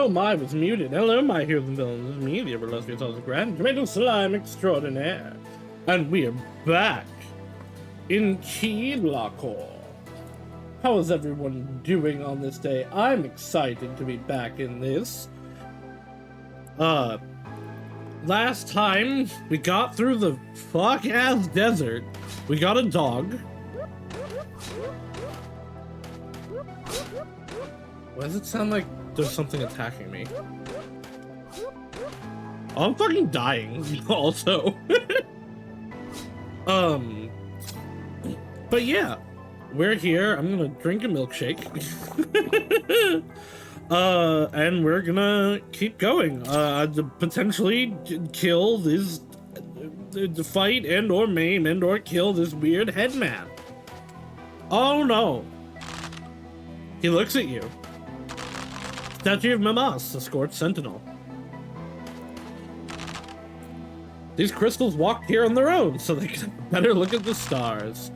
Oh, my was muted. Hello, my heroes and villains. It's me, the illustrious Saus Grand Tomato Slime Extraordinaire. And we are back in Keylocker. How is everyone doing on this day? I'm excited to be back in this. Last time we got through the fuck-ass desert. We got a dog. Why does it sound like there's something attacking me? Oh, I'm fucking dying, also. But yeah, we're here. I'm gonna drink a milkshake. And we're gonna keep going. To potentially kill this, fight and or maim and or kill this weird headman. Oh no. He looks at you. Statue of Mamas, the Scorched Sentinel. These crystals walked here on their own, so they can better look at the stars.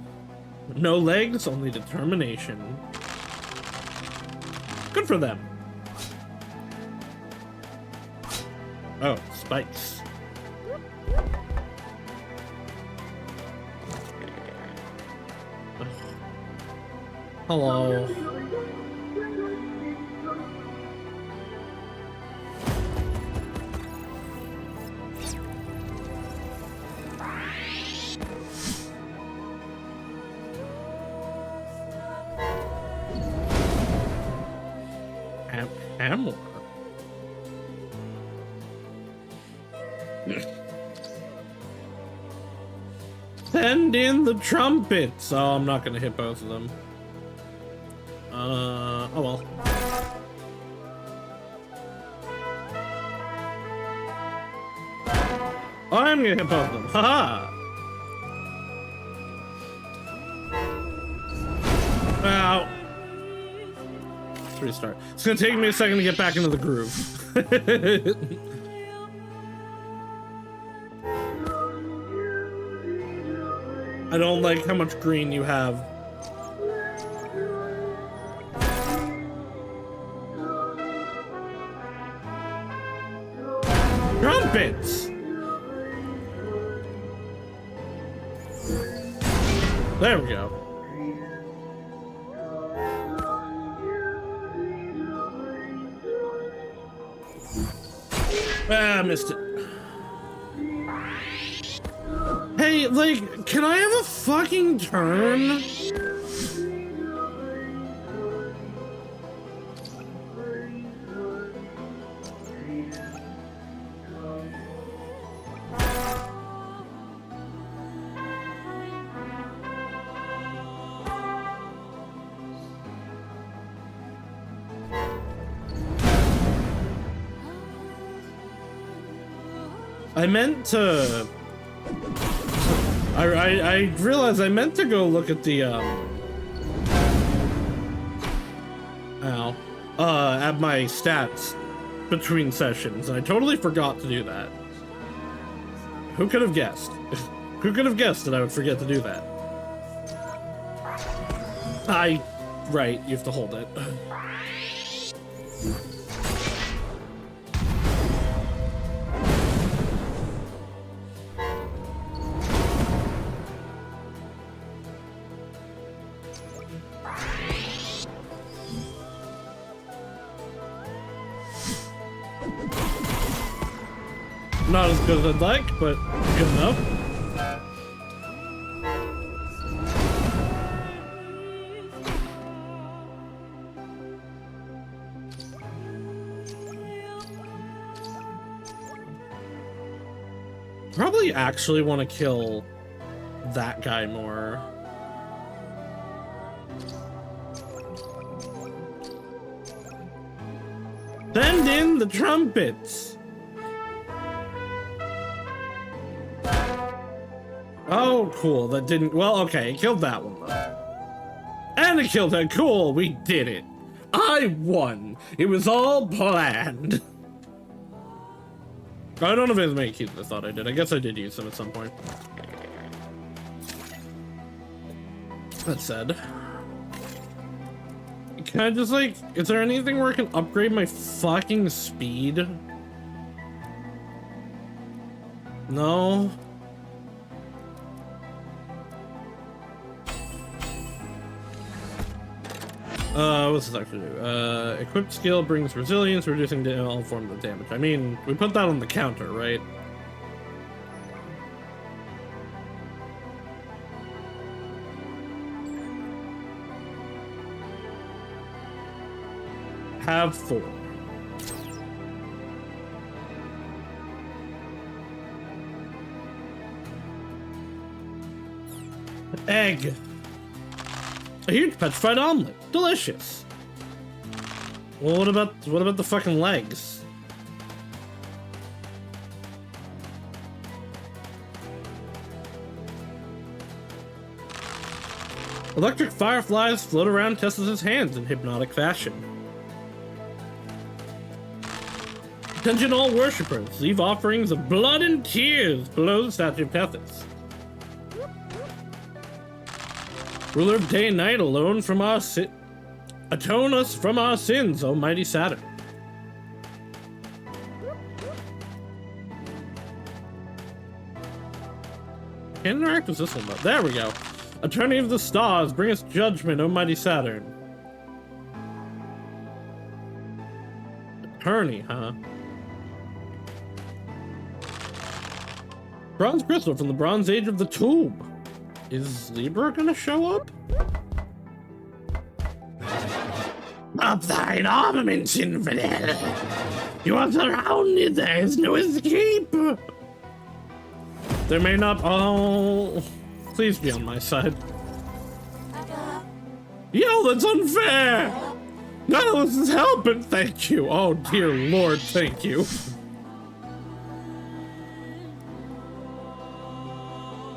No legs, only determination. Good for them. Oh, spikes. Hello. Hammer. Send in the trumpets. Oh, I'm not gonna hit both of them. Oh well. Oh, I'm gonna hit both of them. Haha. Ow. Let's restart. It's gonna take me a second to get back into the groove. I don't like how much green you have. Trumpets! There we go. Ah, I missed it. Hey, like, can I have a fucking turn? I meant to... I realized I meant to go look at the, at my stats between sessions, and I totally forgot to do that. Who could have guessed? Who could have guessed that I would forget to do that? Right, you have to hold it. Not as good as I'd like, but good enough. Probably actually want to kill that guy more. Send in the trumpets! Oh, cool. That didn't... Well, okay. It killed that one, though. And it killed that. Cool. We did it. I won. It was all planned. I don't know if it has many keys I thought I did. I guess I did use them at some point. That said. Can I just like, is there anything where I can upgrade my fucking speed? No. What's this actually do? Equipped skill brings resilience, reducing all forms of damage. I mean, we put that on the counter, right? Have 4. Egg. A huge petrified omelet. Delicious. Well, what about the fucking legs? Electric fireflies float around Tessa's hands in hypnotic fashion. Attention all worshippers, leave offerings of blood and tears below the statue of Tethys. Ruler of day and night, atone us from our sins, almighty Saturn. Can't interact with this one, though. There we go. Attorney of the stars, bring us judgment, almighty Saturn. Attorney, huh? Bronze crystal from the Bronze Age of the Tube. Is Libra gonna show up? Up thine armaments, infidel! You are surrounded, there is no escape! There may not— oh, please be on my side. Yo, that's unfair! None of us is helping, thank you! Oh dear lord, thank you.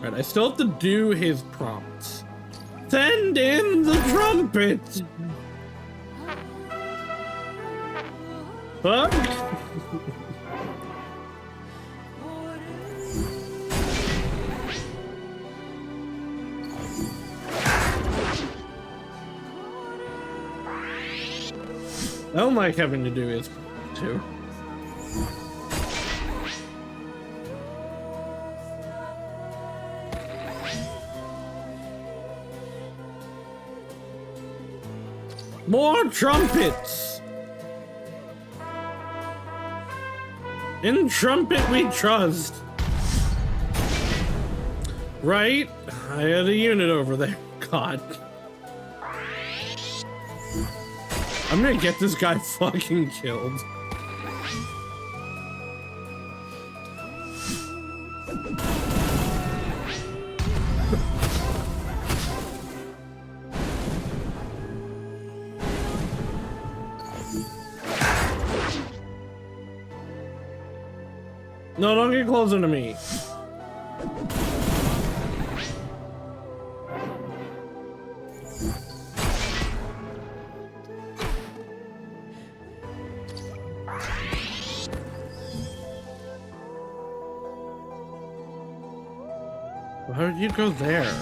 Right, I still have to do his prompts. Send in the trumpets! Fuck! I don't like having to do his too. More trumpets! In trumpet we trust. Right? I had a unit over there. God. I'm gonna get this guy fucking killed. No, don't get closer to me. How did you go there?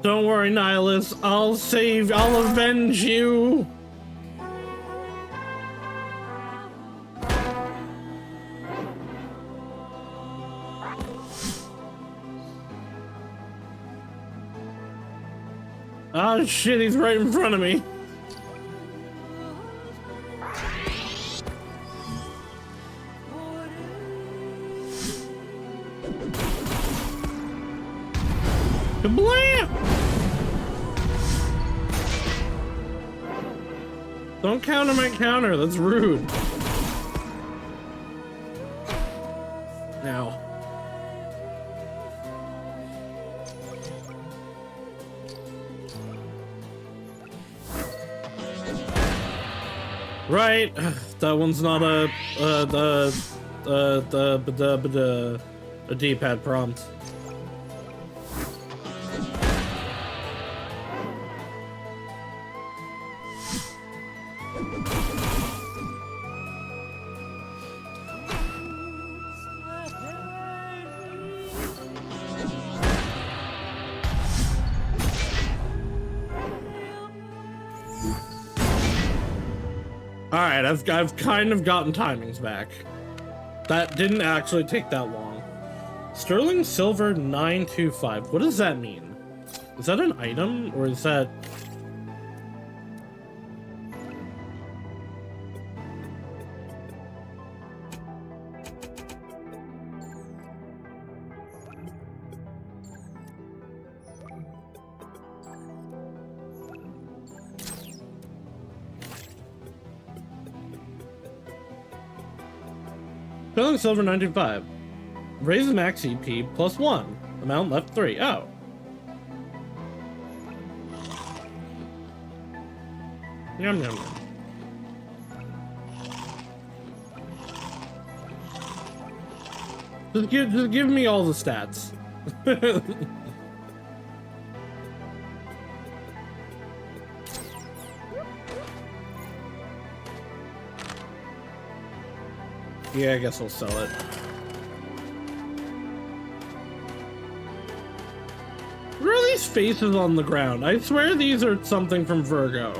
Don't worry, Nihilus. I'll avenge you. Oh shit, he's right in front of me. Kablam! Don't counter my counter, that's rude. Now. Right, that one's not a D-pad prompt. All right, I've kind of gotten timings back. That didn't actually take that long. Sterling silver 925. What does that mean? Is that an item or is that? Sterling silver 925. Raise the max EP plus 1. Amount left 3. Oh. Yum yum yum. Just give me all the stats. Yeah, I guess I'll sell it. What are these faces on the ground? I swear these are something from Virgo.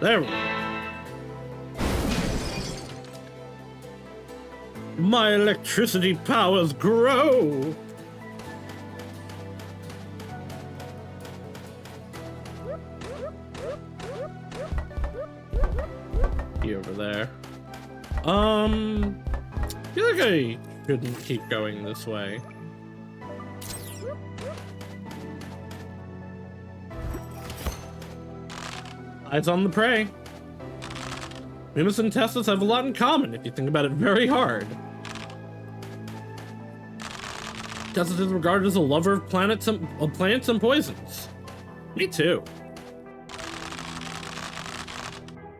There we go. My electricity powers grow. He over there. I feel like I shouldn't keep going this way. Eyes on the prey. Mimus and Teslas have a lot in common if you think about it very hard. Teslas is regarded as a lover of plants and poisons. Me too.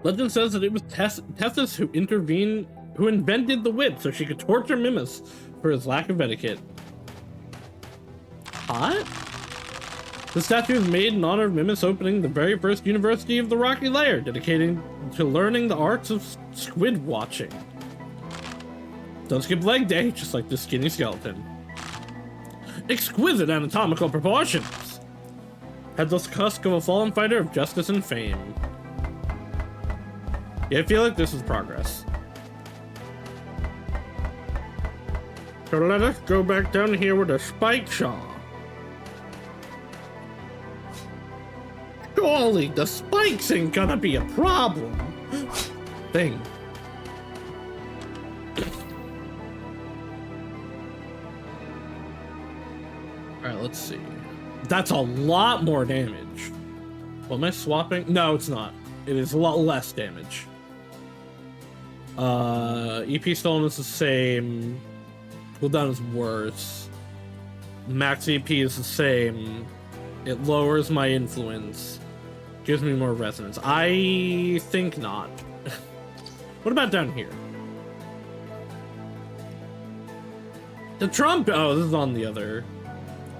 Legend says that it was Teslas who invented the whip so she could torture Mimus for his lack of etiquette. Hot? The statue is made in honor of Mimus opening the very first university of the Rocky Layer, dedicated to learning the arts of squid watching. Don't skip leg day, just like this skinny skeleton. Exquisite anatomical proportions! Headless husk of a fallen fighter of justice and fame. Yeah, I feel like this is progress. So let us go back down here with a spike saw. Surely the spikes ain't gonna be a problem. Thing. Alright, let's see. That's a lot more damage. What am I swapping? No, it's not. It is a lot less damage. EP stolen is the same. Cooldown is worse. Max EP is the same. It lowers my influence. Gives me more resonance. I think not. What about down here? The Trump. Oh, this is on the other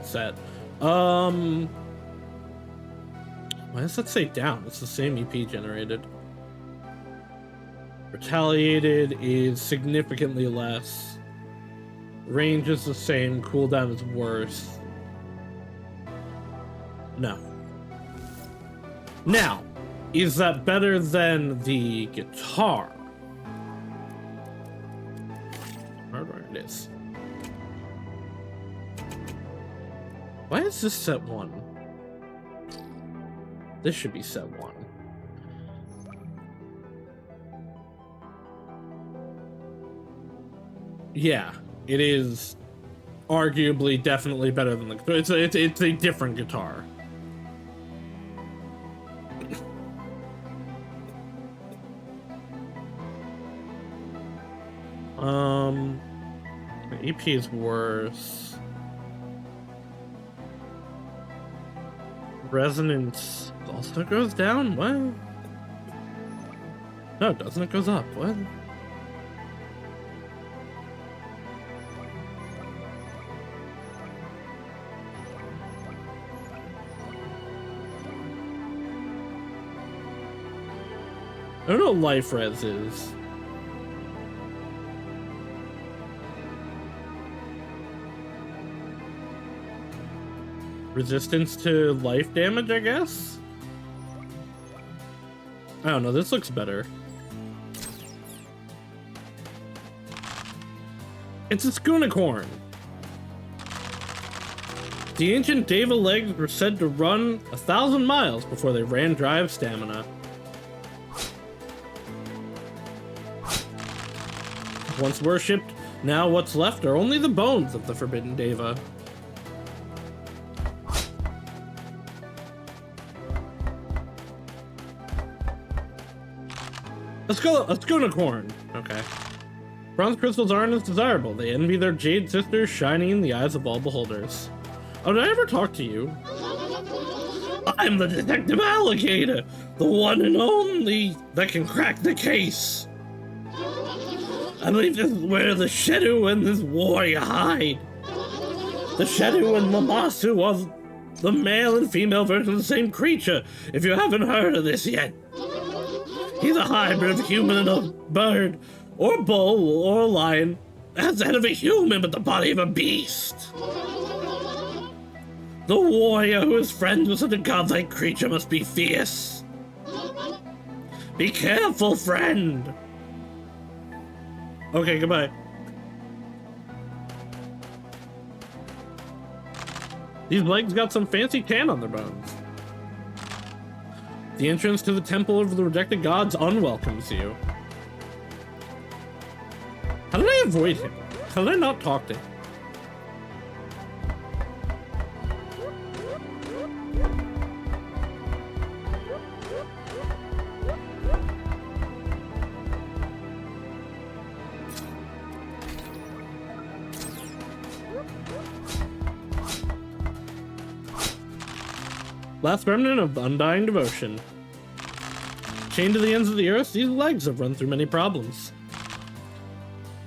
set. Why does that say down? It's the same EP generated. Retaliated is significantly less. Range is the same. Cooldown is worse. No. Now, is that better than the guitar? Hardware it is. Why is this set 1? This should be set 1. Yeah, it is arguably definitely better than the guitar. It's a different guitar. The EP is worse. Resonance also goes down? What? No, it doesn't. It goes up. What? I don't know what life res is. Resistance to life damage, I guess? I don't know, this looks better. It's a Skoonicorn. The ancient Deva legs were said to run 1,000 miles before they ran dry of stamina. Once worshipped, now what's left are only the bones of the forbidden Deva. A Skoonicorn. Okay. Bronze crystals aren't as desirable. They envy their jade sisters, shining in the eyes of all beholders. Oh, did I ever talk to you? I'm the Detective Alligator, the one and only that can crack the case. I believe this is where the Shedu and this warrior hide. The Shedu and Mamasu are the male and female version of the same creature, if you haven't heard of this yet. He's a hybrid of human and a bird, or bull, or a lion. Has the head of a human, but the body of a beast. The warrior who is friends with such a godlike creature must be fierce. Be careful, friend. Okay, goodbye. These legs got some fancy tan on their bones. The entrance to the temple of the rejected gods unwelcomes you. How did I avoid him? How did I not talk to him? Last remnant of undying devotion. Chained to the ends of the earth, these legs have run through many problems.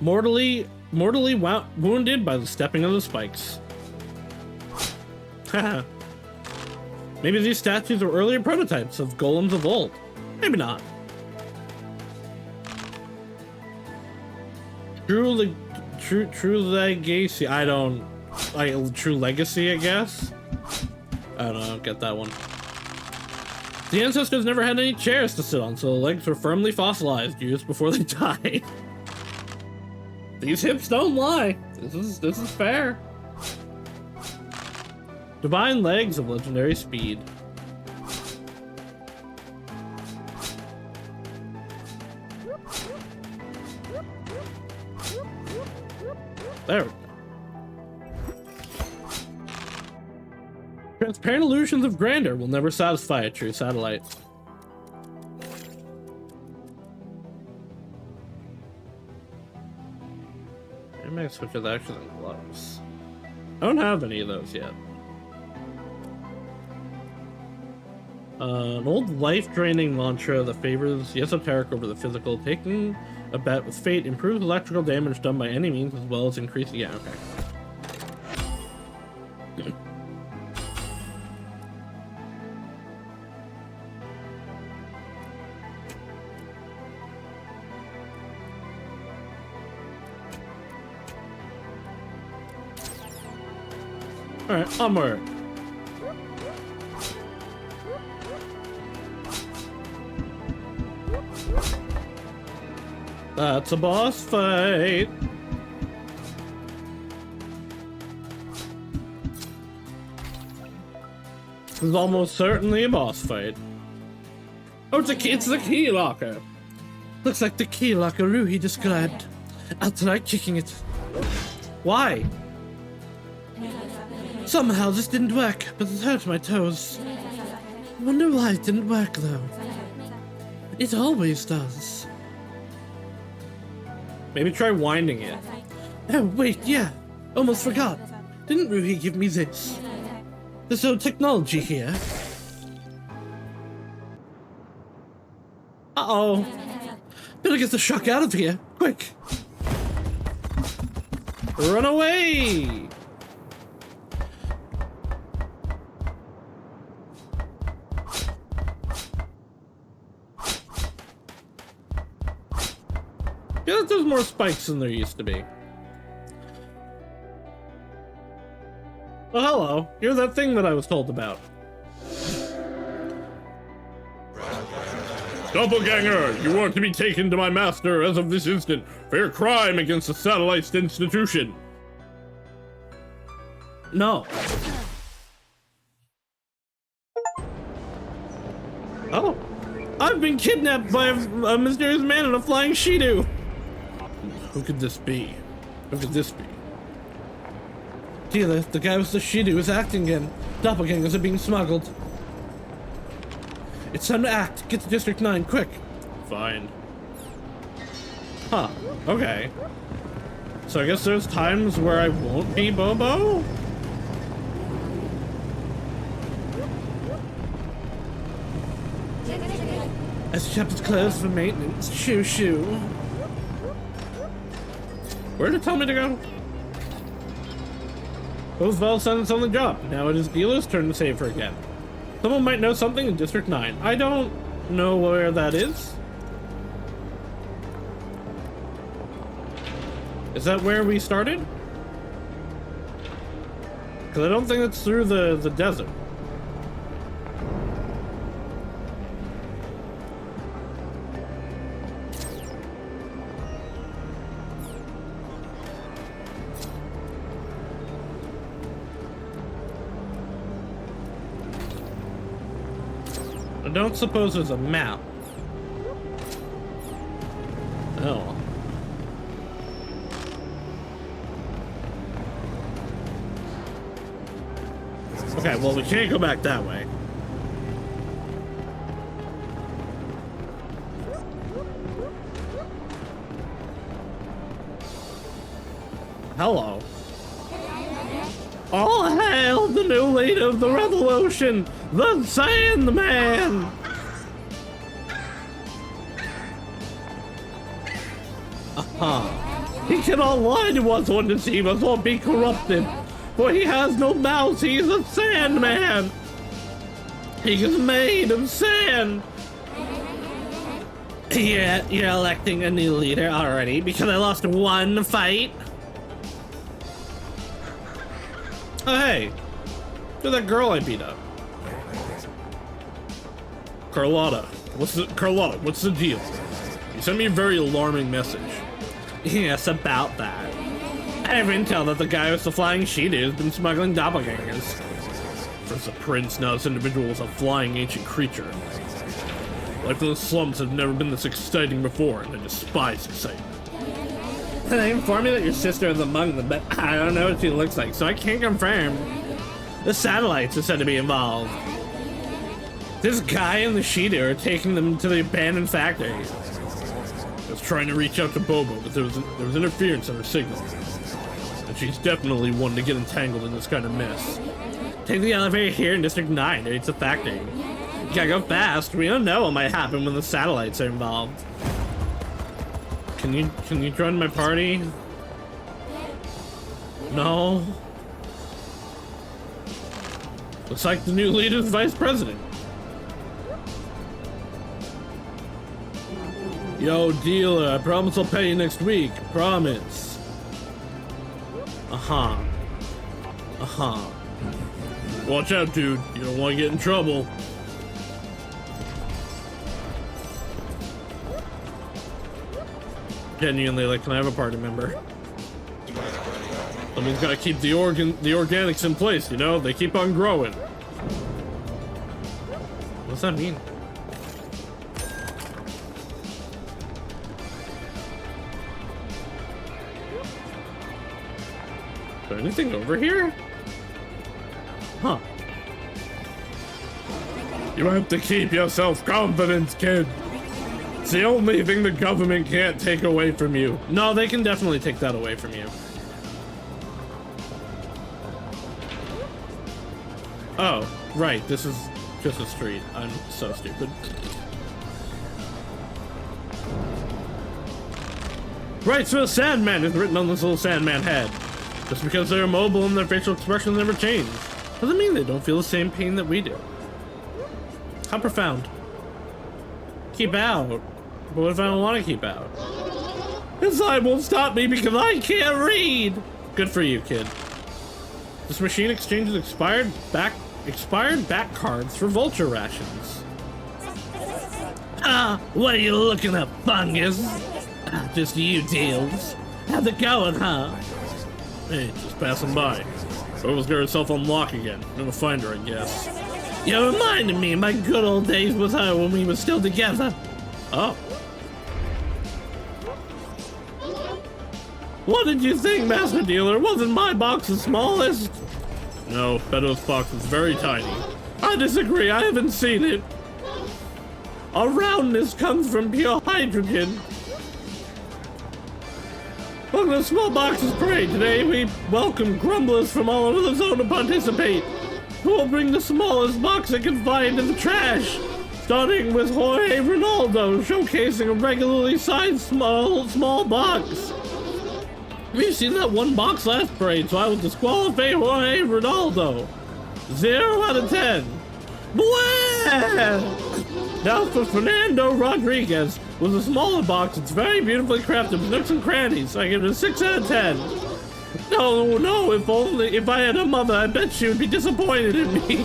Mortally wounded by the stepping of the spikes. Haha. Maybe these statues are earlier prototypes of golems of old. Maybe not. True legacy. True legacy, I guess. I don't get that one. The ancestors never had any chairs to sit on, so the legs were firmly fossilized years before they died. These hips don't lie. This is fair. Divine legs of legendary speed. There we go. Transparent illusions of grandeur will never satisfy a true satellite. I might switch with action and gloves. I don't have any of those yet. An old life-draining mantra that favors the esoteric over the physical. Taking a bet with fate improves electrical damage done by any means, as well as increasing. Yeah, okay. Alright, onward. That's a boss fight. This is almost certainly a boss fight. Oh, it's the Keylocker. Looks like the Keylocker Ruhi described. Outright kicking it. Why? Somehow this didn't work, but it hurt my toes. I wonder why it didn't work though. It always does. Maybe try winding it. Oh wait, yeah. Almost forgot. Didn't Ruhi give me this? There's no technology here. Uh-oh. Better get the shuck out of here. Quick. Run away! there's more spikes than there used to be. Oh, hello. You're that thing that I was told about. Doppelganger, you want to be taken to my master as of this instant for your crime against the satellite's institution. No. Oh. I've been kidnapped by a mysterious man in a flying Shido. Who could this be? Who could this be? Dealer, the guy with the Shido is acting again. Doppelgangers are being smuggled. It's time to act. Get to District 9, quick. Fine. Huh. Okay. So I guess there's times where I won't be Bobo? As the chapter's closed for maintenance. Shoo shoo. Where did it tell me to go? Both Val sentence on the job. Now it is Dealer's turn to save her again. Someone might know something in District 9. I don't know where that is. Is that where we started? Because I don't think it's through the desert. I don't suppose there's a map. Oh. Okay, well, we can't go back that way. Hello. All hail the new leader of the revolution, the Sandman! He cannot lie to us or deceive us or be corrupted, for he has no mouth, he is a Sandman! He is made of sand! Yeah, you're electing a new leader already because I lost one fight? Oh hey, you're that girl I beat up. Carlotta, what's the deal? You sent me a very alarming message. Yes, about that. I have intel that the guy with the flying sheet has been smuggling doppelgangers. First a prince, now this individual is a flying ancient creature. Life in the slums has never been this exciting before, and I despise excitement. They informed me that your sister is among them, but I don't know what she looks like, so I can't confirm. The satellites are said to be involved. This guy and the Shido are taking them to the abandoned factory. I was trying to reach out to Bobo, but there was interference on her signal. And she's definitely one to get entangled in this kind of mess. Take the elevator here in District 9 to reach the factory. You gotta go fast. We don't know what might happen when the satellites are involved. Can you join my party? No. Looks like the new leader's vice president. Yo, dealer, I promise I'll pay you next week. Promise. Watch out, dude. You don't want to get in trouble. Genuinely, like, can I have a party member? Someone's gotta keep the organics in place, you know? They keep on growing. What's that mean? Is there anything over here? Huh. You have to keep your self-confidence, kid. It's the only thing the government can't take away from you. No, they can definitely take that away from you. Oh, right, this is just a street. I'm so stupid. Right, so Sandman is written on this little Sandman head. Just because they're immobile and their facial expressions never change doesn't mean they don't feel the same pain that we do. How profound. Keep out. But what if I don't want to keep out? This sign won't stop me because I can't read. Good for you, kid. This machine exchanges expired back cards for vulture rations. Ah, what are you looking at, fungus? Just you deals. How's it going, huh? Hey, just passing by. Almost got herself on lock again. I'm gonna find her, I guess. You reminded me of my good old days with her when we were still together. Oh. What did you think, Master Dealer? Wasn't my box the smallest? No, Beto's box is very tiny. I disagree, I haven't seen it. Our roundness comes from pure hydrogen. Welcome to Small Boxes Parade. Today we welcome grumblers from all over the zone to participate. Who will bring the smallest box they can find in the trash? Starting with Jorge Ronaldo, showcasing a regularly sized small box. We've seen that one box last parade, so I will disqualify Jorge Ronaldo. 0 out of 10. Blah! Now for Fernando Rodriguez. With a smaller box, it's very beautifully crafted with nooks and crannies. I give it a 6 out of 10. No, if I had a mother, I bet she would be disappointed in me.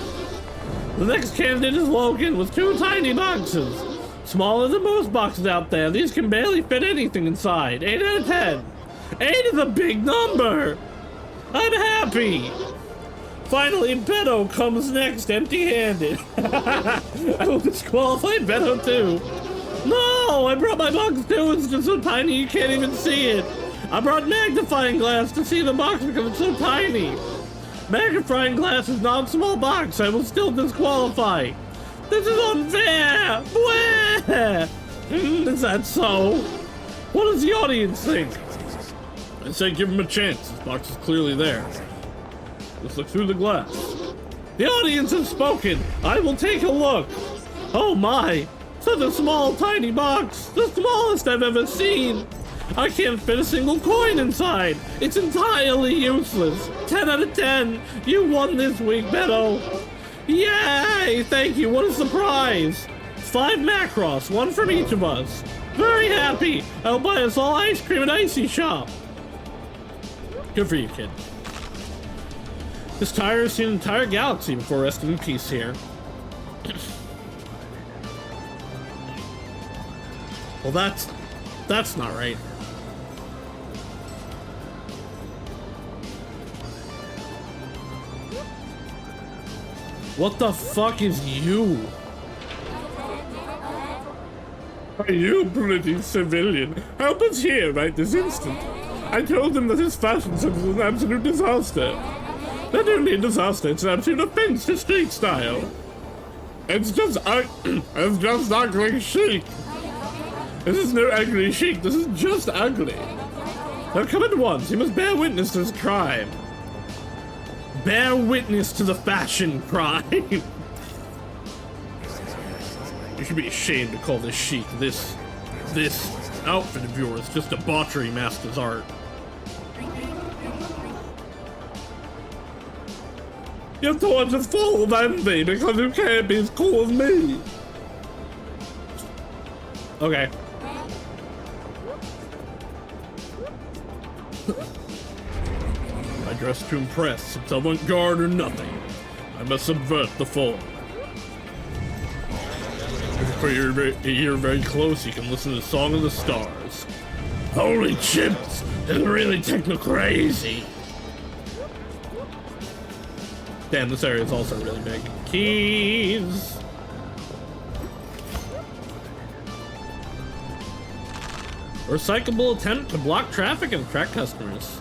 The next candidate is Logan with 2 tiny boxes. Smaller than most boxes out there, these can barely fit anything inside. 8 out of 10. 8 is a big number. I'm happy. Finally, Beto comes next, empty-handed. I will disqualify Beto too. No, I brought my box too. It's just so tiny you can't even see it. I brought magnifying glass to see the box because it's so tiny. Magnifying glass is not a small box. I will still disqualify. This is unfair. Is that so? What does the audience think? I say give him a chance. This box is clearly there. Let's look through the glass. The audience has spoken. I will take a look. Oh my. Such a small, tiny box. The smallest I've ever seen. I can't fit a single coin inside. It's entirely useless. 10 out of 10. You won this week, Beto. Yay! Thank you. What a surprise. 5 Macross, 1 from each of us. Very happy. I'll buy us all ice cream at Icy Shop. Good for you, kid. This tire has seen an entire galaxy before resting in peace here. Well, that's not right. What the fuck is you? Are you pretty civilian? Help us here right this instant. I told him that his fashion sense is an absolute disaster. Not only a disaster, it's an absolute offense to street style. It's just ugly chic. This is no ugly chic, this is just ugly. Now come at once, you must bear witness to this crime. Bear witness to the fashion crime. You should be ashamed to call this chic. This outfit of yours just debauchery masked as art. Your thoughts are full of envy because you can't be as cool as me. Okay. I dress to impress. It's avant-garde or nothing. I must subvert the form. For your ear very close, you can listen to Song of the Stars. Holy chips! It's really techno-crazy. Damn, this area is also really big. Keys! Recyclable attempt to block traffic and attract customers.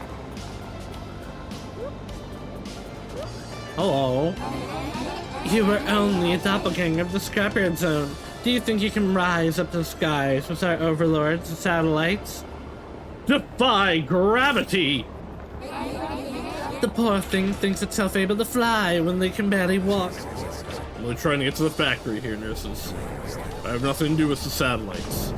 Hello. You were only a doppelganger of the scrapyard zone. Do you think you can rise up to the skies with our overlords and satellites? Defy gravity! The poor thing thinks itself able to fly when they can barely walk. I'm only trying to get to the factory here, nurses. I have nothing to do with the satellites.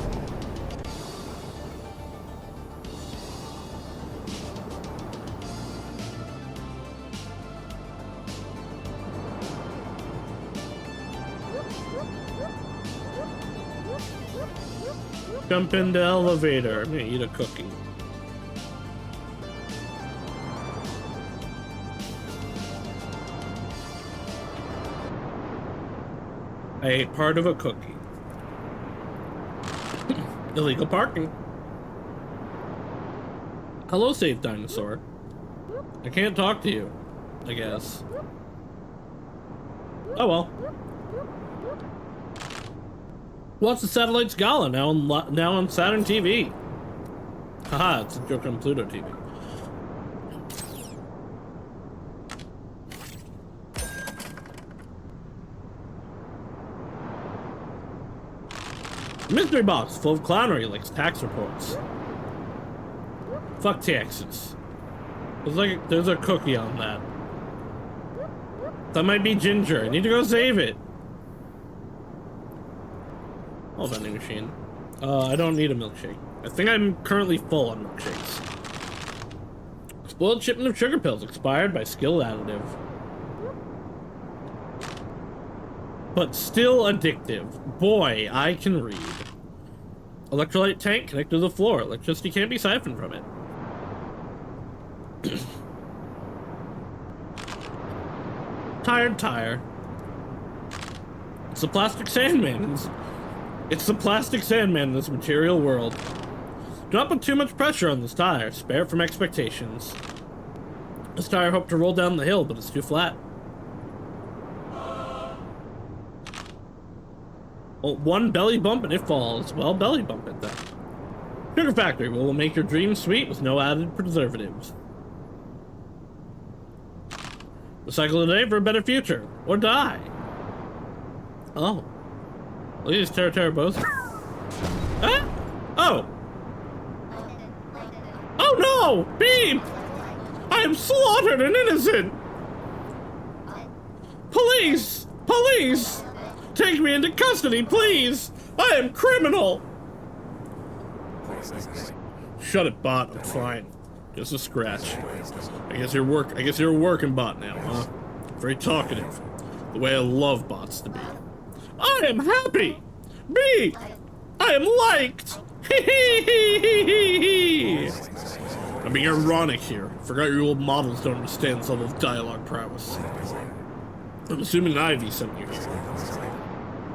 Jump in the elevator. I'm gonna eat a cookie. I ate part of a cookie. Illegal parking. Hello, safe dinosaur. I can't talk to you, I guess. Oh well. What's the satellite's gala now on Saturn TV? Haha, it's a joke on Pluto TV. Mystery box full of clownery like tax reports. Fuck taxes. There's a cookie on that. That might be ginger. I need to go save it. Oh, vending machine. I don't need a milkshake. I think I'm currently full on milkshakes. Spoiled shipment of sugar pills expired by skill additive. But still addictive. Boy, I can read. Electrolyte tank connected to the floor. Electricity can't be siphoned from it. Tired tire. It's the plastic Sandman. It's the plastic Sandman in this material world. Do not put too much pressure on this tire. Spare it from expectations. This tire hoped to roll down the hill, but it's too flat. Well, one belly bump and it falls. Well, belly bump it then. Sugar Factory will make your dreams sweet with no added preservatives. Recycle today for a better future. Or die. Oh. Look at this Terra-Terra-Bosa. Huh? Oh. Oh no! Beep! I am slaughtered and innocent! Police! Police! Take me into custody, please! I am criminal! Shut it, bot. I'm fine. Just a scratch. I guess you're a working bot now, huh? Very talkative. The way I love bots to be. I am happy! Me! I am liked! Hee. I'm being ironic here. Forgot your old models don't understand this level of dialogue prowess. I'm assuming Ivy sent you here.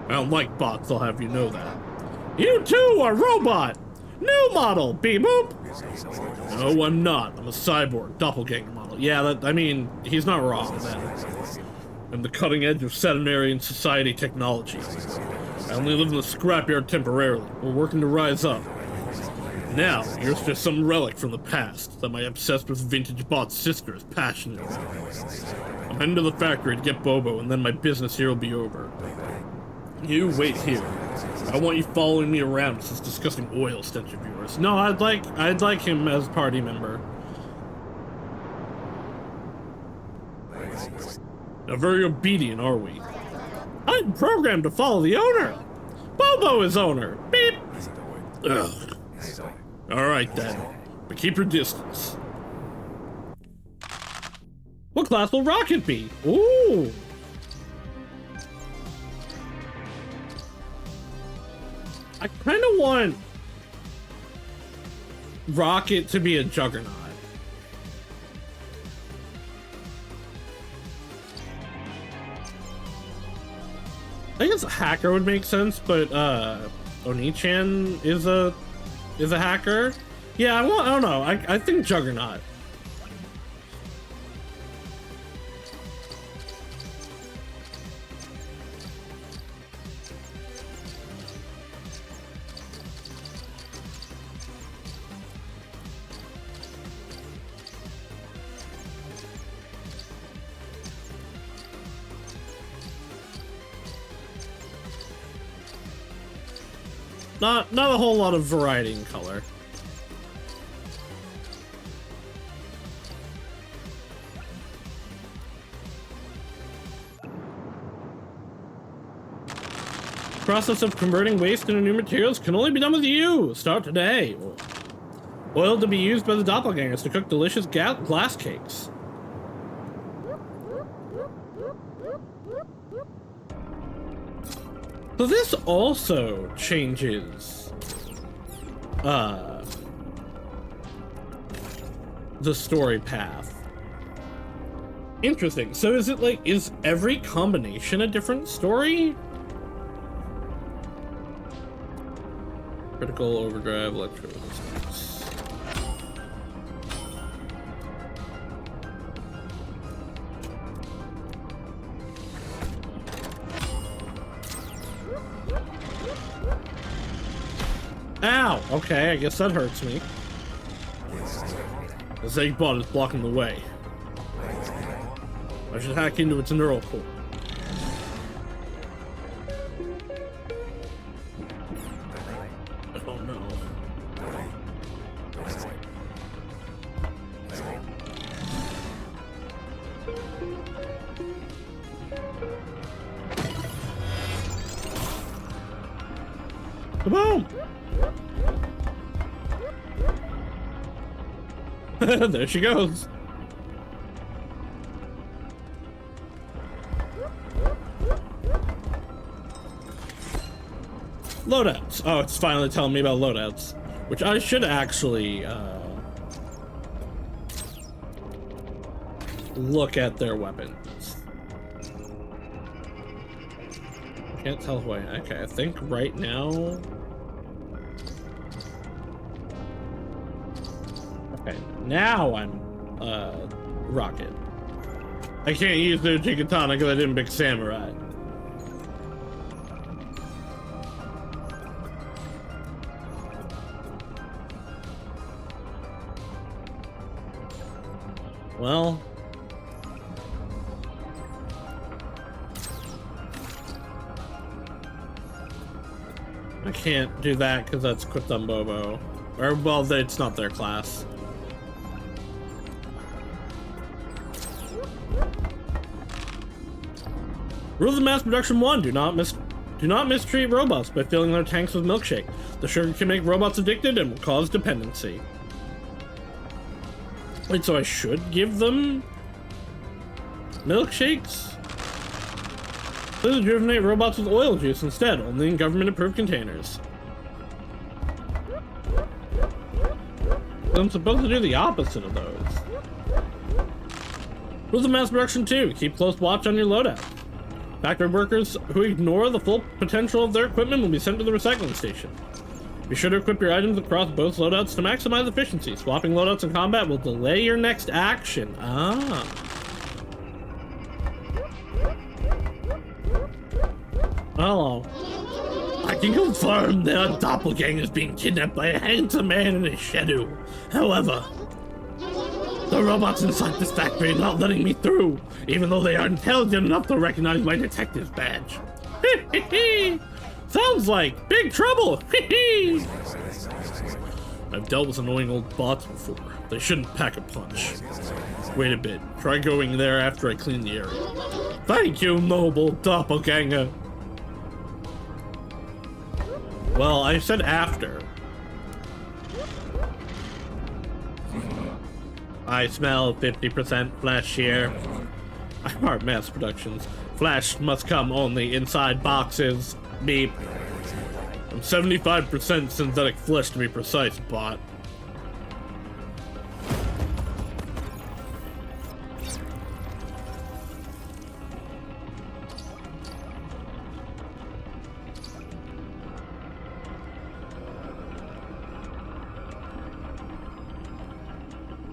I don't like bots, I'll have you know that. You too are robot! New model, beep boop! No, I'm not. I'm a cyborg, doppelganger model. Yeah, I mean, he's not wrong then. I'm the cutting edge of sedentary society technology. I only live in the scrapyard temporarily. We're working to rise up. Now, here's just some relic from the past that my obsessed with vintage bot sister is passionate about. I'm heading to the factory to get Bobo, and then my business here will be over. You wait here. I don't want you following me around with this disgusting oil stench of yours. No, I'd like him as party member. Now, very obedient, are we? I'm programmed to follow the owner. Bobo is owner. Beep. Ugh. All right then, but keep your distance. What class will Rocket be? Ooh. I kind of want Rocket to be a Juggernaut. I guess a hacker would make sense, but Oni-chan is a hacker. Yeah, I don't know. I think Juggernaut. Not a whole lot of variety in color. Process of converting waste into new materials can only be done with you. Start today. Oil to be used by the doppelgangers to cook delicious glass cakes. So this also changes the story path. Interesting. So is it like, is every combination a different story? Critical overdrive, electro resistance. Ow! Okay, I guess that hurts me. The Zegbot is blocking the way. I should hack into its neural core. Oh no. Kaboom! There she goes. Loadouts. Oh, it's finally telling me about loadouts, which I should actually look at their weapons. Can't tell who I am. Okay, I think right now. Okay, now I'm Rocket. I can't use the Uchigatana because I didn't pick Samurai. Well, I can't do that because that's Quitumbobo. Or, well, it's not their class. Rules of mass production 1: do not mistreat robots by filling their tanks with milkshake. The sugar can make robots addicted and will cause dependency. Wait, so I should give them milkshakes? Please rejuvenate robots with oil juice instead, only in government-approved containers. I'm supposed to do the opposite of those. Rules of mass production 2: keep close watch on your loadout. Factory workers who ignore the full potential of their equipment will be sent to the recycling station. Be sure to equip your items across both loadouts to maximize efficiency. Swapping loadouts in combat will delay your next action. Ah. Hello. I can confirm there are doppelgangers being kidnapped by a handsome man in a shadow. However, the robots inside this factory are not letting me through, even though they are intelligent enough to recognize my detective's badge. Sounds like big trouble. I've dealt with annoying old bots before. They shouldn't pack a punch. Wait a bit. Try going there after I clean the area. Thank you, noble doppelganger. Well, I said after. I smell 50% flesh here. I heart mass productions. Flesh must come only inside boxes. Beep. I'm 75% synthetic flesh to be precise, bot.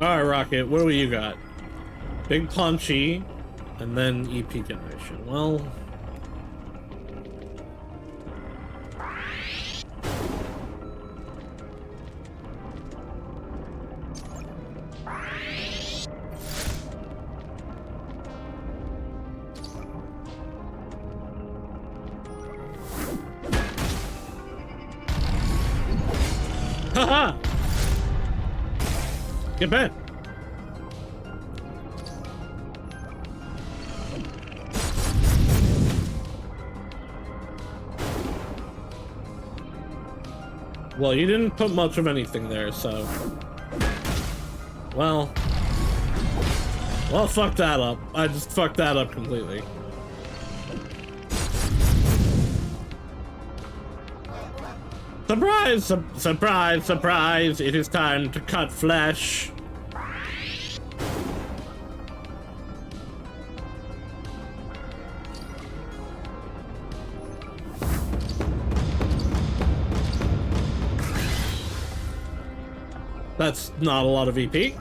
Alright, Rocket, what do you got? Big Punchy, and then EP generation. Well... Haha! Get back! Well, you didn't put much of anything there, so... Well, fuck that up. I just fucked that up completely. Surprise! Surprise! Surprise! It is time to cut flesh. That's not a lot of EP.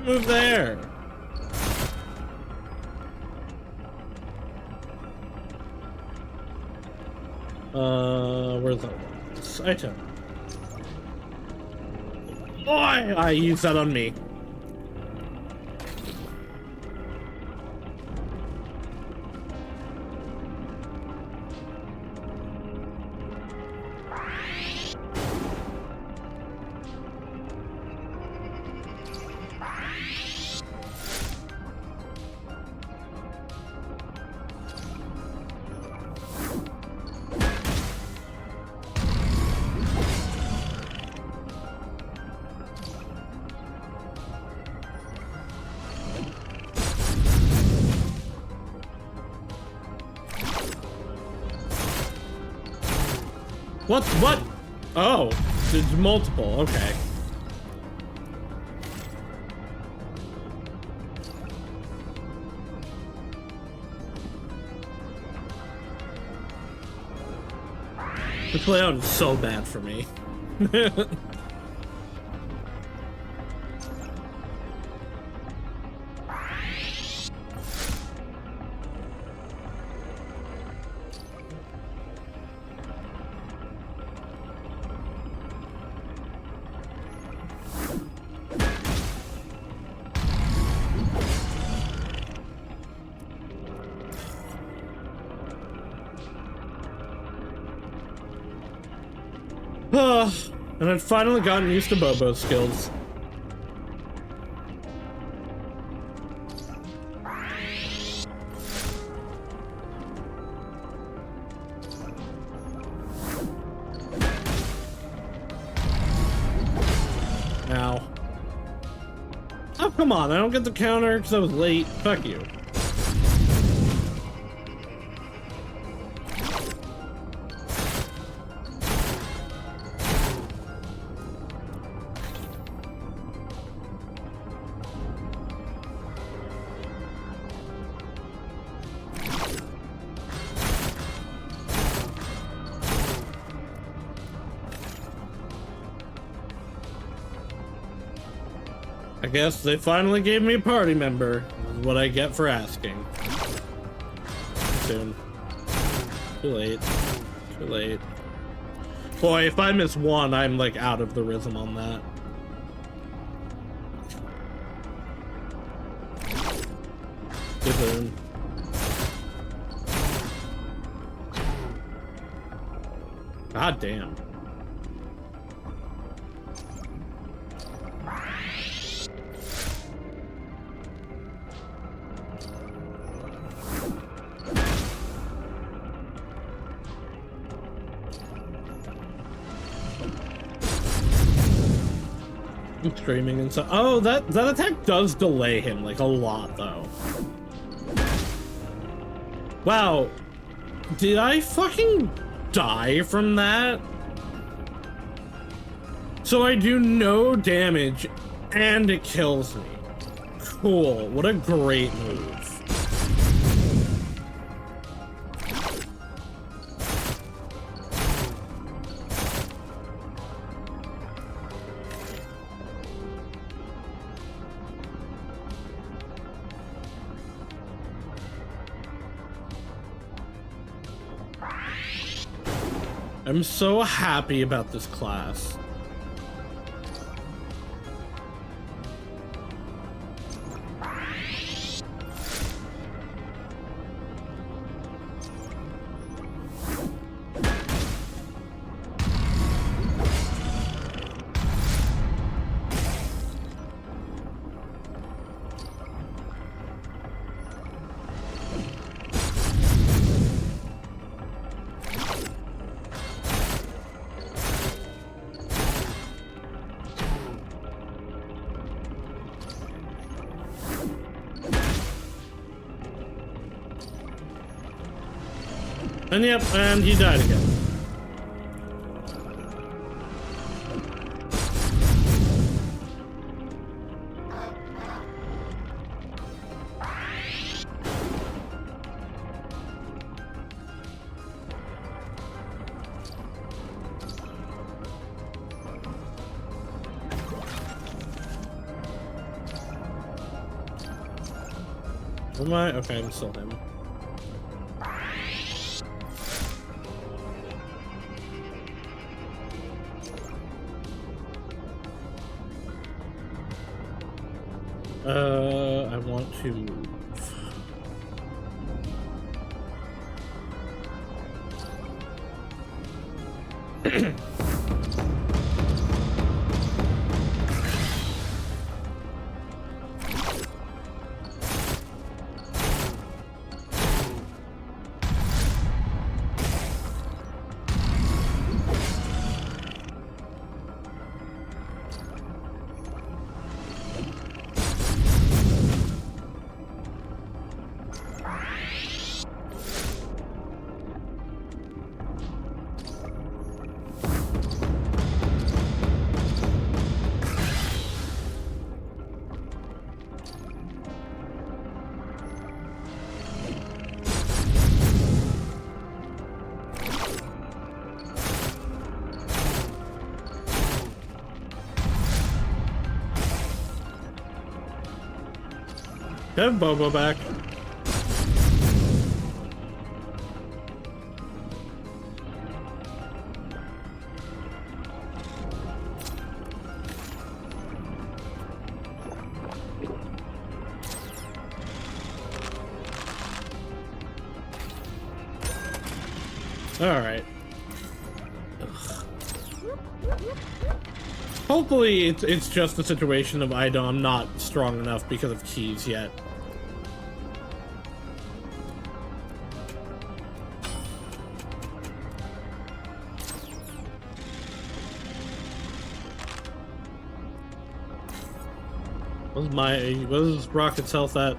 Move there. Where's the item? Boy, I used that on me. What? Oh, there's multiple, okay. This layout is so bad for me. And I'd finally gotten used to Bobo's skills. Ow. Oh, come on, I don't get the counter because I was late. Fuck you. I guess they finally gave me a party member. This is what I get for asking. Soon. Too late. Too late. Boy, if I miss one, I'm like out of the rhythm on that. Too soon. God damn. I'm screaming and so. Oh, that attack does delay him like a lot though. Wow, did I fucking die from that? So I do no damage and it kills me. Cool, what a great move. I'm so happy about this class. And yep, and he died again. Am I? Okay, I'm still him. I want to move. Have Bobo back. All right. Hopefully it's just a situation of I'm not strong enough because of keys yet. What is Rocket's health at?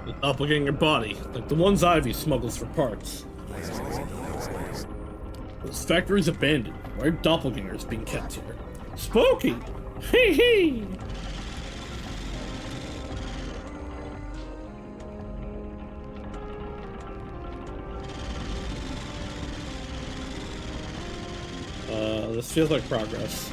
The doppelganger body, like the ones Ivy smuggles for parts. This factory's abandoned. Why are doppelgangers being kept here? Spooky! Hee hee! This feels like progress.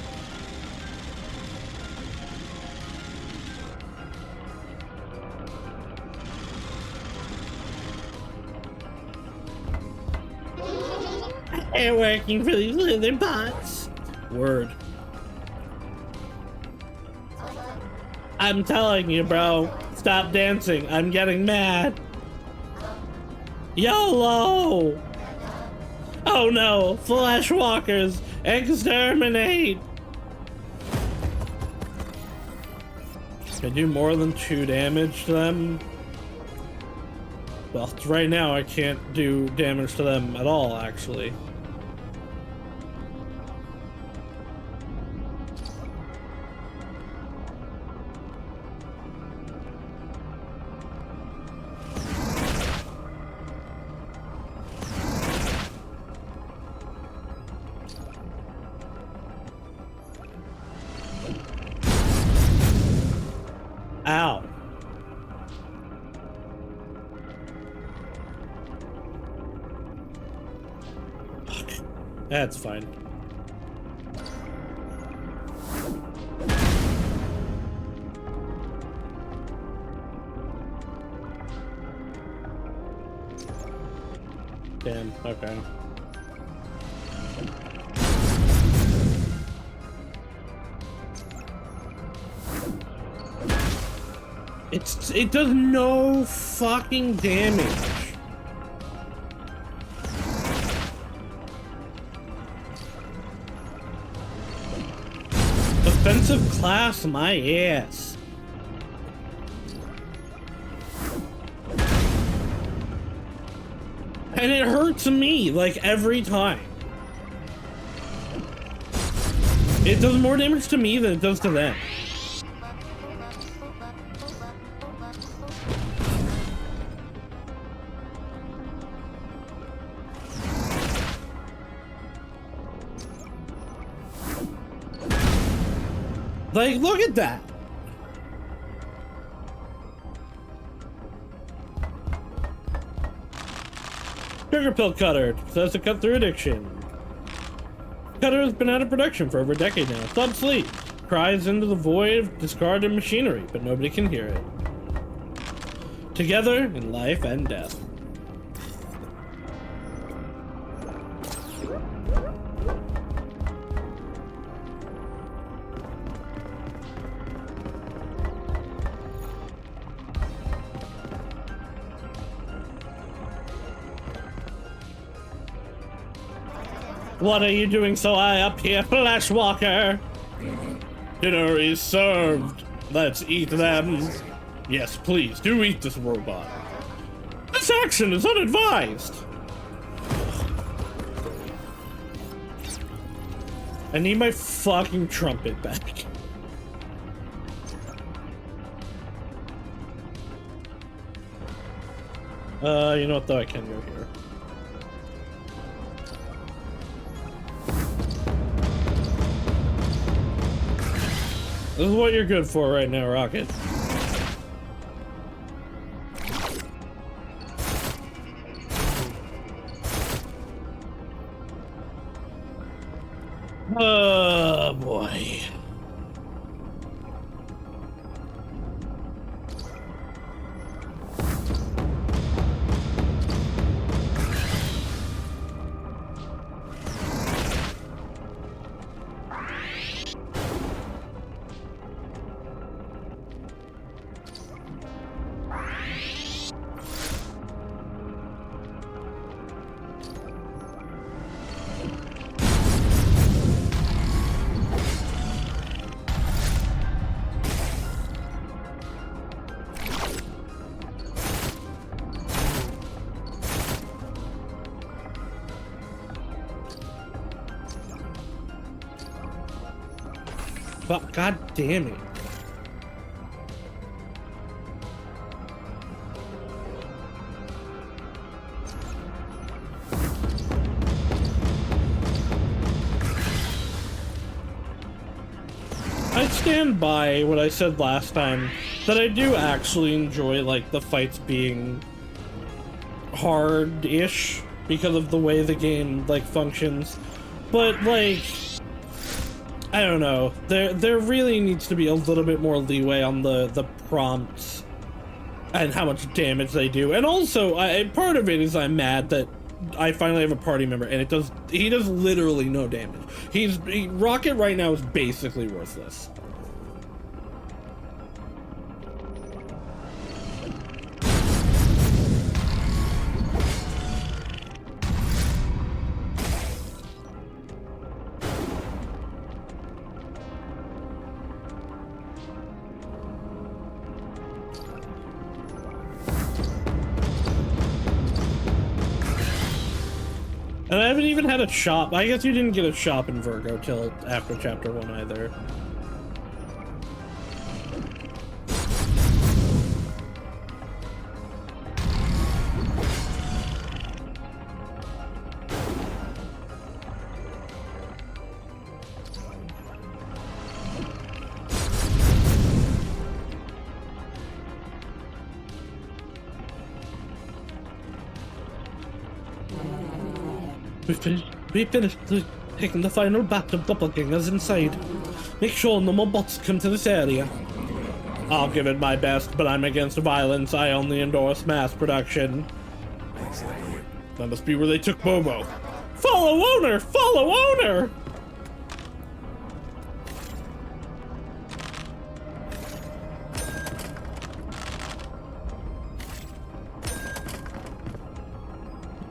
I'm working for these little bots. Word. I'm telling you, bro. Stop dancing. I'm getting mad. YOLO! Oh no! Flesh walkers! Exterminate! Can I do more than 2 damage to them? Well, right now I can't do damage to them at all, actually. Ow. Fuck. That's fine. Damn, okay. It does no fucking damage. Offensive class, my ass. And it hurts me like every time. It does more damage to me than it does to them. Like, look at that. Sugar pill cutter says to cut through addiction. Cutter has been out of production for over a decade now. It's obsolete. Cries into the void of discarded machinery, but nobody can hear it. Together in life and death. What are you doing so high up here, Flashwalker? Dinner is served. Let's eat them. Yes, please, do eat this robot. This action is unadvised. I need my fucking trumpet back. You know what, though? I can go here. This is what you're good for right now, Rocket. Oh, boy. But god damn it. I stand by what I said last time, that I do actually enjoy like the fights being hard-ish because of the way the game like functions, but like I don't know. There really needs to be a little bit more leeway on the prompts and how much damage they do. And also, part of it is I'm mad that I finally have a party member and he does literally no damage. Rocket right now is basically worthless. And I haven't even had a shop. I guess you didn't get a shop in Virgo till after chapter 1 either. We finished taking the final batch of doppelgangers inside. Make sure no more bots come to this area. I'll give it my best, but I'm against violence. I only endorse mass production. That must be where they took Bobo. Follow owner! Follow owner!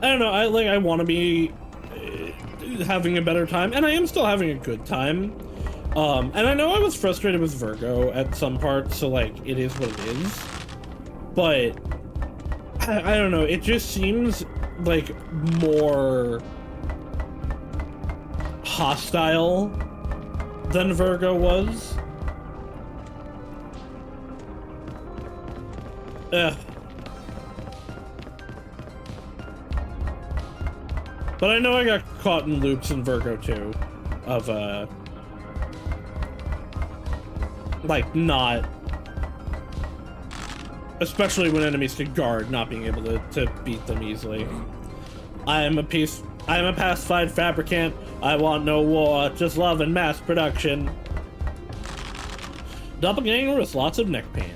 I don't know, I want to be having a better time, and I am still having a good time. And I know I was frustrated with Virgo at some parts, so like, it is what it is. But, I don't know, it just seems like more hostile than Virgo was. Ugh. But I know I got caught in loops in Virgo too, of like not, especially when enemies could guard, not being able to beat them easily. I am a pacified fabricant. I want no war, just love and mass production. Doppelganger with lots of neck pain.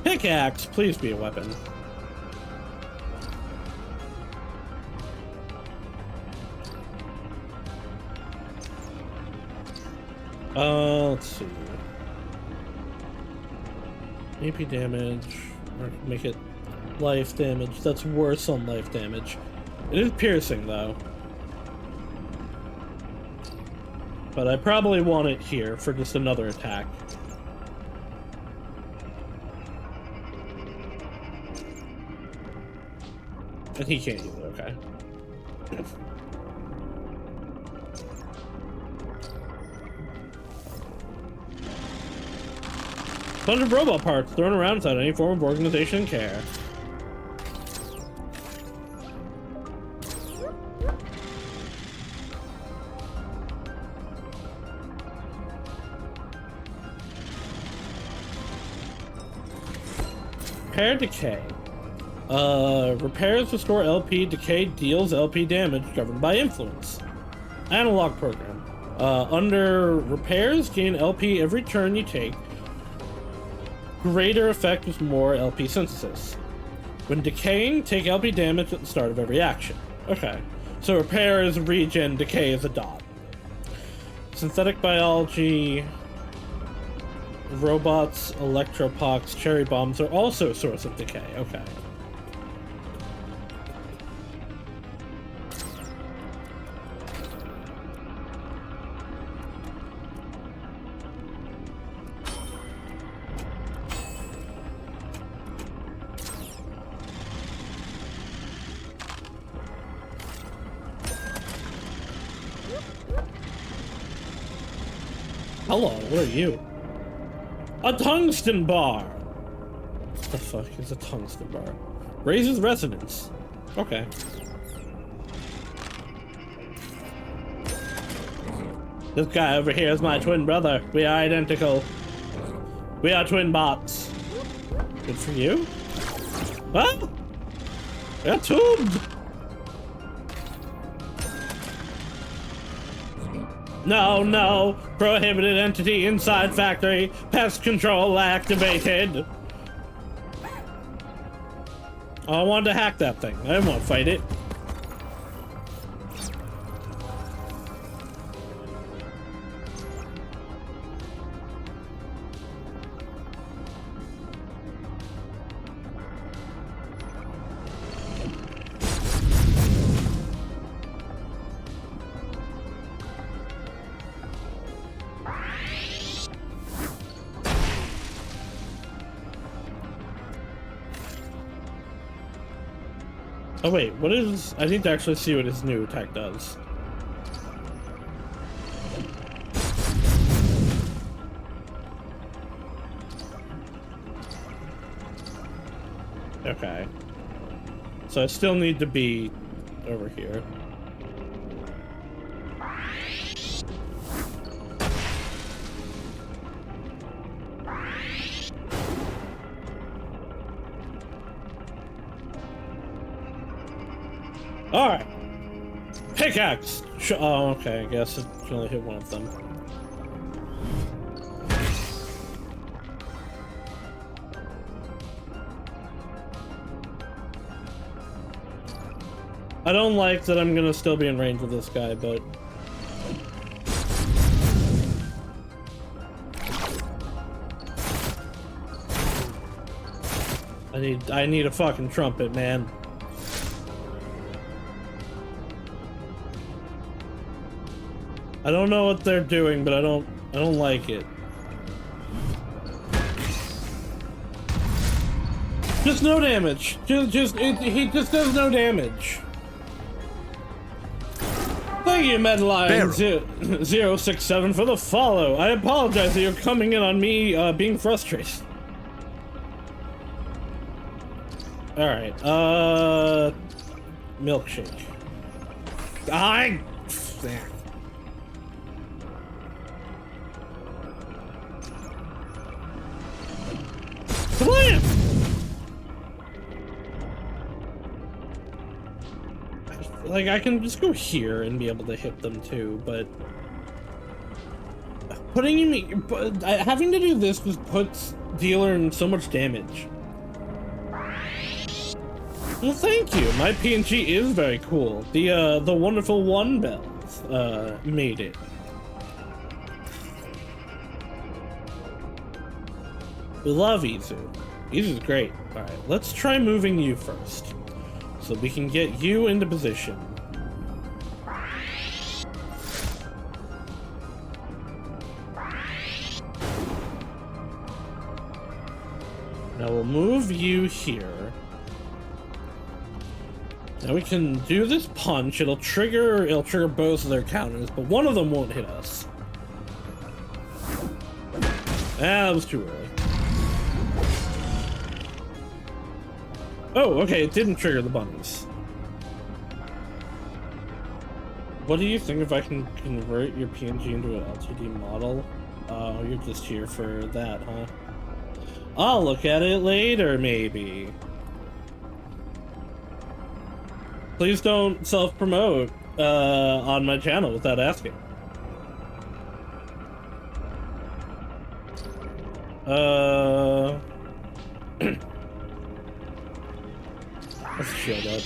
Pickaxe, please be a weapon. Let's see. AP damage, or make it life damage. That's worse on life damage. It is piercing though. But I probably want it here for just another attack. And he can't use it, okay. Bunch of robot parts thrown around without any form of organization and care. Repair decay. Repairs restore LP, decay deals LP damage governed by influence. Analog program. Under repairs, gain LP every turn you take. Greater effect with more LP synthesis. When decaying, take LP damage at the start of every action. Okay. So repair is regen, decay is a dot. Synthetic biology, robots, electropox, cherry bombs are also a source of decay. Okay. Hello, what are you? A tungsten bar! What the fuck is a tungsten bar? Raises resonance. Okay. This guy over here is my twin brother. We are identical. We are twin bots. Good for you. Ah! They're tubed! No, no! Prohibited entity inside factory. Pest control activated. Oh, I wanted to hack that thing. I didn't want to fight it. Oh wait, what is... I need to actually see what his new attack does. Okay. So I still need to be over here. Alright. Pickaxe! Oh, okay, I guess it can only hit one of them. I don't like that I'm gonna still be in range with this guy, but... I need a fucking trumpet, man. I don't know what they're doing, but I don't like it. Just no damage. He just does no damage. Thank you, Medline 067 for the follow. I apologize that you're coming in on me being frustrated. Alright, milkshake. Come on! Like, I can just go here and be able to hit them too, but having to do this just puts dealer in so much damage. Well, thank you. My PNG is very cool. The wonderful one bells made it. We love Izu. Izu's great. All right, let's try moving you first, so we can get you into position. Now we'll move you here. Now we can do this punch. It'll trigger both of their counters, but one of them won't hit us. That was too early. Oh, okay, it didn't trigger the bunnies. What do you think if I can convert your PNG into an LTD model? Oh, you're just here for that, huh? I'll look at it later, maybe. Please don't self-promote on my channel without asking. Let's shield up.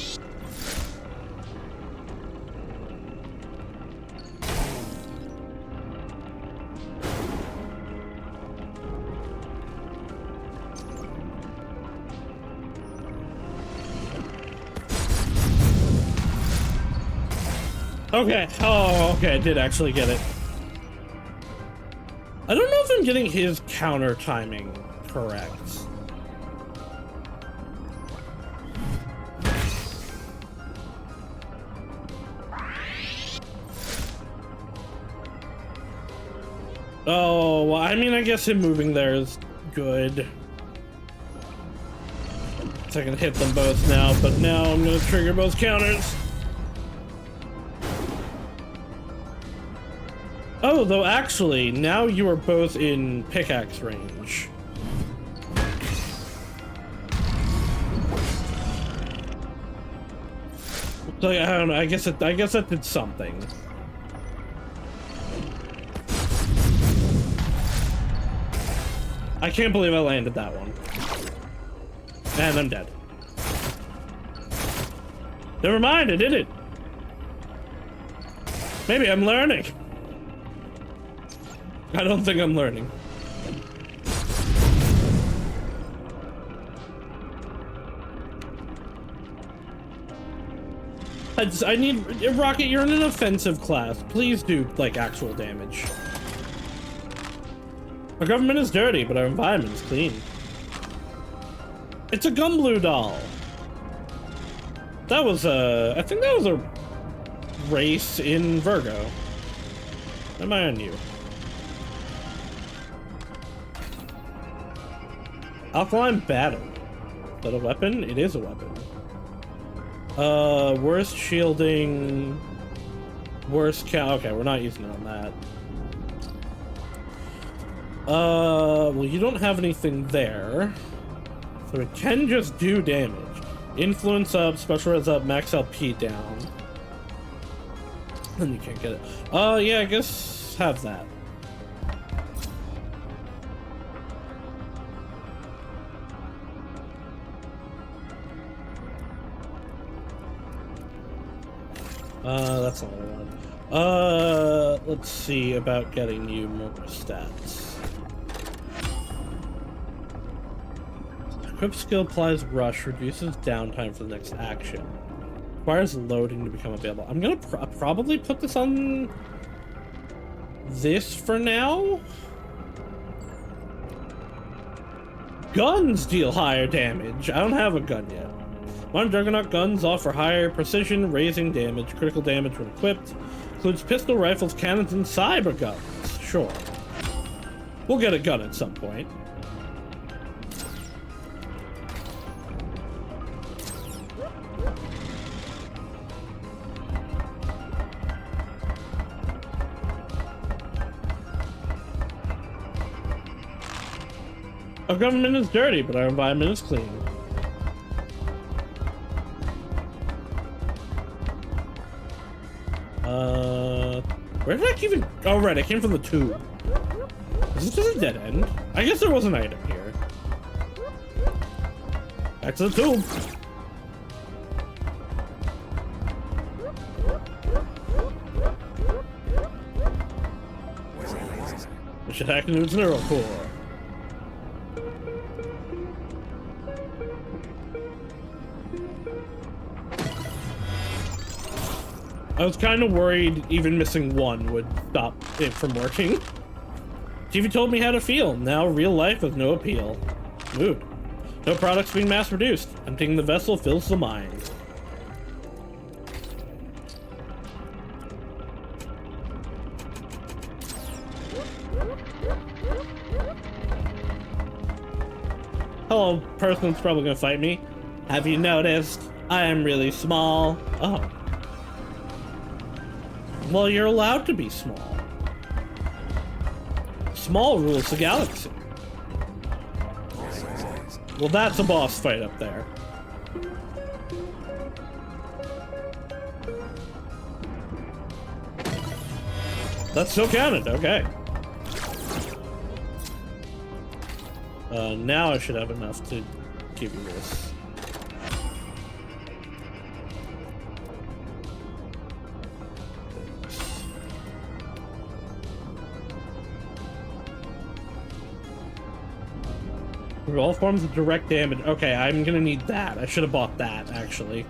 Okay. Oh, okay. I did actually get it. I don't know if I'm getting his counter timing correct. Oh, well, I mean, I guess him moving there is good. So I can hit them both now, but now I'm gonna trigger both counters. Oh, though actually, now you are both in pickaxe range. So I don't know, I guess that did something. I can't believe I landed that one. And I'm dead. Never mind, I did it. Maybe I'm learning. I don't think I'm learning. I need Rocket, you're in an offensive class. Please do like actual damage. Our government is dirty, but our environment is clean. It's a Gumblue doll. That was I think that was a race in Virgo. Am I on you? Alkaline Battle. Is that a weapon? It is a weapon. Worst shielding. Worst count. Okay, we're not using it on that. Well, you don't have anything there. So it can just do damage. Influence up, special res up, max LP down. Then you can't get it. Yeah, I guess have that. That's not what I want. Let's see about getting you more stats. Equip skill applies rush, reduces downtime for the next action. Requires loading to become available. I'm gonna probably put this on this for now. Guns deal higher damage. I don't have a gun yet. Modern Juggernaut guns offer higher precision, raising damage, critical damage when equipped. Includes pistol, rifles, cannons, and cyber guns. Sure. We'll get a gun at some point. Our government is dirty, but our environment is clean. Where did I even... Oh, right, I came from the tube. Is this just a dead end? I guess there was an item here. Back to the tube. We should hack into its neural core. I was kind of worried even missing one would stop it from working. TV told me how to feel. Now real life has no appeal. Mood. No products being mass produced. Emptying the vessel fills the mind. Hello, person that's probably gonna fight me. Have you noticed? I am really small. Oh. Well, you're allowed to be small. Small rules the galaxy. Well, that's a boss fight up there. That's still counted, okay. Now I should have enough to give you this. All forms of direct damage. Okay, I'm gonna need that. I should have bought that, actually.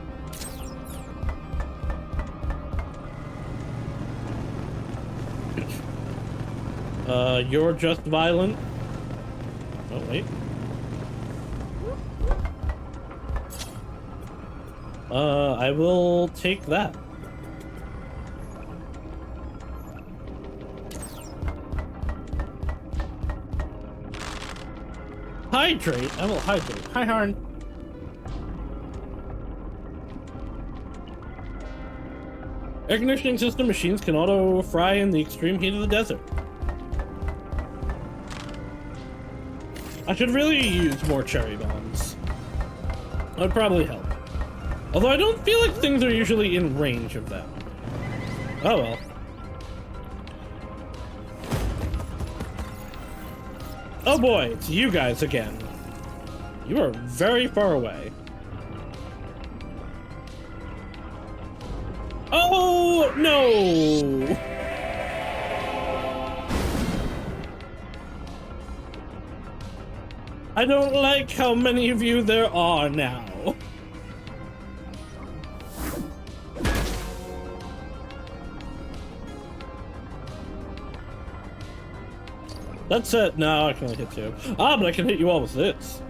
You're just violent. Oh, wait. I will take that. Hydrate. I will hydrate. Hi, Harn. Air conditioning system machines can auto fry in the extreme heat of the desert. I should really use more cherry bombs. That would probably help. Although I don't feel like things are usually in range of them. Oh well. Oh boy, it's you guys again. You are very far away. Oh, no! I don't like how many of you there are now. That's it. No, I can only hit two. Ah, but I can hit you all with this.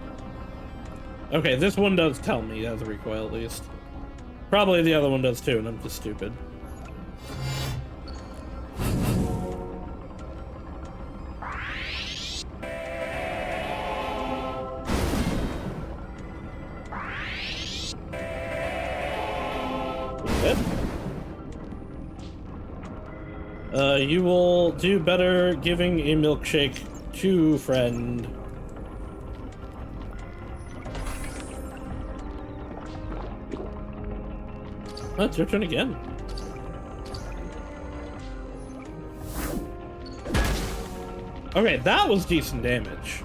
Okay, this one does tell me it has a recoil at least. Probably the other one does too, and I'm just stupid. You will do better giving a milkshake to friend. Oh, it's your turn again. Okay, that was decent damage.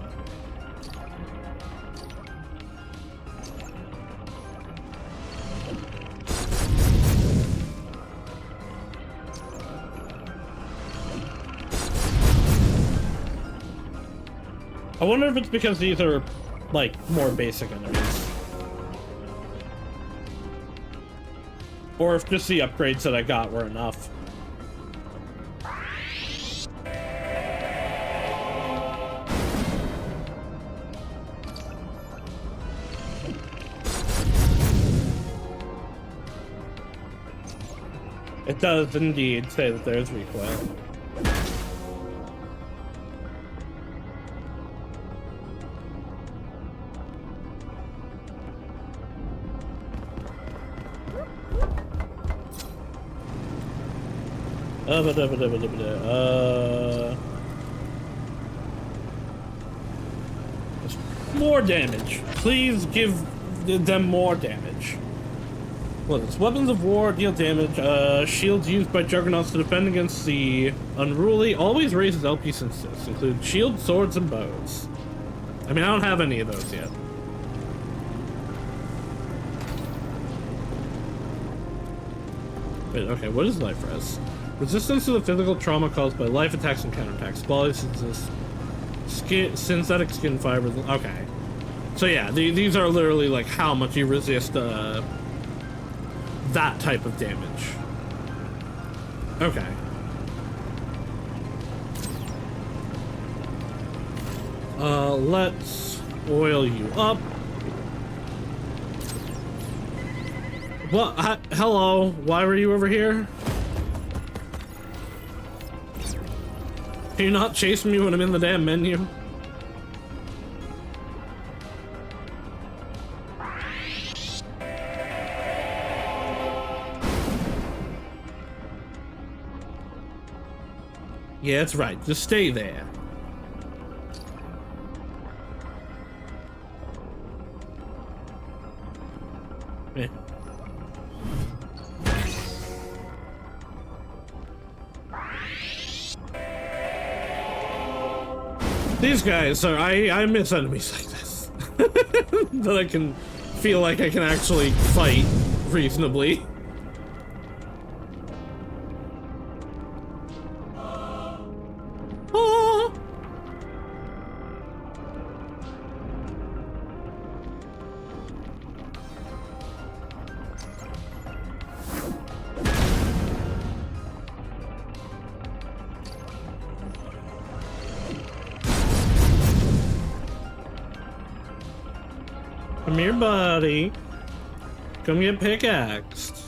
I wonder if it's because these are, like, more basic enemies. Or if just the upgrades that I got were enough. It does indeed say that there's recoil. More damage. Please give them more damage. Well, it's weapons of war deal damage. Shields used by juggernauts to defend against the unruly always raises LP since this. Include shields, swords, and bows. I mean, I don't have any of those yet. Wait, okay, what is life res? Resistance to the physical trauma caused by life attacks and counterattacks. Qualities synthetic skin fibers. Okay. So yeah, these are literally like how much you resist that type of damage. Okay. Let's oil you up. What? Hello? Why were you over here? Can you not chase me when I'm in the damn menu? Yeah, that's right. Just stay there. Eh. These guys are, I miss enemies like this. That I can feel like I can actually fight reasonably. Oh. Come here, buddy. Come get pickaxed.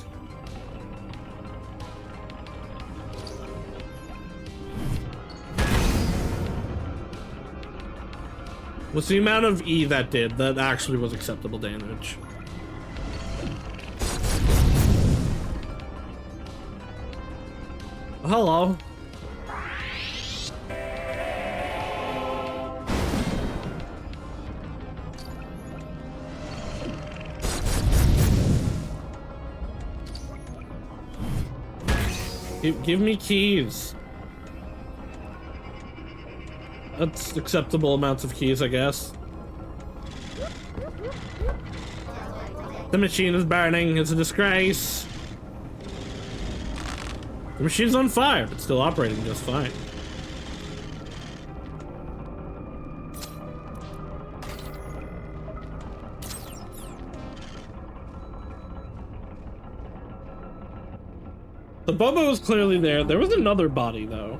What's the amount of E that did that actually was acceptable damage? Hello. Give me keys. That's acceptable amounts of keys, I guess. The machine is burning. It's a disgrace. The machine's on fire, but still operating just fine. The Bobo was clearly there. There was another body, though.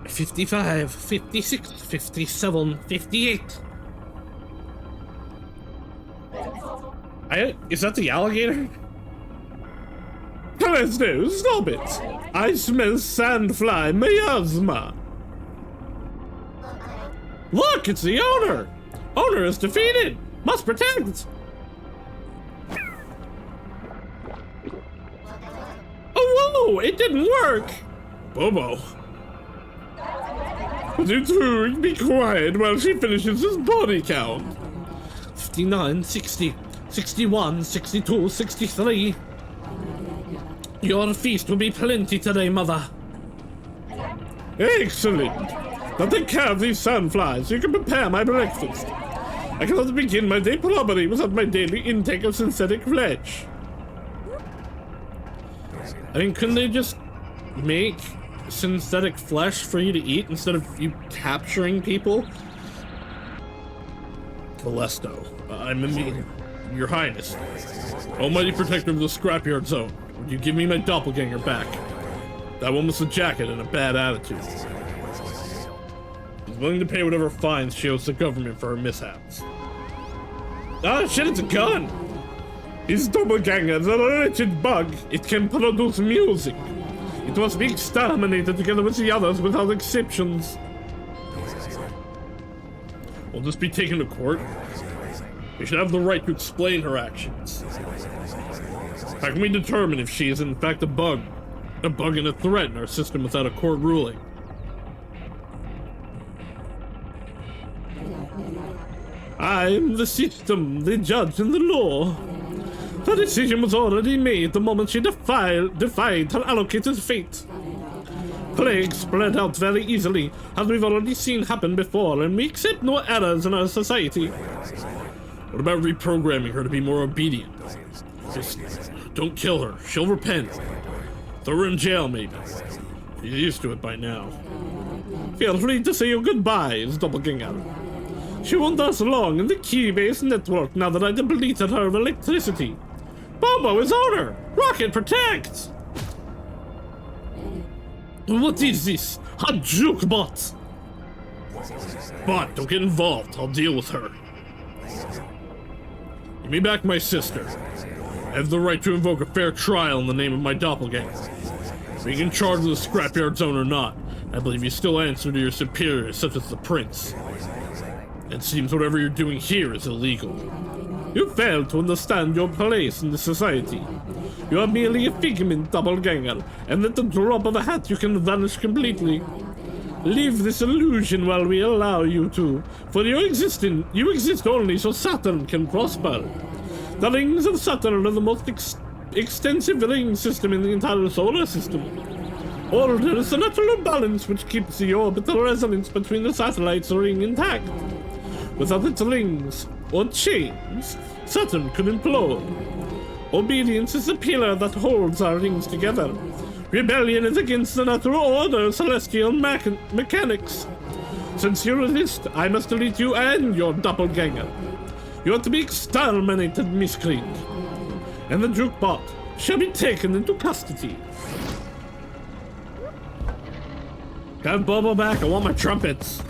55, 56, 57, 58. Is that the alligator? Callisto, stop it! I smell sandfly miasma. Look, it's the owner! Owner is defeated! Must protect! Oh, whoa! It didn't work! Bobo. You two, be quiet while she finishes this body count. 59, 60, 61, 62, 63. Your feast will be plenty today, mother. Excellent. Now take care of these sandflies so you can prepare my breakfast. I cannot begin my day properly without my daily intake of synthetic flesh. I mean, couldn't they just make synthetic flesh for you to eat instead of you capturing people? Callisto, I'm immune. Your Highness, almighty protector of the scrapyard zone, would you give me my doppelganger back? That one with the jacket and a bad attitude. He's willing to pay whatever fines she owes the government for her mishaps. Ah, shit, it's a gun! His doppelganger is a wretched bug. It can produce music. It must be exterminated together with the others without exceptions. Will this be taken to court? We should have the right to explain her actions. How can we determine if she is in fact a bug and a threat in our system without a court ruling? I am the system, the judge, and the law. The decision was already made the moment she defied her allocated fate. Plague spread out very easily, as we've already seen happen before, and we accept no errors in our society. What about reprogramming her to be more obedient? Just don't kill her. She'll repent. Throw her in jail, maybe. She's used to it by now. Feel free to say your goodbyes, Doppelganger. She won't last long in the key-based network now that I depleted her of electricity. Bobo is on her! Rocket, protect! What is this? A juke bot! Bot, don't get involved. I'll deal with her. Give me back my sister. I have the right to invoke a fair trial in the name of my doppelganger. Being in charge of the scrapyard zone or not, I believe you still answer to your superiors, such as the prince. It seems whatever you're doing here is illegal. You fail to understand your place in the society. You are merely a figment, doppelganger, and at the drop of a hat you can vanish completely. Leave this illusion while we allow you to, for you exist only so Saturn can prosper. The rings of Saturn are the most extensive ring system in the entire solar system. Order is a natural balance which keeps the orbital resonance between the satellites ring intact. Without its rings or chains, Saturn could implode. Obedience is the pillar that holds our rings together. Rebellion is against the natural order of celestial mechanics. Since you resist, I must delete you and your doppelganger. You are to be exterminated, miscreant. And the jukebot shall be taken into custody. Got Bobo back, I want my trumpets.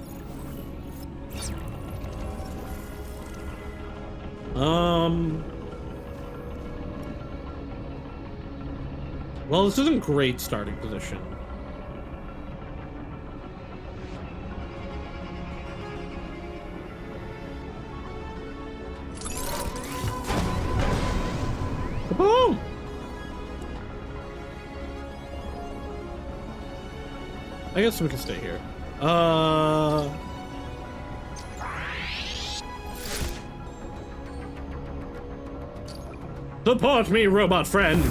Well, this isn't great starting position. Boom! I guess we can stay here. Support me, robot friend!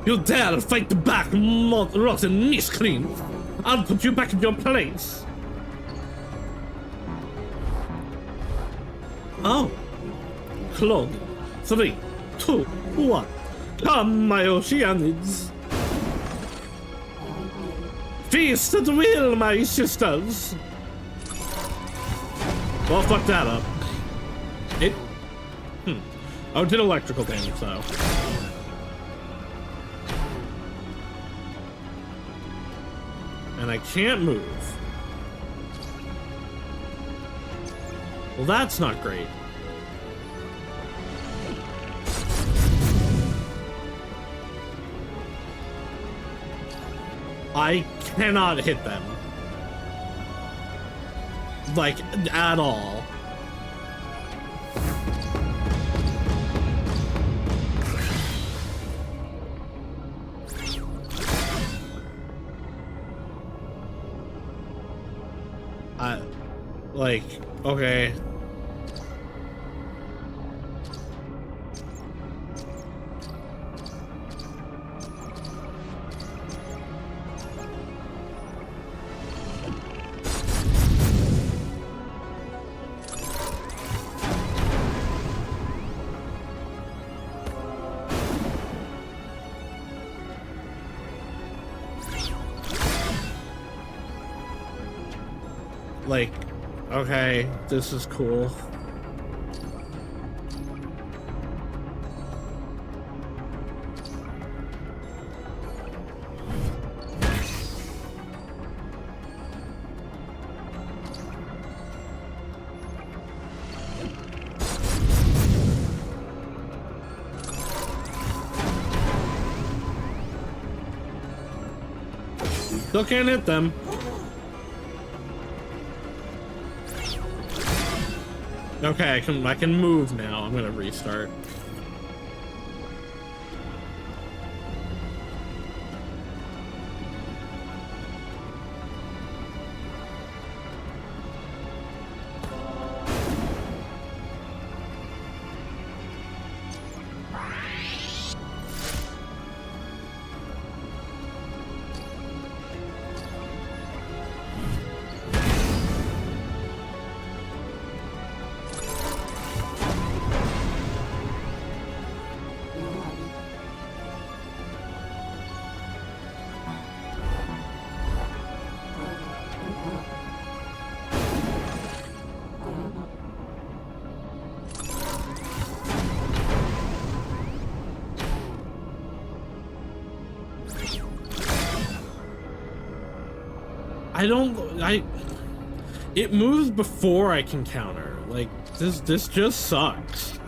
You dare fight back, rotten miscreant! I'll put you back in your place! Oh. Clone. 3, 2, 1. Come, my Oceanids! Feast at will, my sisters! Well, fuck that up. It... Oh, it did electrical damage, though. And I can't move. Well, that's not great. I cannot hit them. Like, at all. Like, okay. Like, okay, this is cool. Still can't hit them. Okay, I can move now. I'm gonna restart. It moves before I can counter. Like, this just sucks.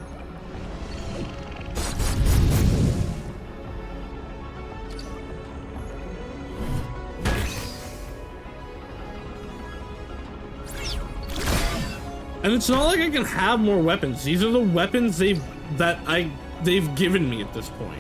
And it's not like I can have more weapons. These are the weapons they've given me at this point.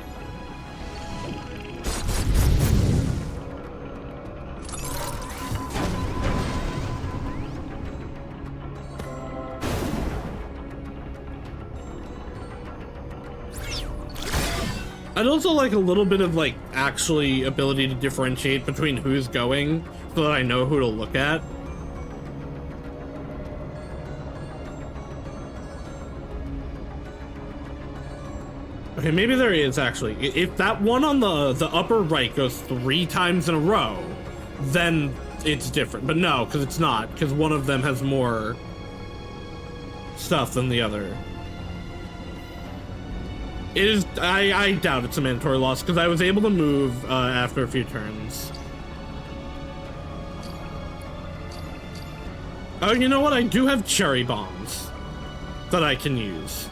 I'd also like a little bit of like actually ability to differentiate between who's going so that I know who to look at. Okay, maybe there is actually. If that one on the upper right goes 3 times in a row, then it's different. But no, because it's not, because one of them has more stuff than the other. It is. I doubt it's a mandatory loss because I was able to move after a few turns. Oh, you know what? I do have cherry bombs that I can use.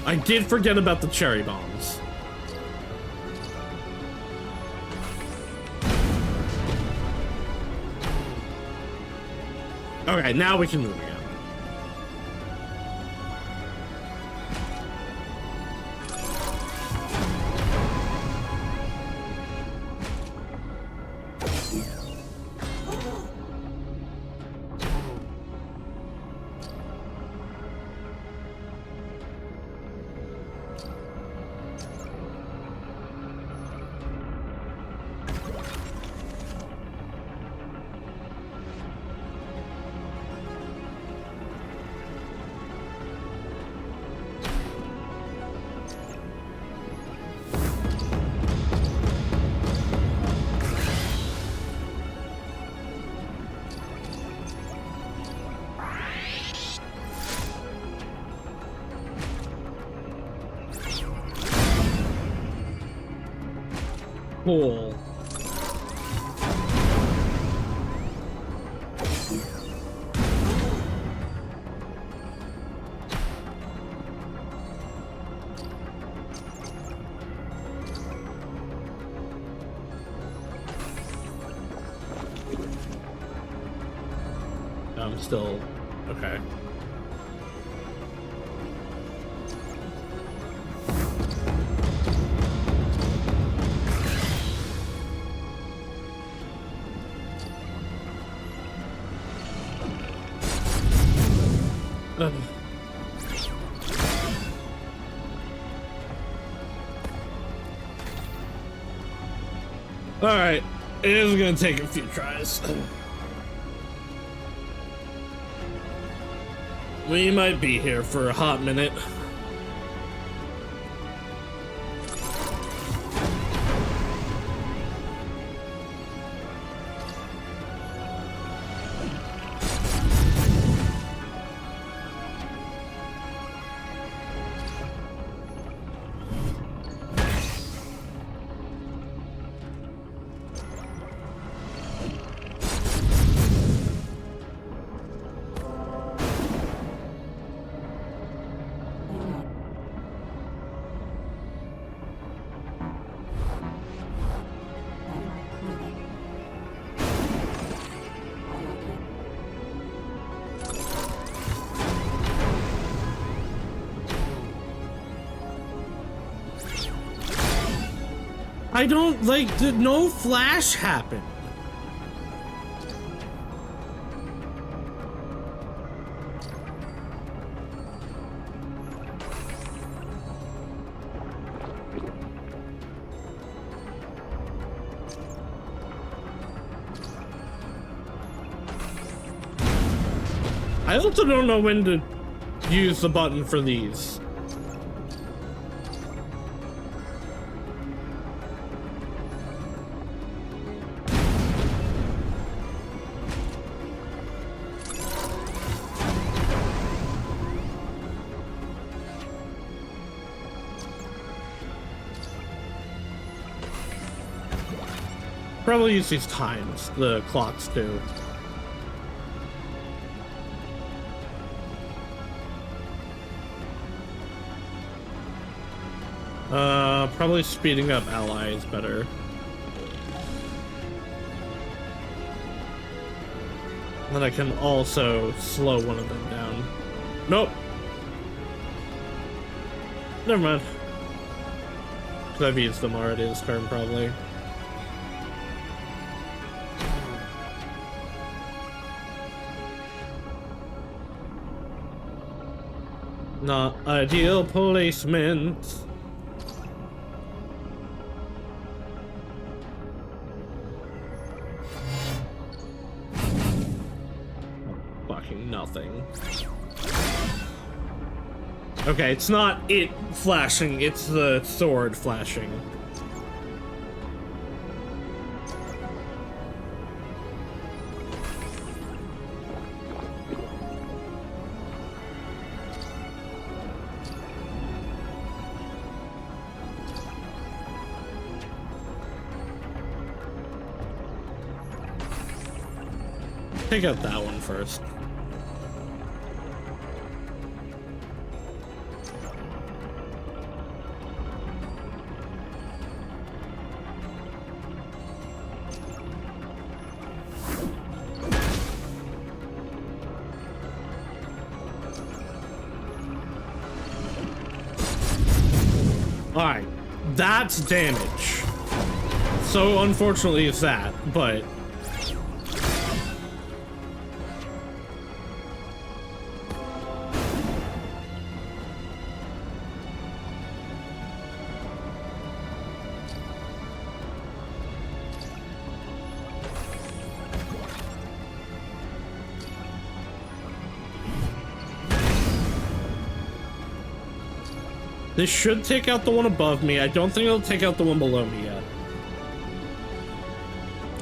I did forget about the cherry bombs. Okay, now we can move again. Cool. I'm still okay. Alright, it is gonna take a few tries. We might be here for a hot minute. I don't, like, no flash happened. I also don't know when to use the button for these. Probably use these times, the clocks too. Probably speeding up ally is better. Then I can also slow one of them down. Nope. Never mind. Because I've used them already this turn, probably. Not ideal placement. Fucking nothing. Okay, it's not it flashing, it's the sword flashing. Take out that one first. Alright, that's damage. So unfortunately it's that, but this should take out the one above me. I don't think it'll take out the one below me yet.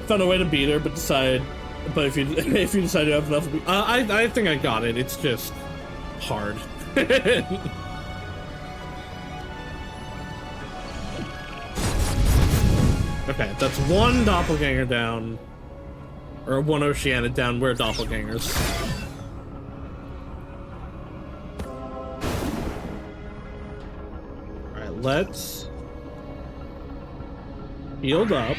Found a way to beat her, but decided. But if you decide to have enough, I think I got it. It's just hard. Okay, that's one doppelganger down, or one Oceana down. We're doppelgangers. Let's healed up.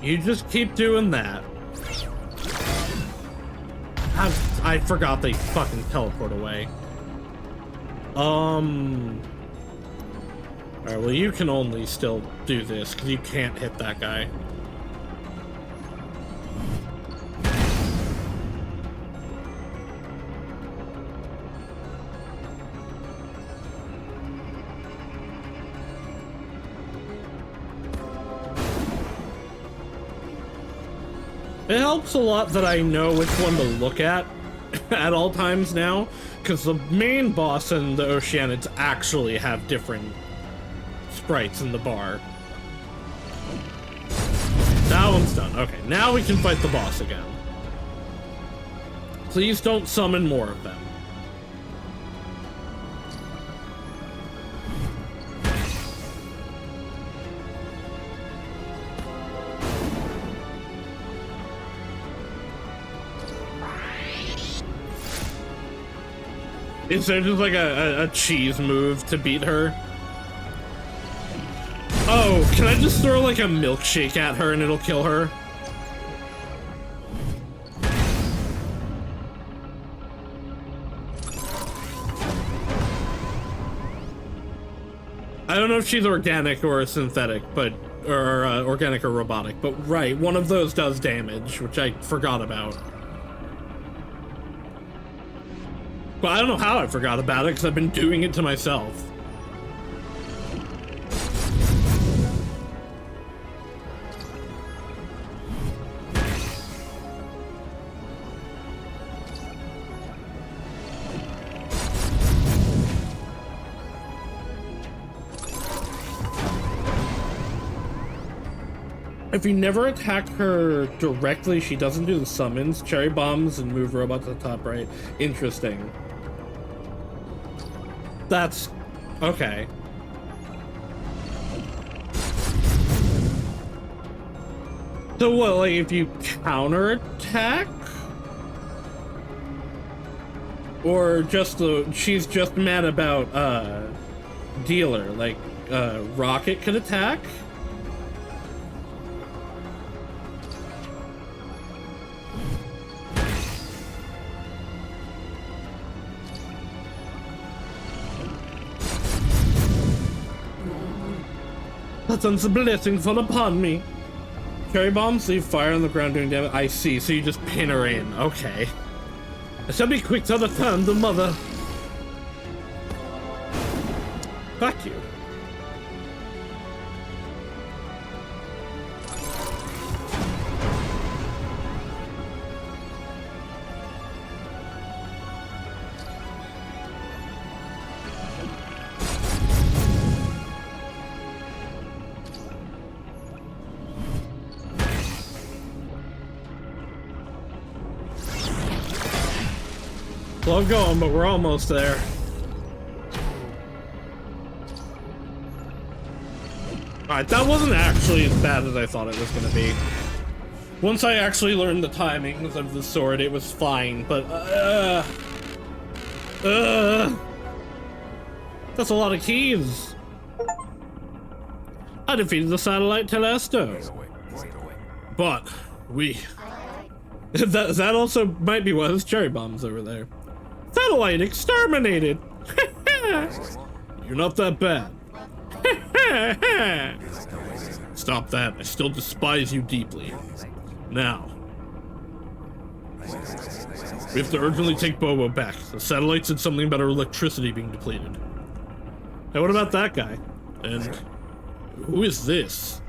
You just keep doing that. I forgot they fucking teleport away. Alright, well, you can only still do this because you can't hit that guy. It helps a lot that I know which one to look at all times now, because the main boss and the Oceanids actually have different sprites in the bar. That one's done. Okay, now we can fight the boss again. Please don't summon more of them. Is there just like a cheese move to beat her? Oh, can I just throw like a milkshake at her and it'll kill her? I don't know if she's organic or synthetic, but or organic or robotic, but right, one of those does damage, which I forgot about. But I don't know how I forgot about it, because I've been doing it to myself. If you never attack her directly, she doesn't do the summons, cherry bombs, and move robot to the top right. Interesting. That's okay. So what, like if you counter attack? Or just she's just mad about dealer, like Rocket could attack? That sends a blessing fall upon me. Cherry bombs leave fire on the ground doing damage. I see, so you just pin her in. Okay. I shall be quick to understand the mother. Fuck you. Slow going, but we're almost there. Alright, that wasn't actually as bad as I thought it was gonna be. Once I actually learned the timings of the sword, it was fine, but that's a lot of keys. I defeated the satellite Telesto. But that also might be why there's cherry bombs over there. Satellite exterminated! You're not that bad. Stop that. I still despise you deeply. Now, we have to urgently take Bobo back. The satellite said something about our electricity being depleted. Hey, what about that guy? And who is this?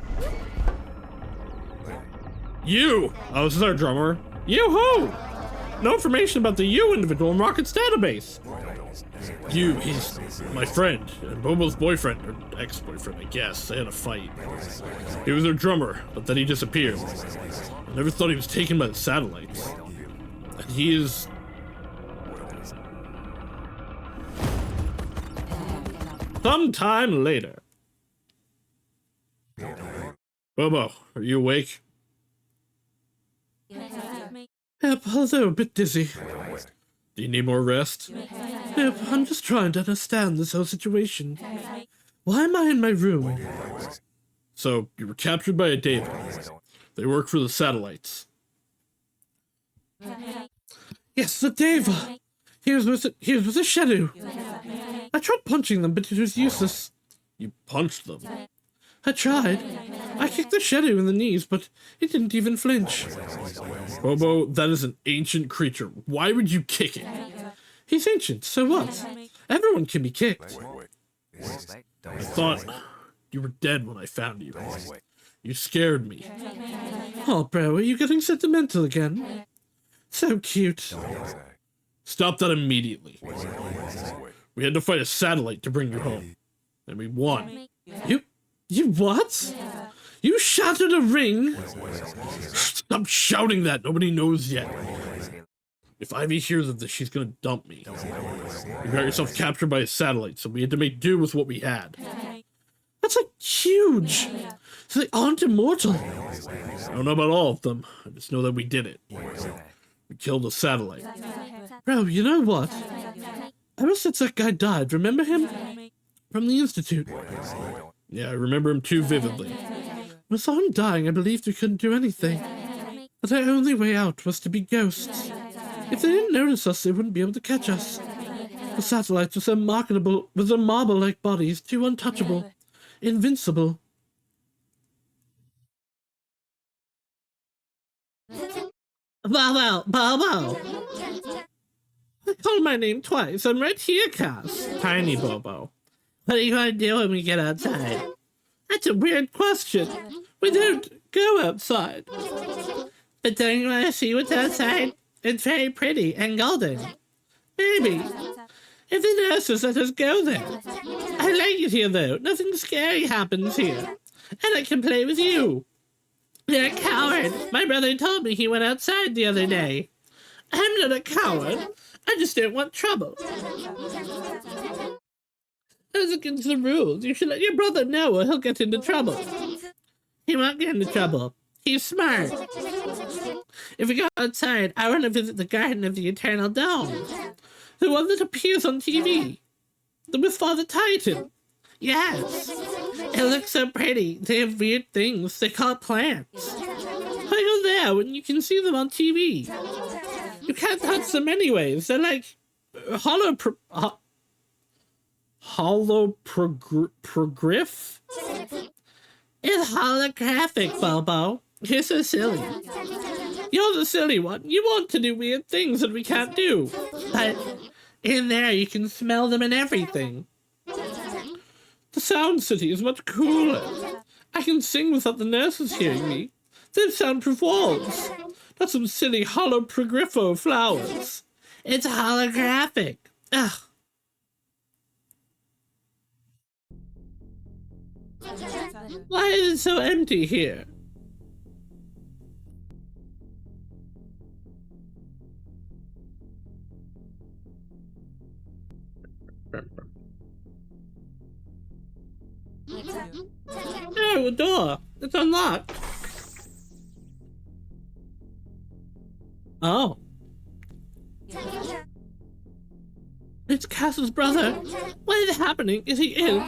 You! Oh, this is our drummer. Yoo-hoo! No information about the U individual in Rocket's database. You, he's my friend, and Bobo's boyfriend, or ex-boyfriend, I guess. They had a fight. He was their drummer, but then he disappeared. I never thought he was taken by the satellites. And he is... Sometime later. Bobo, are you awake? Yep, although a bit dizzy. Do you need more rest? Yep, I'm just trying to understand this whole situation. Why am I in my room? So, you were captured by a David. They work for the satellites. Yes, the Deva. He was with a shadow. I tried punching them, but it was useless. You punched them? I tried. I kicked the shadow in the knees, but it didn't even flinch. Bobo, that is an ancient creature. Why would you kick it? He's ancient, so what? Everyone can be kicked. I thought you were dead when I found you. You scared me. Oh, bro, are you getting sentimental again? So cute. Stop that immediately. We had to fight a satellite to bring you home. And we won. You what? You shattered a ring? Stop shouting that. Nobody knows yet. If Ivy hears of this, she's gonna dump me. You got yourself captured by a satellite, so we had to make do with what we had. That's like huge. So they aren't immortal. I don't know about all of them. I just know that we did it. We killed a satellite. Bro, you know what? Ever since that guy died, remember him? From the Institute. Yeah, I remember him too vividly. When I saw him dying, I believed we couldn't do anything. That our only way out was to be ghosts. If they didn't notice us, they wouldn't be able to catch us. The satellites were so marketable, with their marble-like bodies, too untouchable, invincible. Bow, bow, bow. I called my name twice. I'm right here, Cass. Tiny Bobo. What are you going to do when we get outside? That's a weird question. We don't go outside. But don't you want to see what's outside? It's very pretty and golden. Maybe. If the nurses let us go there. I like it here, though. Nothing scary happens here. And I can play with you. You're a coward. My brother told me he went outside the other day. I'm not a coward. I just don't want trouble. That's against the rules. You should let your brother know or he'll get into trouble. He won't get into trouble. He's smart. If we go outside, I want to visit the Garden of the Eternal Dome. The one that appears on TV. With Father Titan. Yes. It looks so pretty. They have weird things. They call it plants. Why go there when you can see them on TV? You can't touch them anyways. They're like holograph? It's holographic, Bobo. You're so silly. You're the silly one. You want to do weird things that we can't do. But in there you can smell them and everything. The Sound City is much cooler. I can sing without the nurses hearing me. They have soundproof walls. Not some silly holographo flowers. It's holographic. Ugh. Why is it so empty here? Oh, a door. It's unlocked. Oh. It's Cass's brother. What is happening? Is he ill?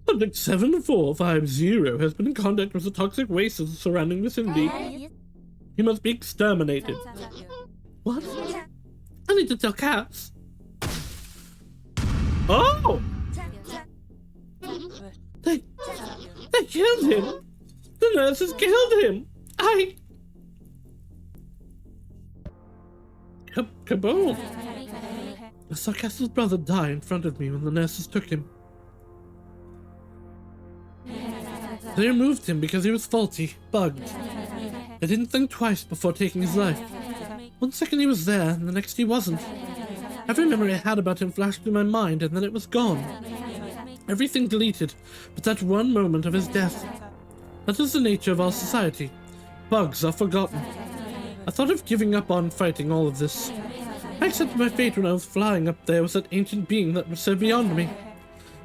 Subject 7450 has been in contact with the toxic wastes surrounding vicinity. He must be exterminated. What? I need to tell Cass. Oh! They killed him! The nurses killed him! Kaboom! I saw Cass's brother die in front of me when the nurses took him. They removed him because he was faulty, bugged. I didn't think twice before taking his life. One second he was there, and the next he wasn't. Every memory I had about him flashed through my mind, and then it was gone. Everything deleted, but that one moment of his death. That is the nature of our society. Bugs are forgotten. I thought of giving up on fighting all of this. I accepted my fate when I was flying up there with that ancient being that was so beyond me.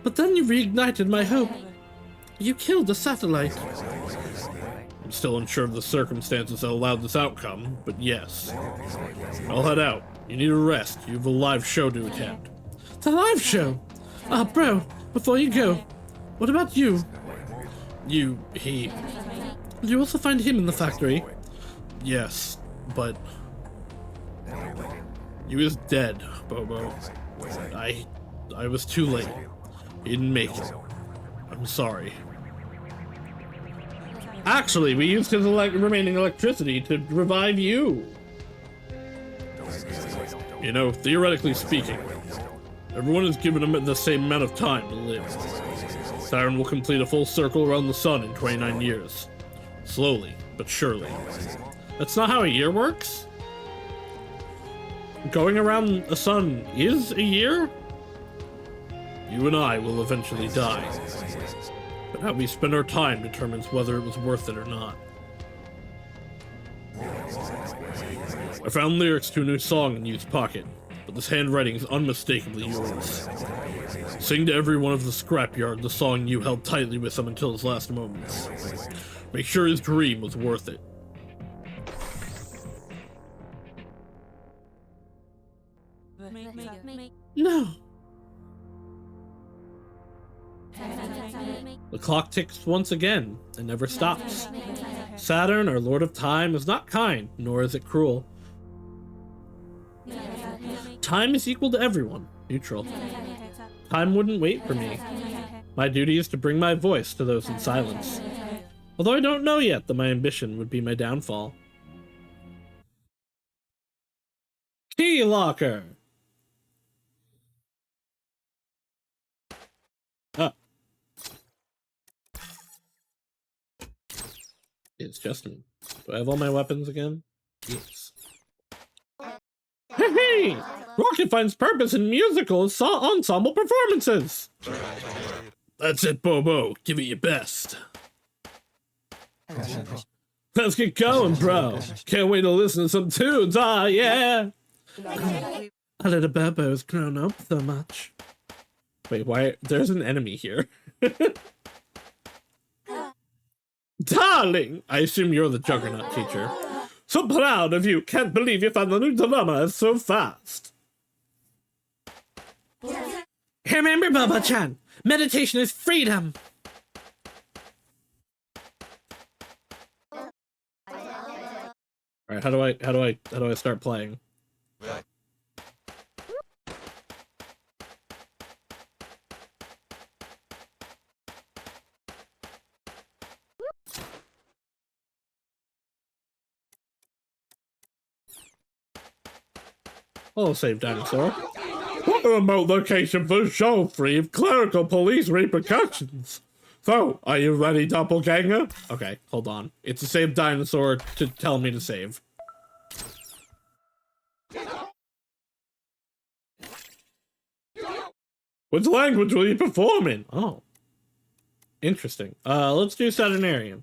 But then you reignited my hope. You killed the satellite. I'm still unsure of the circumstances that allowed this outcome, but yes. I'll head out. You need a rest. You have a live show to attend. The live show? Bro, before you go, what about you? Did you also find him in the factory? Yes, but he was dead, Bobo. I was too late. He didn't make it. I'm sorry. Actually, we used his remaining electricity to revive you. You know, theoretically speaking, everyone is given him the same amount of time to live. Saturn will complete a full circle around the sun in 29 years. Slowly, but surely. That's not how a year works? Going around the sun is a year? You and I will eventually die. But how we spend our time determines whether it was worth it or not. I found lyrics to a new song in You's pocket, but this handwriting is unmistakably yours. Sing to everyone of the scrapyard the song you held tightly with him until his last moments. Make sure his dream was worth it. No. The clock ticks once again and never stops. Saturn, our Lord of Time, is not kind, nor is it cruel. Time is equal to everyone, neutral. Time wouldn't wait for me. My duty is to bring my voice to those in silence. Although I don't know yet that my ambition would be my downfall. Keylocker! Ah. It's just me. Do I have all my weapons again? Yes. Hey! Rocket finds purpose in musical ensemble performances! That's it, Bobo. Give it your best. Let's get going, bro. Can't wait to listen to some tunes. Ah, yeah! A little Bobo's grown up so much. Wait, why? There's an enemy here. Darling! I assume you're the Juggernaut teacher. So proud of you. Can't believe you found the new dilemma so fast. Remember, Bobo-chan, meditation is freedom. All right, how do I start playing? Hello, save dinosaur. What a remote location for a show free of clerical police repercussions. So, are you ready, doppelganger? Okay, hold on. It's the same dinosaur to tell me to save. Which language will you perform in? Oh. Interesting. Let's do Saturnarian.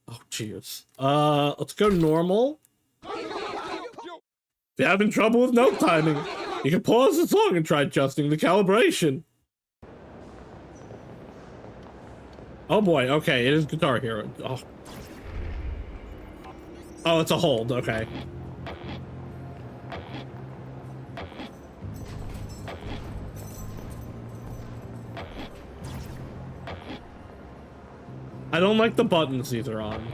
Oh, cheers. Let's go normal. If you're having trouble with note timing, you can pause the song and try adjusting the calibration. Oh boy, okay, it is Guitar Hero. Oh, oh, it's a hold, okay. I don't like the buttons these are on.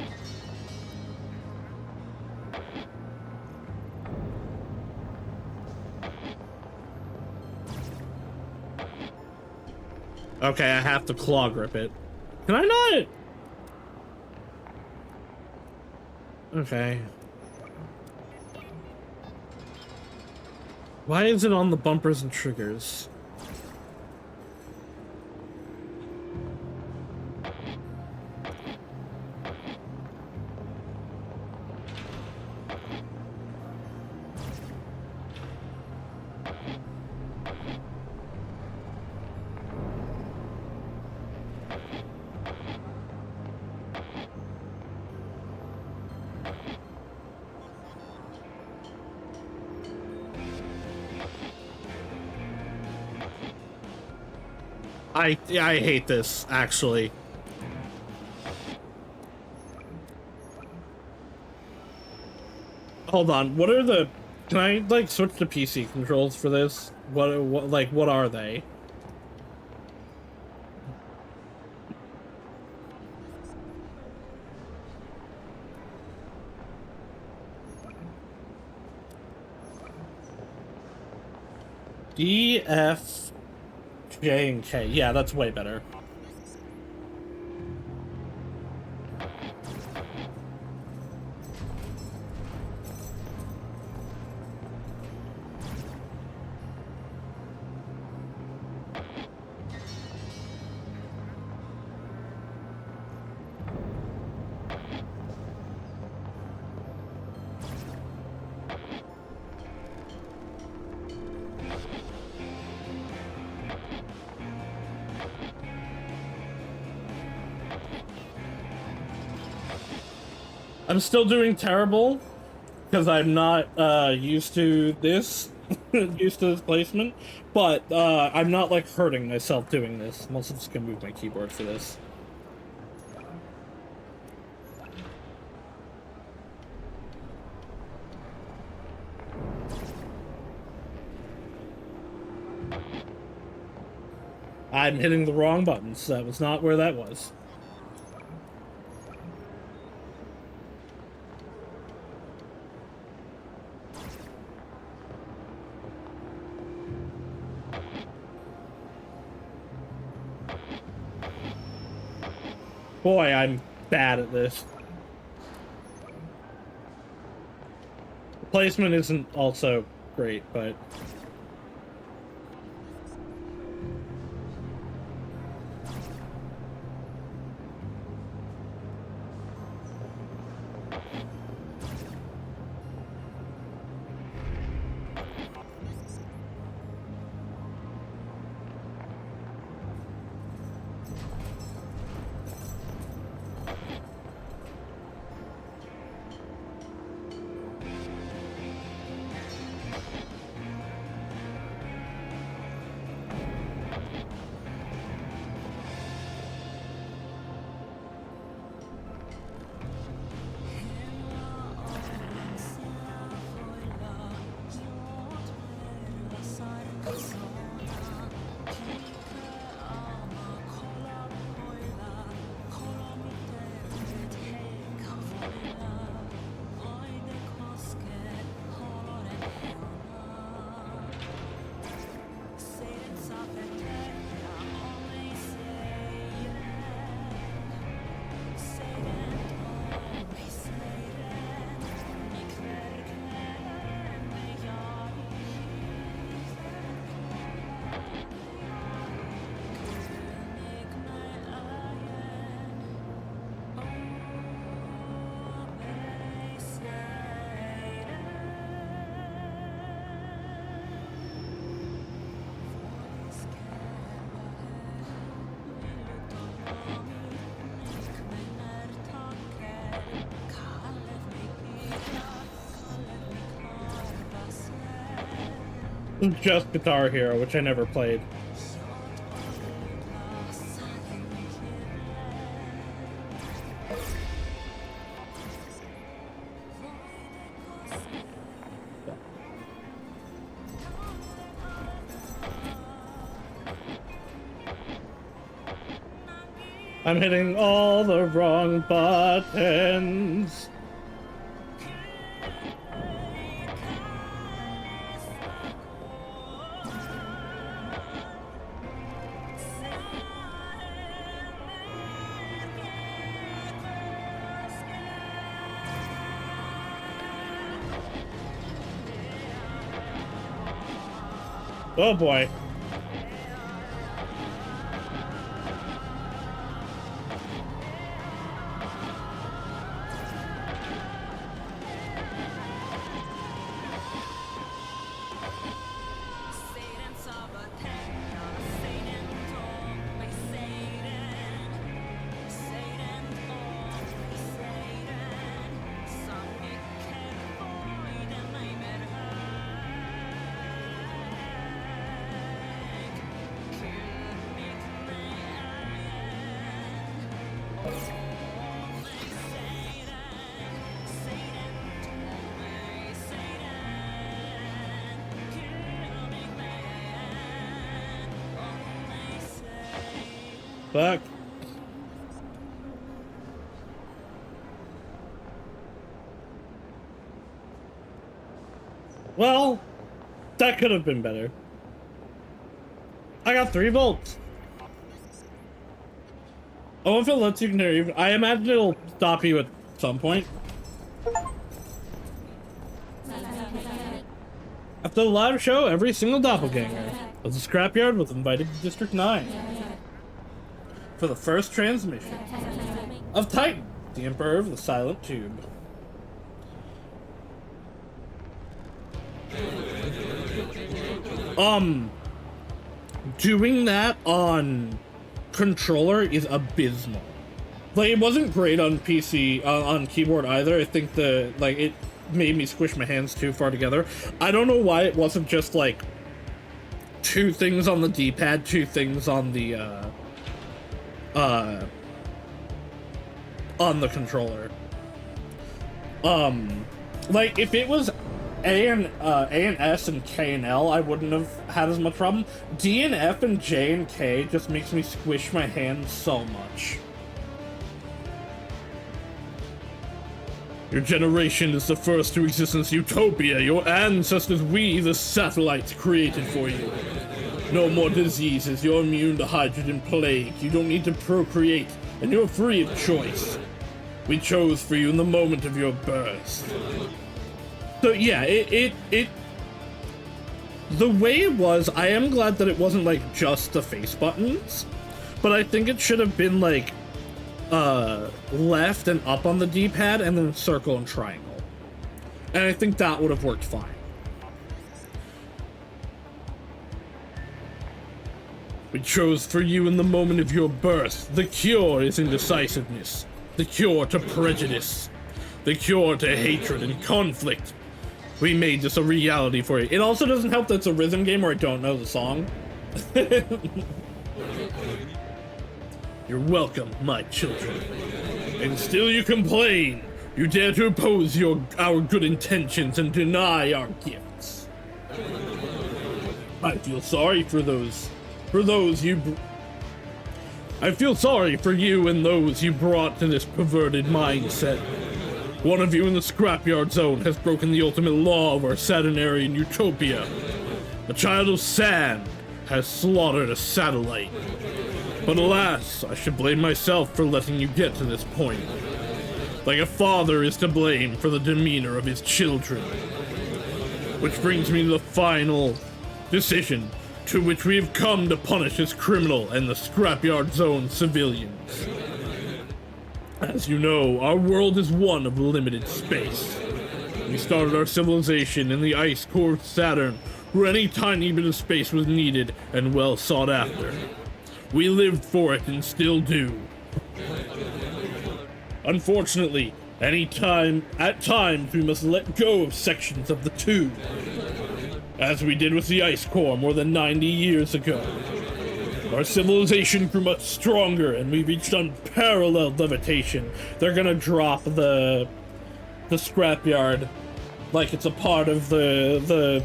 Okay, I have to claw grip it. Can I not? Okay. Why is it on the bumpers and triggers? I hate this, actually. Hold on, what are the... Can I, like, switch to PC controls for this? What are they? D, F, J, and K. Yeah, that's way better. I'm still doing terrible because I'm not used to this, used to this placement, but I'm not like hurting myself doing this. I'm also just gonna move my keyboard for this. I'm hitting the wrong buttons. That was not where that was. Boy, I'm bad at this. The placement isn't also great, but... Just Guitar Hero, which I never played. I'm hitting all the wrong buttons. Oh boy. Fuck. Well, that could have been better. I got 3 volts. I wonder if it lets you continue. I imagine it'll stop you at some point. After the live show, every single doppelganger was a scrapyard was invited to District 9 for the first transmission of Titan, the Emperor of the Silent Tube. Doing that on controller is abysmal. Like, it wasn't great on PC, on keyboard either. I think it made me squish my hands too far together. I don't know why it wasn't just, like, 2 things on the D-pad, 2 things on the, on the controller. Like, if it was A and S and K and L, I wouldn't have had as much problem. D and F and J and K just makes me squish my hands so much. Your generation is the first to exist in this utopia. Your ancestors, we, the satellites, created for you. No more diseases. You're immune to hydrogen plague. You don't need to procreate, and you're free of choice. We chose for you in the moment of your birth. So yeah, the way it was, I am glad that it wasn't like just the face buttons, but I think it should have been like left and up on the D-pad and then circle and triangle. And I think that would have worked fine. We chose for you in the moment of your birth. The cure is indecisiveness. The cure to prejudice. The cure to hatred and conflict. We made this a reality for you. It also doesn't help that it's a rhythm game where I don't know the song. You're welcome, my children. And still you complain. You dare to oppose our good intentions and deny our gifts. I feel sorry for those you... I feel sorry for you and those you brought to this perverted mindset. One of you in the scrapyard zone has broken the ultimate law of our Saturnarian utopia. A child of sand has slaughtered a satellite. But alas, I should blame myself for letting you get to this point. Like a father is to blame for the demeanor of his children. Which brings me to the final decision to which we have come to punish this criminal and the scrapyard zone civilians. As you know, our world is one of limited space. We started our civilization in the ice core of Saturn, where any tiny bit of space was needed and well sought after. We lived for it and still do. Unfortunately, at times we must let go of sections of the tube. As we did with the ice core more than 90 years ago. Our civilization grew much stronger and we reached unparalleled levitation. They're gonna drop the scrapyard like it's a part of the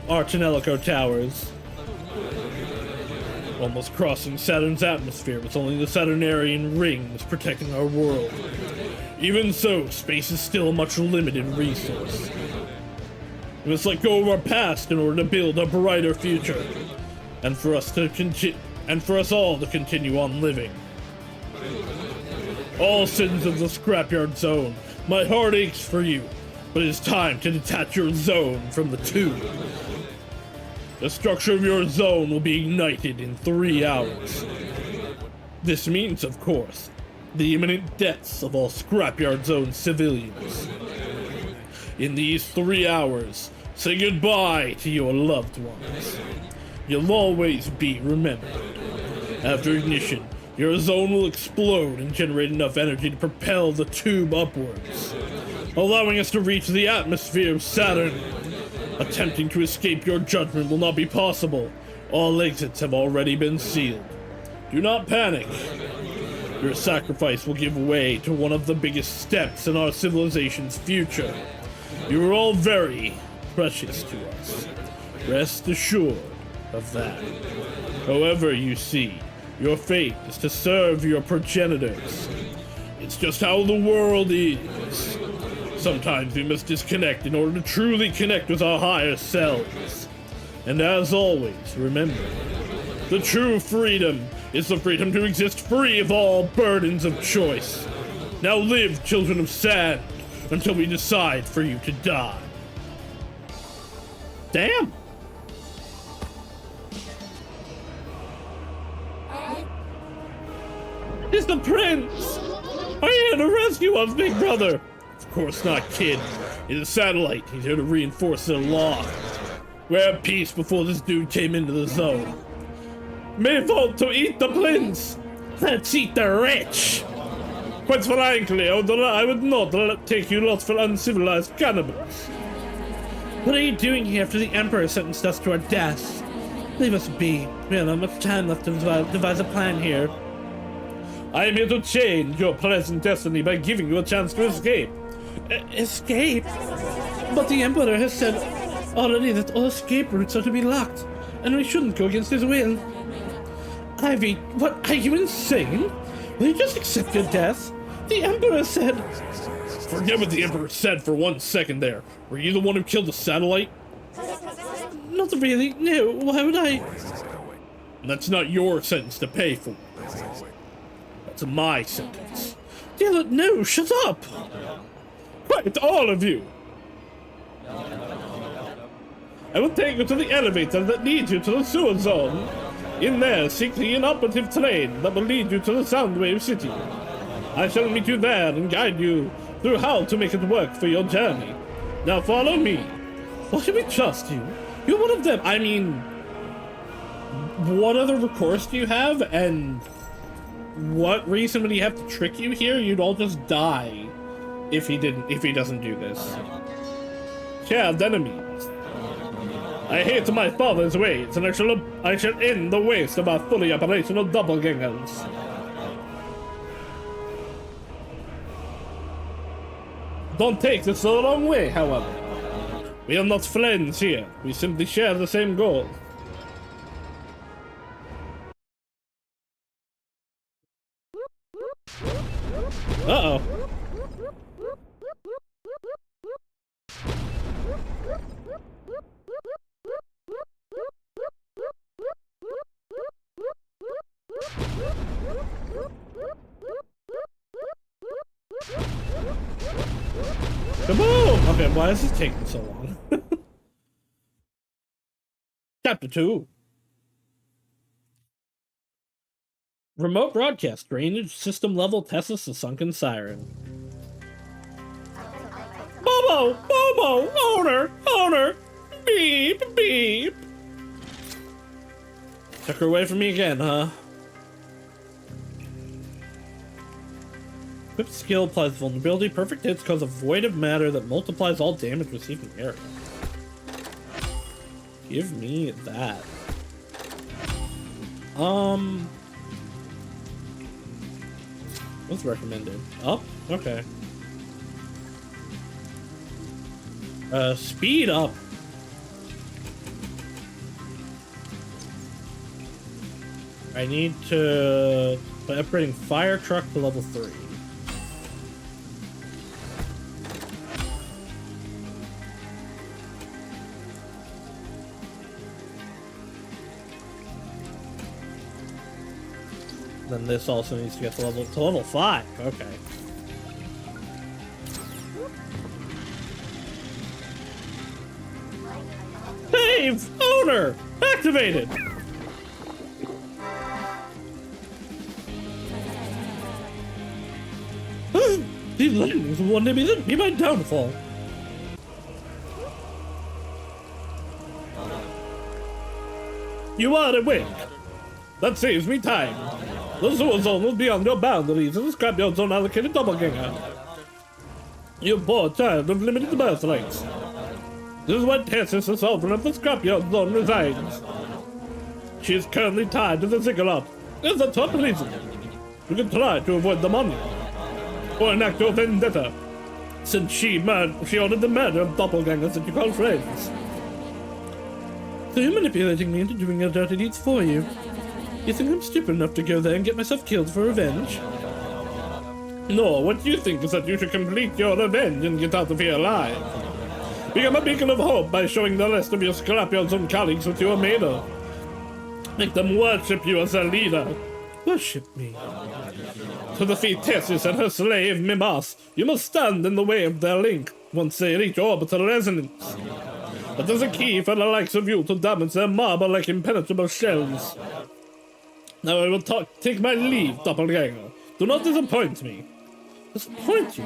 Archinelico towers. Almost crossing Saturn's atmosphere with only the Saturnarian rings protecting our world. Even so, space is still a much limited resource. We must let go of our past in order to build a brighter future, and for us all to continue on living. All citizens of the scrapyard zone, my heart aches for you, but it is time to detach your zone from the tube. The structure of your zone will be ignited in 3 hours. This means, of course, the imminent deaths of all scrapyard zone civilians. In these 3 hours, say goodbye to your loved ones. You'll always be remembered. After ignition, your zone will explode and generate enough energy to propel the tube upwards, allowing us to reach the atmosphere of Saturn. Attempting to escape your judgment will not be possible. All exits have already been sealed. Do not panic. Your sacrifice will give way to one of the biggest steps in our civilization's future. You are all very precious to us. Rest assured of that. However, you see, your fate is to serve your progenitors. It's just how the world is. Sometimes we must disconnect in order to truly connect with our higher selves. And as always, remember, the true freedom is the freedom to exist free of all burdens of choice. Now live, children of sand, until we decide for you to die. Damn! It's the prince! Are you here to rescue us, big brother? Of course not, kid. He's a satellite. He's here to reinforce the law. We're at peace before this dude came into the zone. May vote to eat the prince! Let's eat the rich! Quite frankly, I would not take you lot for uncivilized cannibals. What are you doing here after the Emperor sentenced us to our deaths? Leave us be. We have not much time left to devise a plan here. I am here to change your present destiny by giving you a chance to escape. Escape? But the Emperor has said already that all escape routes are to be locked, and we shouldn't go against his will. Ivy, what, are you insane? Will you just accept your death? The Emperor said... Forget what the Emperor said for 1 second there. Were you the one who killed the satellite? Not really, no, why would I? That's not your sentence to pay for. That's my sentence. Damn it, no, shut up! Quiet, all of you! I will take you to the elevator that leads you to the sewer zone. In there, seek the inoperative train that will lead you to the Soundwave City. I shall meet you there and guide you through how to make it work for your journey. Now follow me. Why should we trust you? You're one of them. I mean, what other recourse do you have? And what reason would he have to trick you here? You'd all just die if he doesn't do this. Shared enemies. I hate my father's ways, and I shall end the waste of our fully operational doppelgangers. Don't take this the wrong way, however. We are not friends here. We simply share the same goal. Uh-oh. Kaboom! Okay, why is this taking so long? Chapter 2. Remote broadcast. Drainage system level Tessus the sunken siren. Bobo! Bobo! Owner! Beep! Beep! Took her away from me again, huh? Equipped skill applies vulnerability. Perfect hits cause a void of matter that multiplies all damage received in the area. Give me that. What's recommended? Up? Okay. Speed up. I need to... by upgrading fire truck to level 3. Then this also needs to get to level 5. Okay. Save! Owner! Activated! These lightnings will one day be my downfall. You are awake. That saves me time. The sewer zone was beyond your boundaries and the scrapyard zone allocated doppelganger. You poor child of limited birth rates. This is where Tessus, the sovereign of the scrapyard zone, resides. She is currently tied to the ziggurat. There's a top reason. You can try to avoid the money. Or an act of vendetta. Since she ordered the murder of doppelgangers that you call friends. So you're manipulating me into doing your dirty deeds for you. You think I'm stupid enough to go there and get myself killed for revenge? No, what you think is that you should complete your revenge and get out of here alive. Become a beacon of hope by showing the rest of your scrapyard zone colleagues what you are made of. Make them worship you as their leader. Worship me. To defeat Tessus and her slave, Mimas, you must stand in the way of their link once they reach orbital resonance. But there's a key for the likes of you to damage their marble like impenetrable shells. Now I will take my leave, doppelganger. Do not disappoint me. Disappoint you?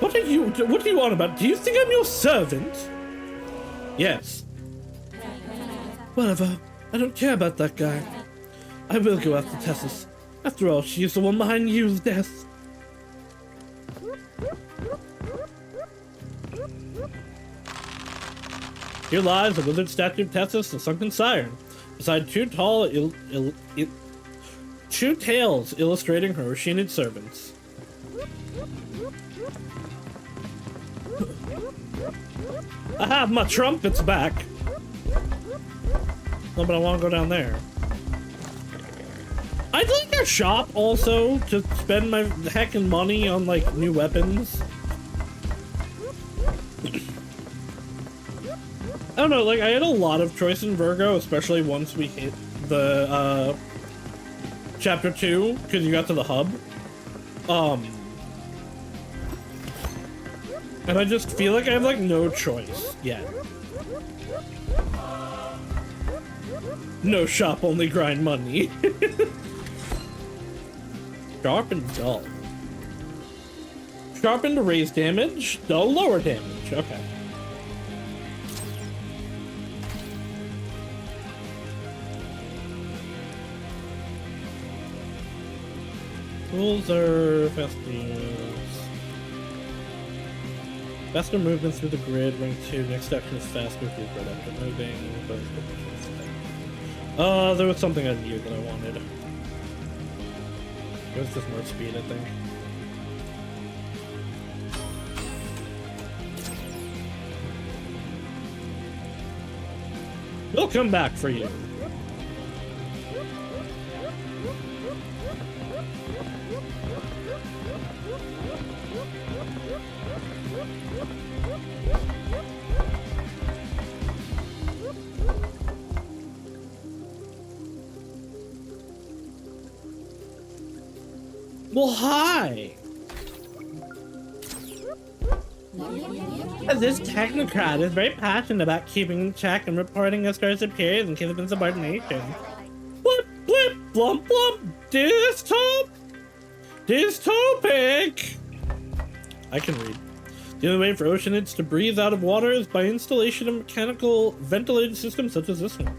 What are you on about? Do you think I'm your servant? Yes. Whatever. I don't care about that guy. I will go after Tessus. After all, she is the one behind Yu's death. Here lies a withered statue of Tessus, the sunken siren, beside two tails illustrating her rechined servants. I have my trumpets back. No, but I want to go down there. I'd like a shop also to spend my heckin' money on like new weapons. I don't know, like I had a lot of choice in Virgo, especially once we hit the chapter 2, because you got to the hub. And I just feel like I have like no choice yet. No shop, only grind money. Sharp and dull. Sharpen to raise damage, dull lower damage. Okay. Tools are faster movement through the grid, rank 2. Next action is fast move through the grid after moving. There was something I knew that I wanted. It was just more speed, I think. We'll come back for you. Well, hi! This technocrat is very passionate about keeping in check and reporting us to our superiors in case of insubordination. Blip, blip, blump, blump, dystopic! I can read. The only way for oceanids to breathe out of water is by installation of mechanical ventilated systems such as this one.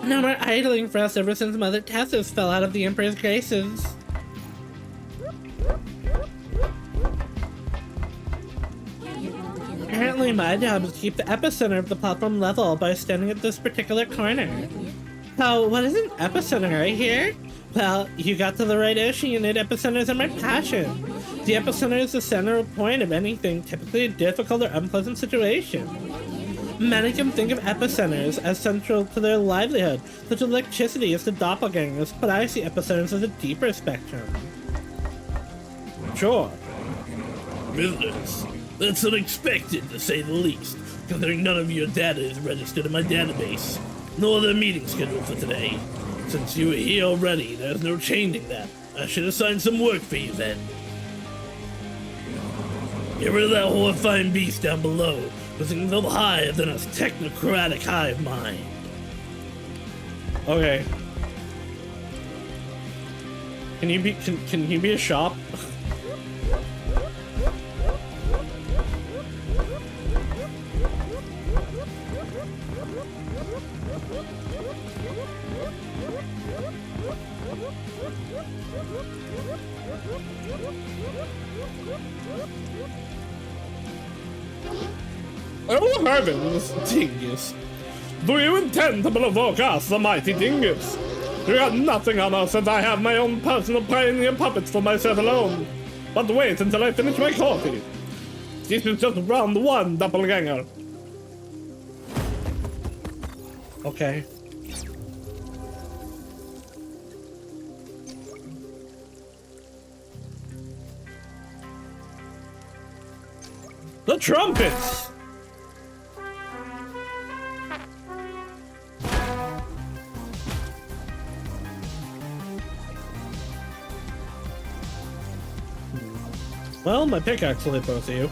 No more idling for us ever since Mother Tessus fell out of the Emperor's graces. Apparently my job is to keep the epicenter of the platform level by standing at this particular corner. So, what is an epicenter right here? Well, you got to the right ocean unit. Epicenters are my passion. The epicenter is the central point of anything, typically a difficult or unpleasant situation. Many can think of epicenters as central to their livelihood, such as electricity is to doppelgangers, but I see epicenters as a deeper spectrum. Sure. Visitors. That's unexpected, to say the least, considering none of your data is registered in my database. No other meeting scheduled for today. Since you were here already, there's no changing that. I should assign some work for you then. Get rid of that horrifying beast down below. Looking no higher than a technocratic hive mind. Okay. Can you be a shop? Oh heavens, Dingus! Do you intend to provoke us, the mighty Dingus? You got nothing on us, and I have my own personal pioneer puppets for myself alone. But wait until I finish my coffee. This is just round one, doppelganger. Okay. The trumpets! Well, my pickaxe will hit both of you.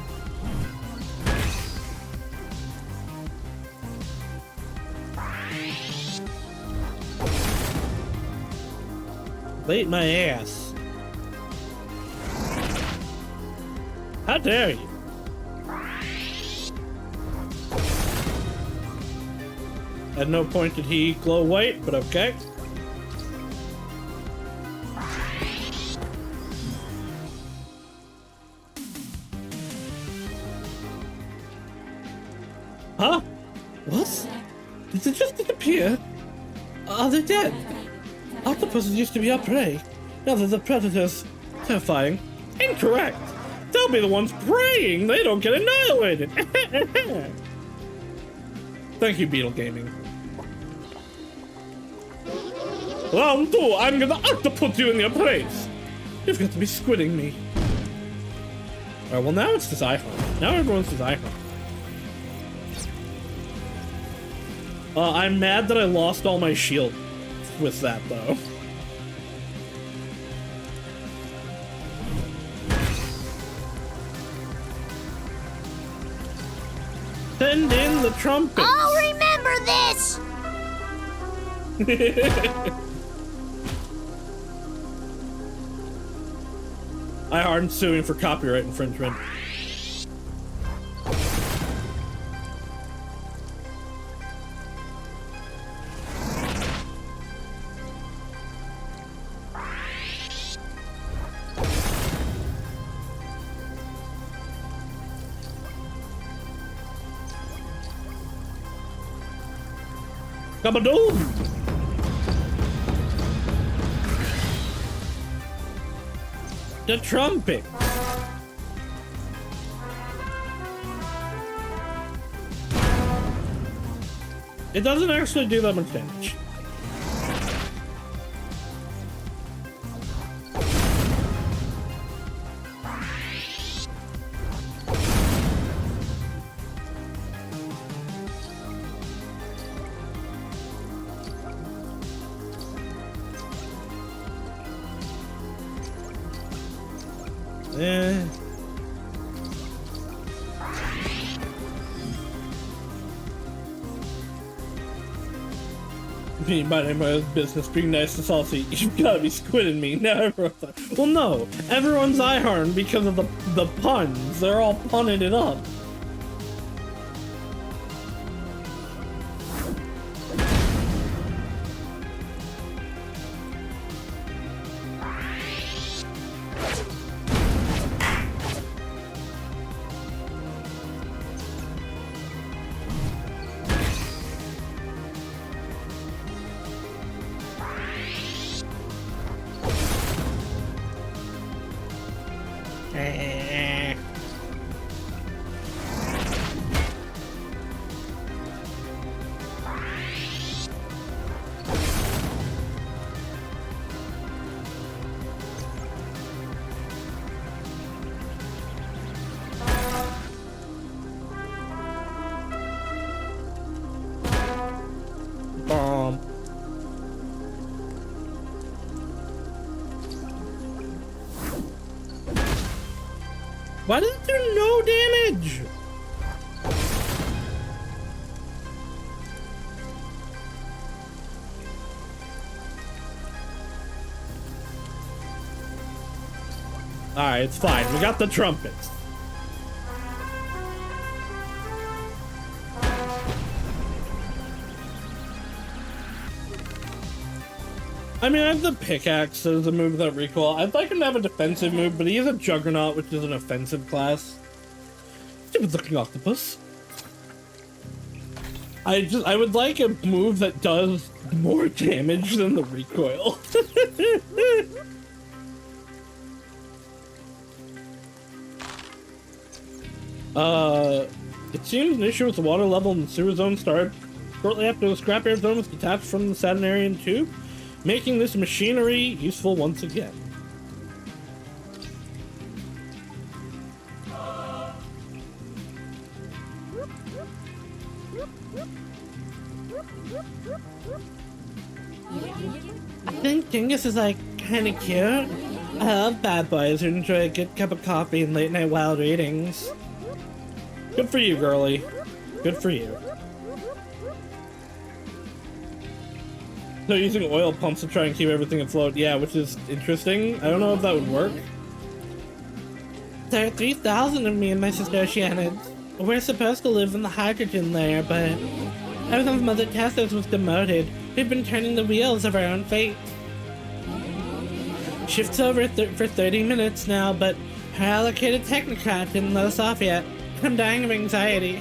They ate my ass. How dare you? At no point did he glow white, but okay. Huh? What? Did they just disappear? Are they dead? Octopuses used to be our prey. Now they're the predators. Terrifying. Incorrect. They'll be the ones praying they don't get annihilated. Thank you, Beetle Gaming. Round 2, I'm gonna have to put you in your place. You've got to be squidding me. Alright, well now it's this iPhone. Now everyone's this iPhone. I'm mad that I lost all my shield with that, though. Send in the trumpets. I'll remember this. I aren't suing for copyright infringement. Kabadoom! The trumpet. It doesn't actually do that much damage. Me minding my own business, being nice to Saucy. You've gotta be squidding me. Now everyone's like, well, no, everyone's eye-harmed because of the puns. They're all punning it up. Why did it do no damage? Alright, it's fine. We got the trumpets. I mean, I have the pickaxe as a move without recoil. I'd like him to have a defensive move, but he is a juggernaut, which is an offensive class. Stupid looking octopus. I would like a move that does more damage than the recoil. It seems an issue with the water level in the sewer zone started shortly after the scrap air zone was detached from the Saturnarian tube, making this machinery useful once again. I think Dingus is like kinda cute. I love bad boys who enjoy a good cup of coffee and late night wild readings. Good for you, girly. Good for you. So using oil pumps to try and keep everything afloat, yeah, which is interesting. I don't know if that would work. There are 3,000 of me and my sister Shannon. We're supposed to live in the hydrogen layer, but ever since Mother Tessus was demoted, we've been turning the wheels of our own fate. Shift's over for 30 minutes now, but her allocated technocrat didn't let us off yet. I'm dying of anxiety.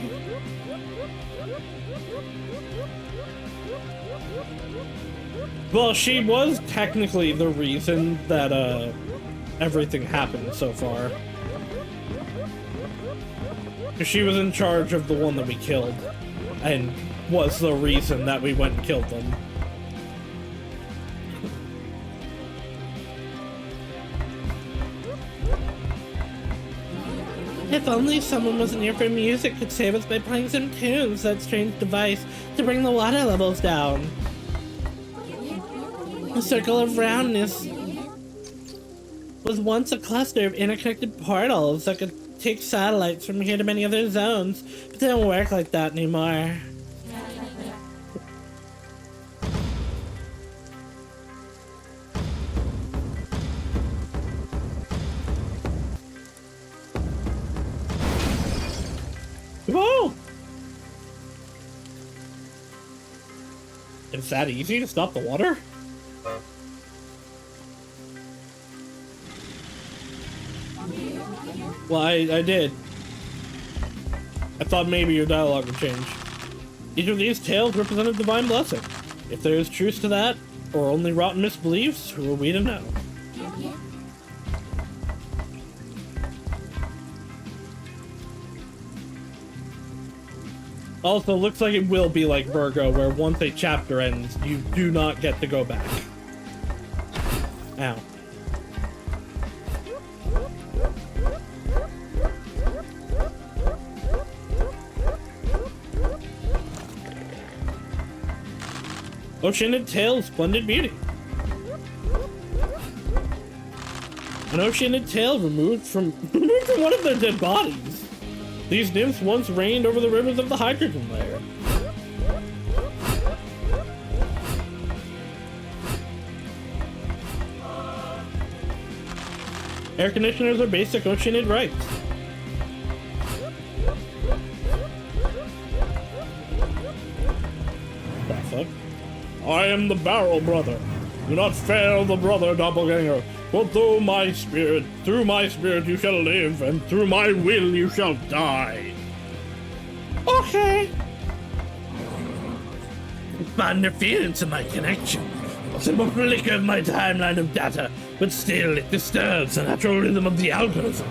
Well, she was technically the reason that, everything happened so far. She was in charge of the one that we killed, and was the reason that we went and killed them. If only someone wasn't here for music could save us by playing some tunes, that strange device to bring the water levels down. The circle of roundness was once a cluster of interconnected portals that could take satellites from here to many other zones, but they don't work like that anymore. Whoa! It's that easy to stop the water? Well, I did. I thought maybe your dialogue would change. Each of these tales represent a divine blessing. If there is truth to that, or only rotten misbeliefs, who are we to know? Also, looks like it will be like Virgo, where once a chapter ends, you do not get to go back. Ow. Oceanid tail, splendid beauty. An oceanid tail removed from one of their dead bodies. These nymphs once reigned over the rivers of the hydrogen layer. Air conditioners are basic oceanid rights. The fuck? I am the Barrel Brother. Do not fail the brother doppelganger. For through my spirit you shall live, and through my will you shall die. Okay. My interference in my connection. A simple flicker of my timeline of data, but still it disturbs the natural rhythm of the algorithm.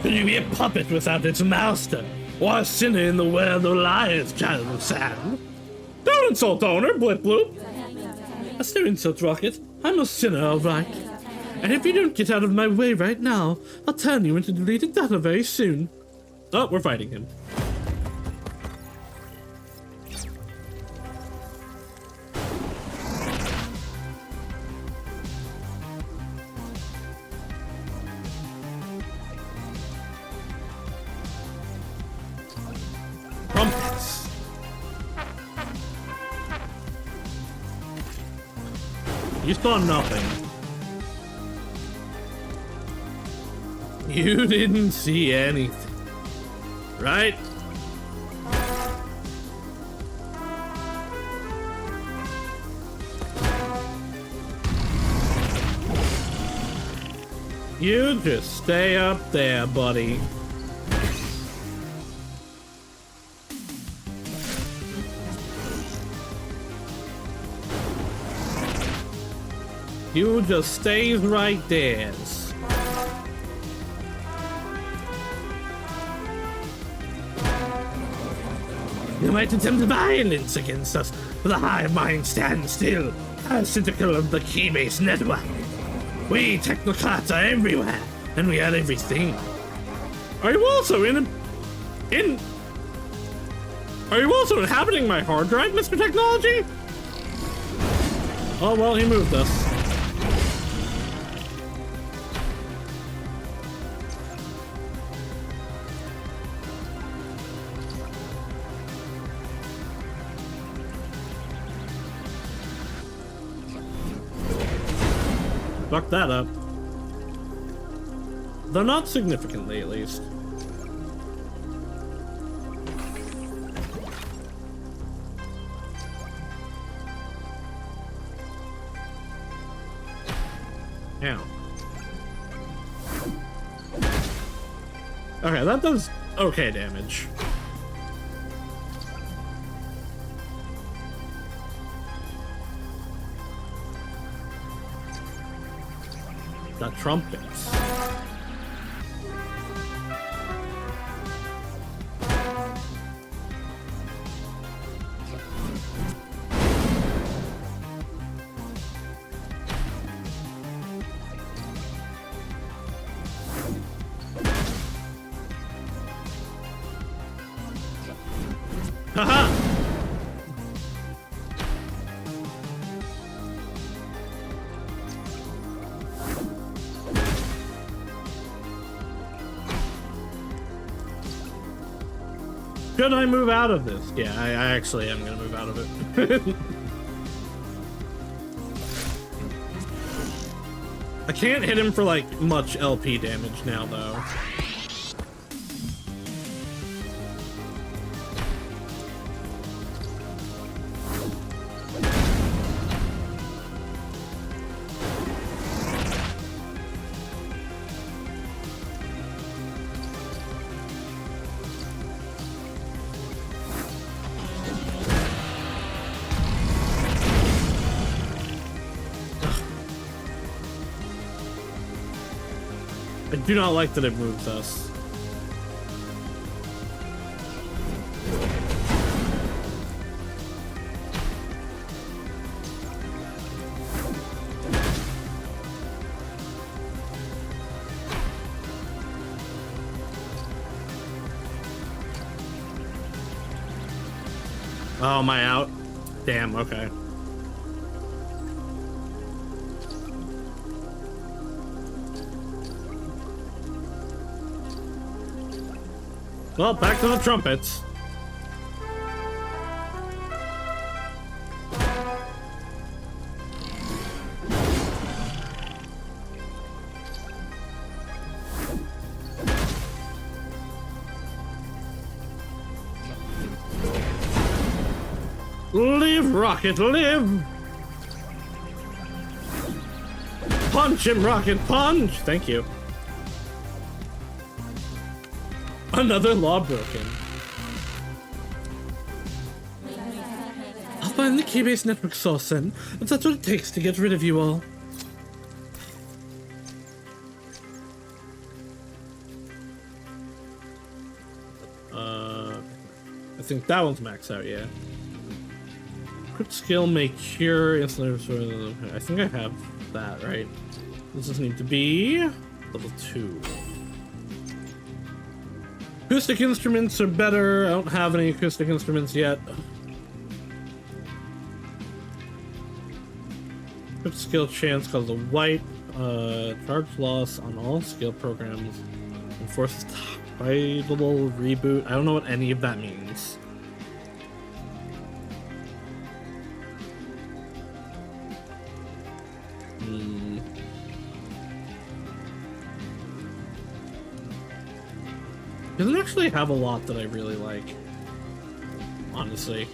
Could you be a puppet without its master? Or a sinner in the world of liars, child of sand? Don't insult owner, Blip Bloop. That's no insult, Rocket. I'm a sinner, all right. And if you don't get out of my way right now, I'll turn you into deleted data very soon. Oh, we're fighting him. Trumpets. You saw nothing. You didn't see anything, right? You just stay up there, buddy. You just stays right there. You might attempt violence against us, but the hive mind stands still, parasitical of the key-based network. We technocrats are everywhere, and we are everything. Are you also Are you also inhabiting my hard drive, Mr. Technology? Oh, well, he moved us. Fuck that up. Though not significantly, at least. Ow. Okay, that does okay damage. The trumpets. Haha! Should I move out of this? Yeah, I actually am gonna move out of it. I can't hit him for like much LP damage now though. I do not like that it moves us. Oh, am I out? Damn, okay. Well, back to the trumpets. Live, Rocket, live! Punch him, Rocket, punch! Thank you. Another law broken. I'll find the Keybase network source then, if that's what it takes to get rid of you all. I think that one's maxed out, yeah. Quick skill may cure instantly. I think I have that, right? This just need to be level 2. Acoustic instruments are better. I don't have any acoustic instruments yet. Quick skill chance causes a white charge loss on all skill programs. Enforces title reboot. I don't know what any of that means. Doesn't actually have a lot that I really like, honestly.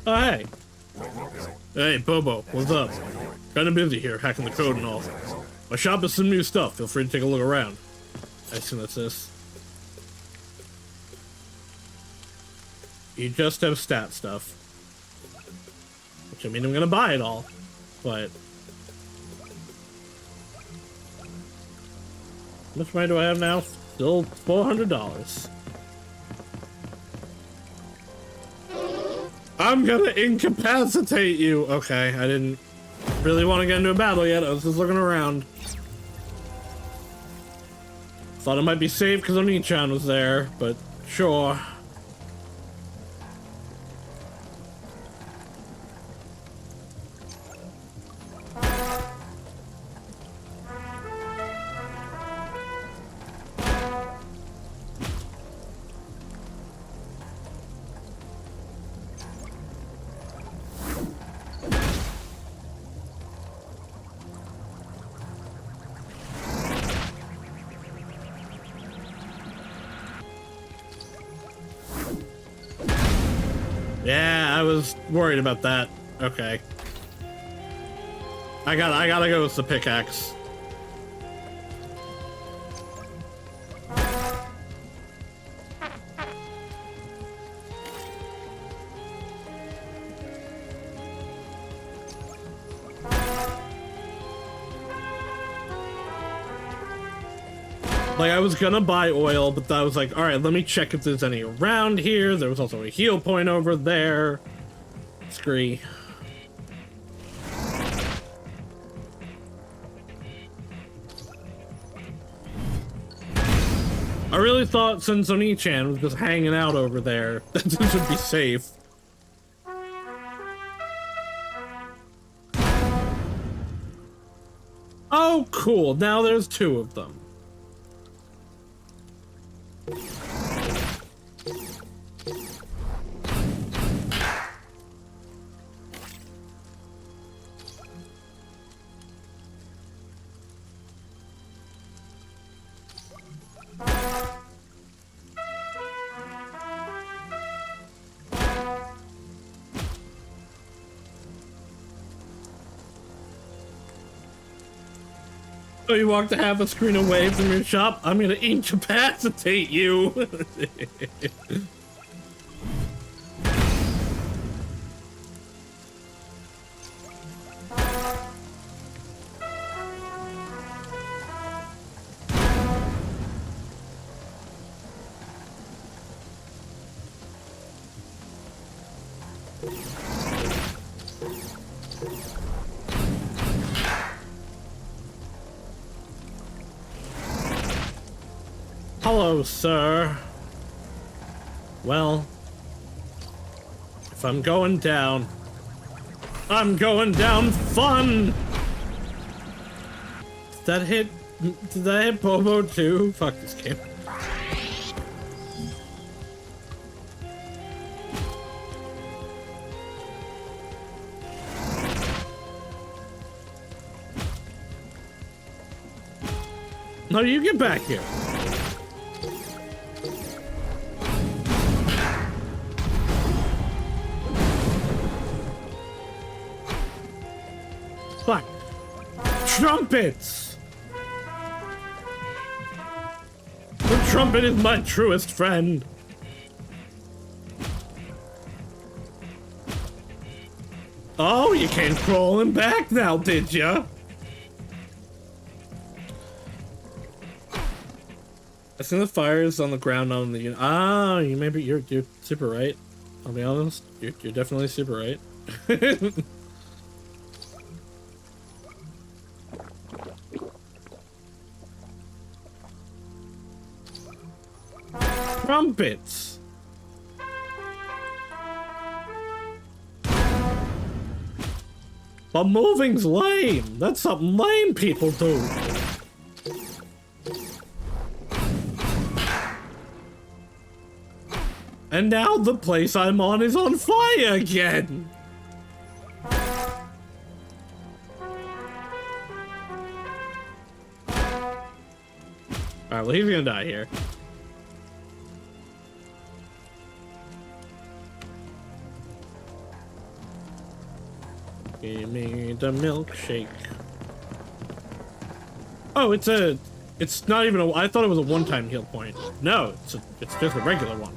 Oh, hey. Hey, Bobo, what's up? Kinda busy here, hacking the code and all. My shop has some new stuff, feel free to take a look around. I assume that's this. You just have stat stuff. Which, I mean, I'm gonna buy it all, but... How much money do I have now? Still $400. I'm gonna incapacitate you! Okay, I didn't really want to get into a battle yet, I was just looking around. Thought it might be safe because Oni-chan was there, but sure. Yeah, I was worried about that. Okay. I gotta go with the pickaxe. Like, I was gonna buy oil, but I was like, alright, let me check if there's any around here. There was also a heal point over there. Scree. I really thought since Oni-chan was just hanging out over there, that this would be safe. Oh, cool. Now there's 2 of them. So you walked a half a screen away from your shop? I'm gonna incapacitate you! Hello, sir. Well, if I'm going down, I'm going down fun! Did that hit Bobo too? Fuck this game. No, you get back here. Fuck. Trumpets! The trumpet is my truest friend. Oh, you came crawling back now, did ya? I see the fires on the ground on the unit. Ah, you're super right. I'll be honest, you're definitely super right. Trumpets. But moving's lame. That's something lame people do. And now the place I'm on is on fire again. Alright, well, he's gonna die here. Give me the milkshake. Oh, it's not even I thought it was a one-time heal point. No, it's just a regular one.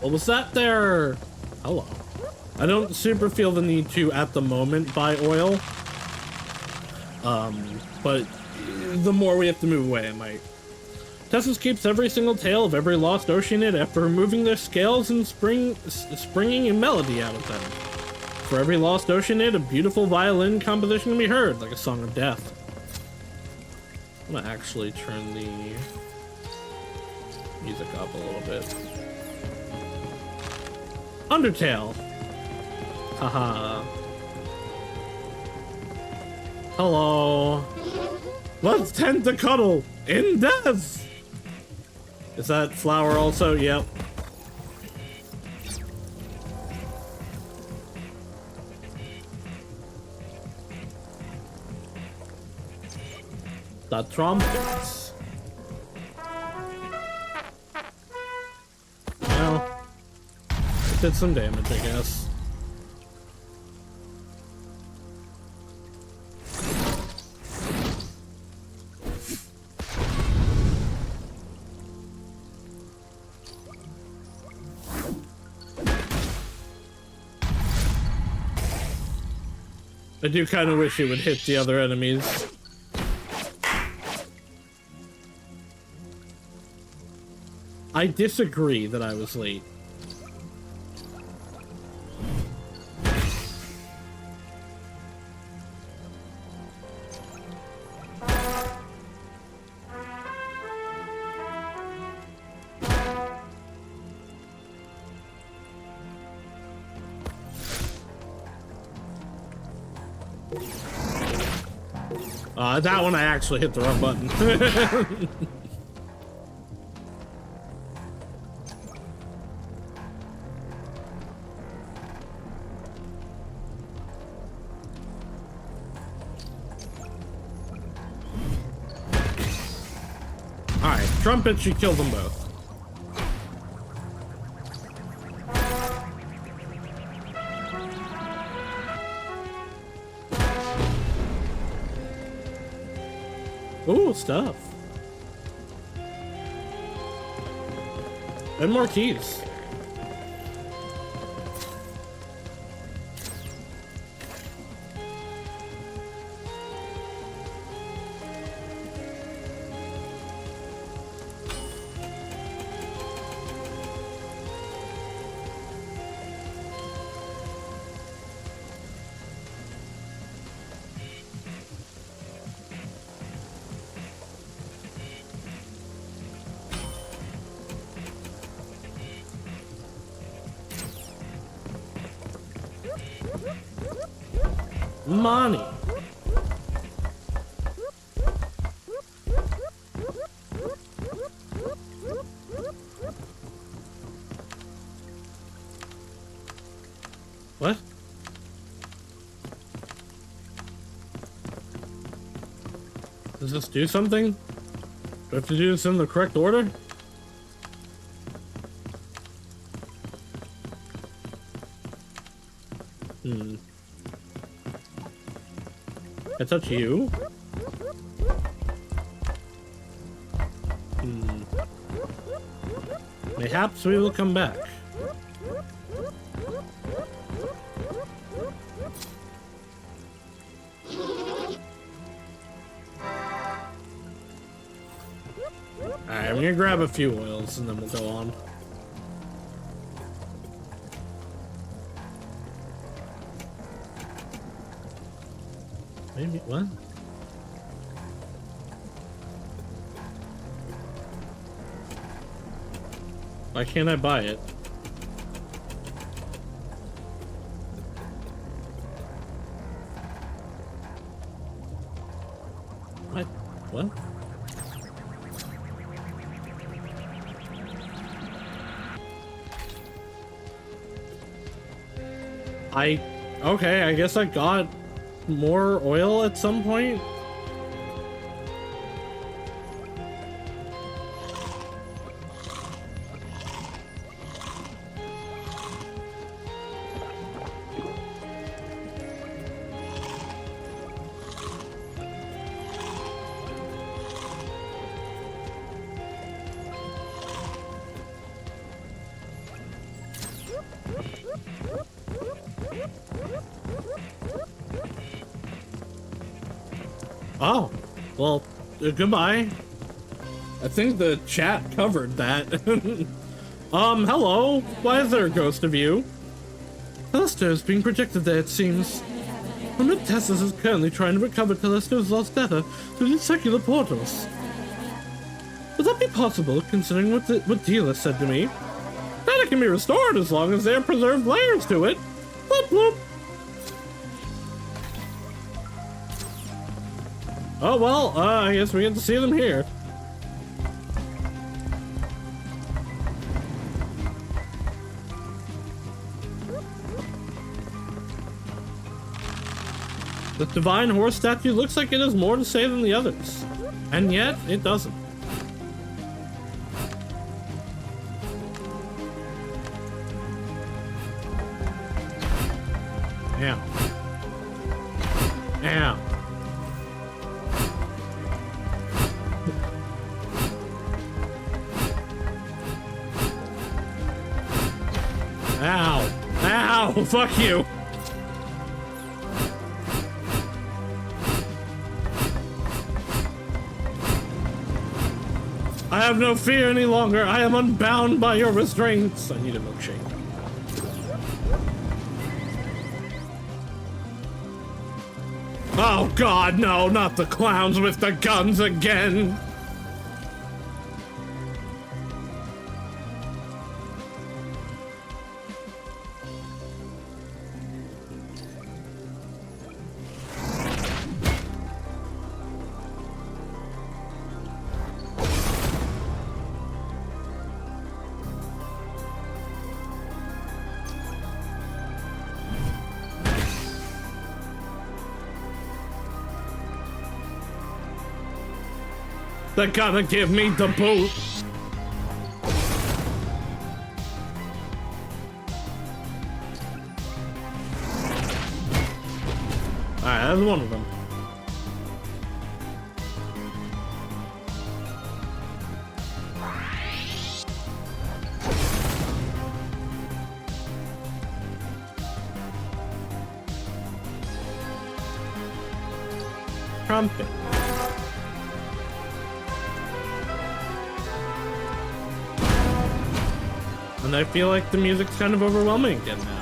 What was that there? Hello. I don't super feel the need to, at the moment, buy oil. But the more we have to move away, I might. Tessus keeps every single tale of every lost Oceanid after removing their scales and springing a melody out of them. For every lost Oceanid, a beautiful violin composition can be heard, like a song of death. I'm gonna actually turn the music up a little bit. Undertale. Haha. Hello. Let's tend to cuddle in death. Is that flower also? Yep. The trumpets. Well, it did some damage, I guess. I do kind of wish it would hit the other enemies. I disagree that I was late. That one I actually hit the wrong button. Alright, Trumpets, you killed them both. Ooh, stuff. And more keys. Money. What? Does this do something? Do I have to do this in the correct order? I touch you? Mayhaps we will come back. Alright, I'm gonna grab a few oils and then we'll go on. Maybe, what? Why can't I buy it? What? What? Okay, I guess I got more oil at some point. Oh, well, goodbye. I think the chat covered that. Hello? Why is there a ghost of you? Callisto is being projected there, it seems. Omnip Tessus is currently trying to recover Callisto's lost data through the circular portals. Would that be possible, considering what Dealer said to me? Data can be restored as long as there are preserved layers to it. Bloop, bloop. Oh, well, I guess we get to see them here. The Divine Horse statue looks like it has more to say than the others. And yet, it doesn't. Ow. Ow. Ow! Ow! Fuck you! I have no fear any longer. I am unbound by your restraints. I need a milkshake. Oh God, no, not the clowns with the guns again. They're gonna give me the boot. Alright, that's one of them. Trumpet. And I feel like the music's kind of overwhelming again now.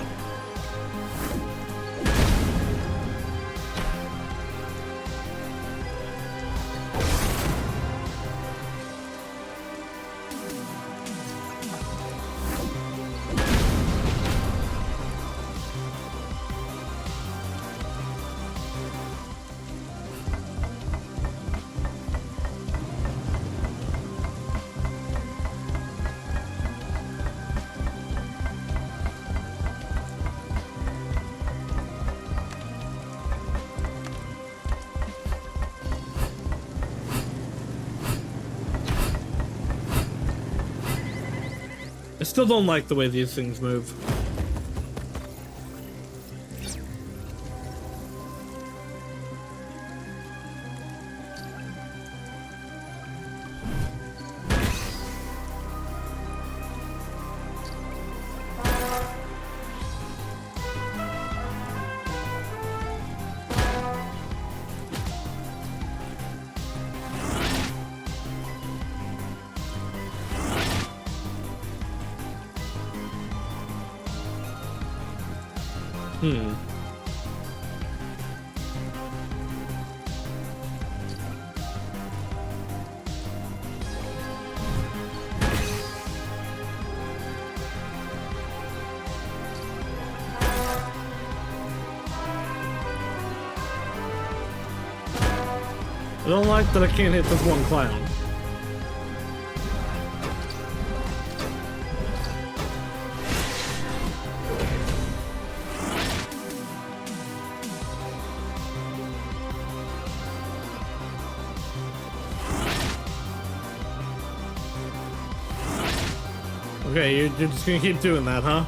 I still don't like the way these things move. I don't like that I can't hit this one clown. Okay, you're just gonna keep doing that, huh?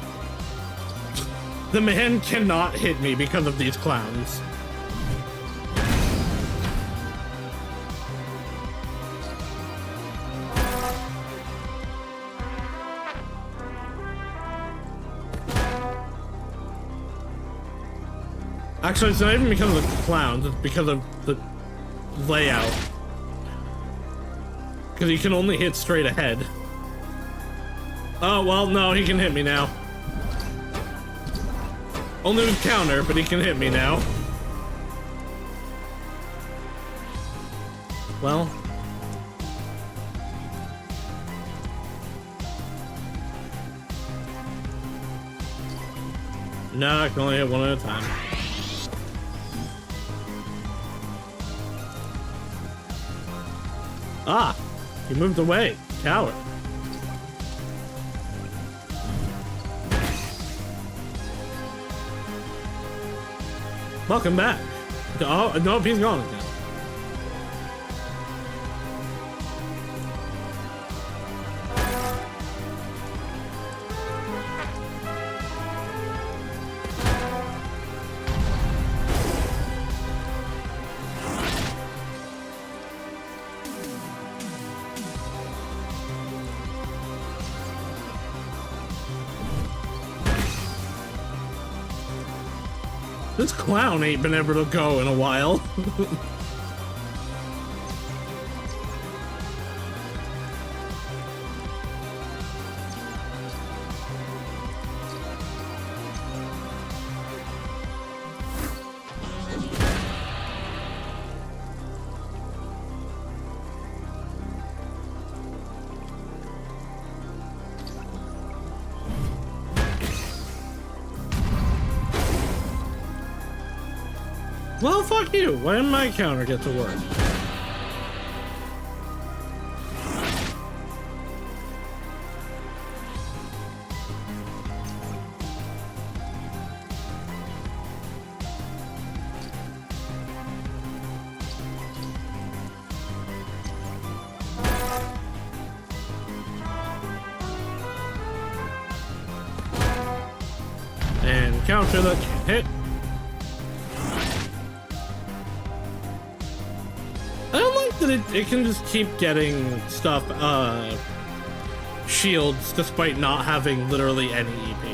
The man cannot hit me because of these clowns. Actually, it's not even because of the clowns, it's because of the layout. Because he can only hit straight ahead. Oh, well, no, he can hit me now. Only with counter, but he can hit me now. Well. No, I can only hit one at a time. Ah, he moved away. Coward. Welcome back. Oh, nope, he's gone again. This clown ain't been able to go in a while. Well, fuck you. Why didn't my counter get to work? And counter that can't hit. I don't like that it can just keep getting stuff, shields despite not having literally any EP.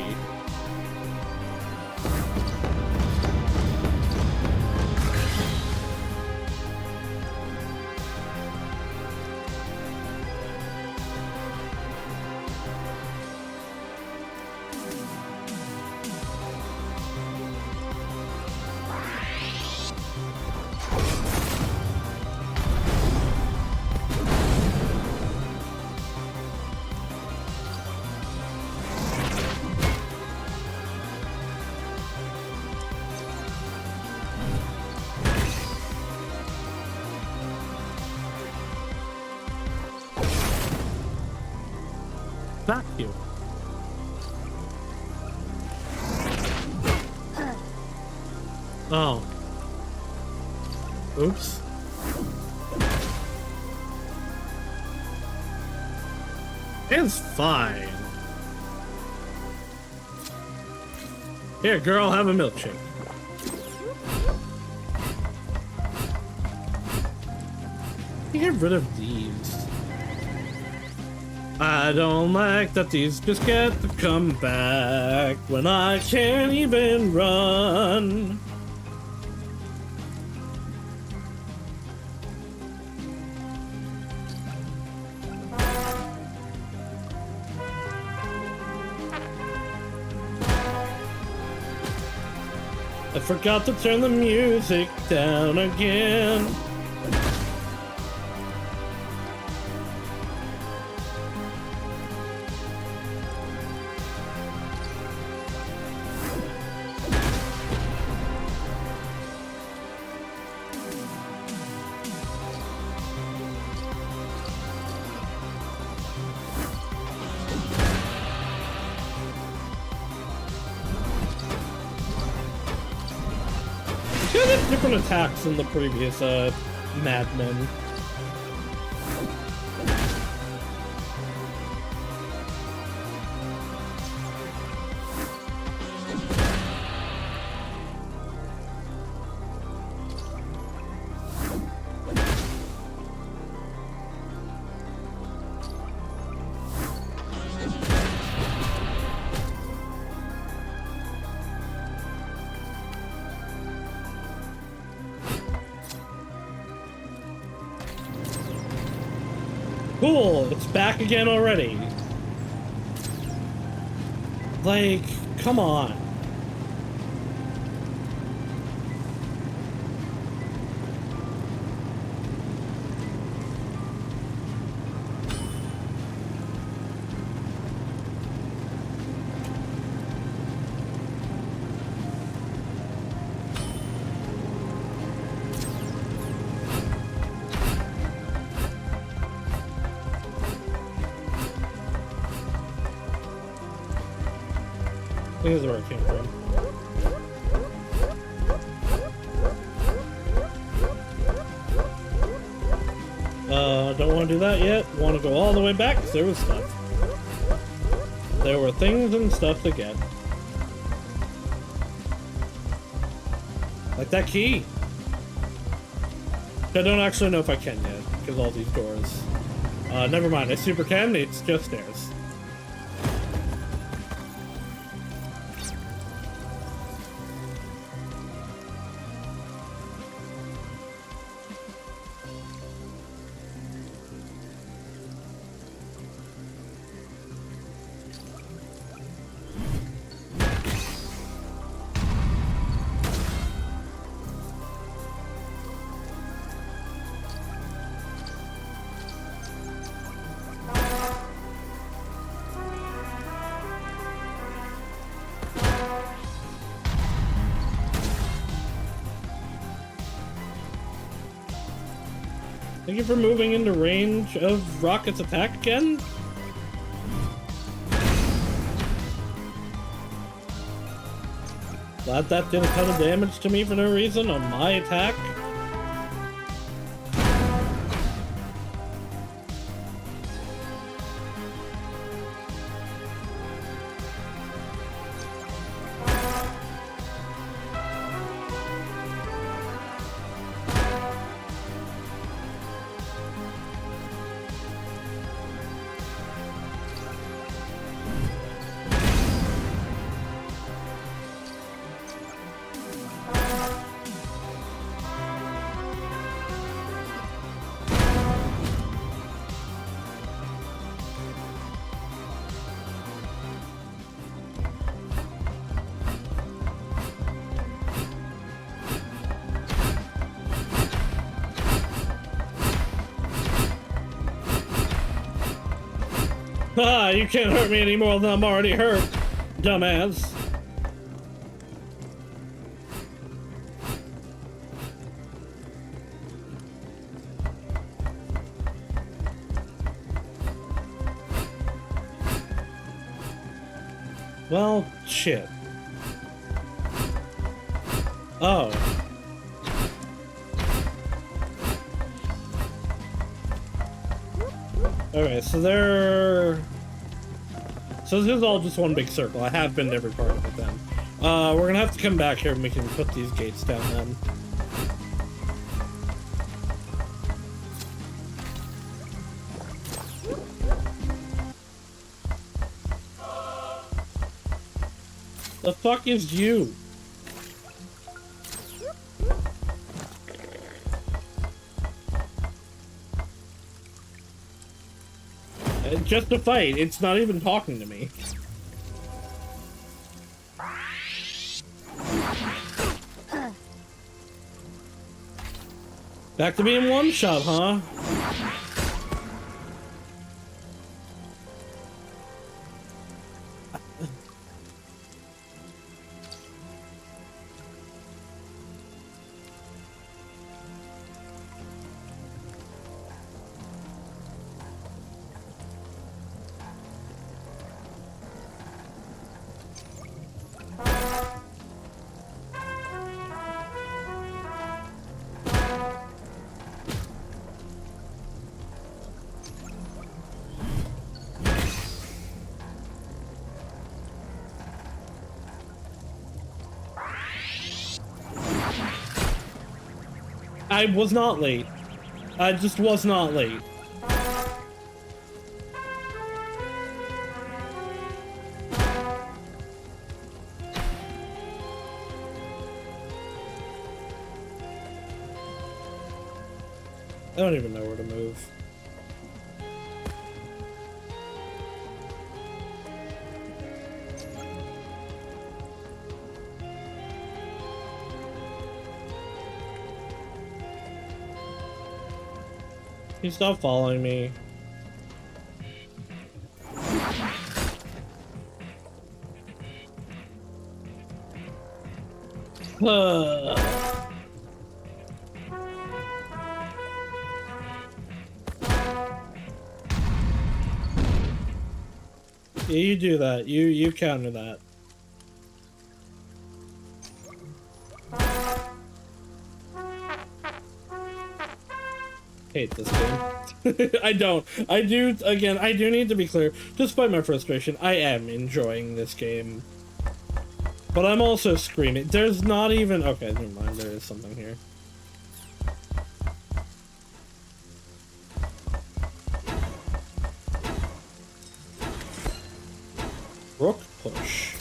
Back you. Oh. Oops. It's fine. Here, girl, have a milkshake. Get rid of these. I don't like that these just get to come back when I can't even run. I forgot to turn the music down again. Different attacks than the previous Madmen. Cool, it's back again already. Like, come on. I think this is where it came from. Don't want to do that yet. Want to go all the way back because there was stuff. There were things and stuff to get. Like that key. I don't actually know if I can yet because all these doors. Never mind. I super can. It's just stairs. Thank you for moving into range of Rocket's attack again. Glad that did a ton of damage to me for no reason on my attack. Ah, you can't hurt me any more than I'm already hurt, dumbass. Well, shit. Oh. Okay, so so this is all just one big circle. I have been to every part of it then. We're gonna have to come back here and we can put these gates down then. The fuck is you? Just a fight. It's not even talking to me. Back to being one shot, huh? I was not late. I just was not late. I don't even know where to move. He stopped following me. Yeah, you do that. You counter that. Hate this game. I don't. I do, again, I do need to be clear. Despite my frustration, I am enjoying this game. But I'm also screaming. There's not even... Okay, never mind. There is something here. Rook push.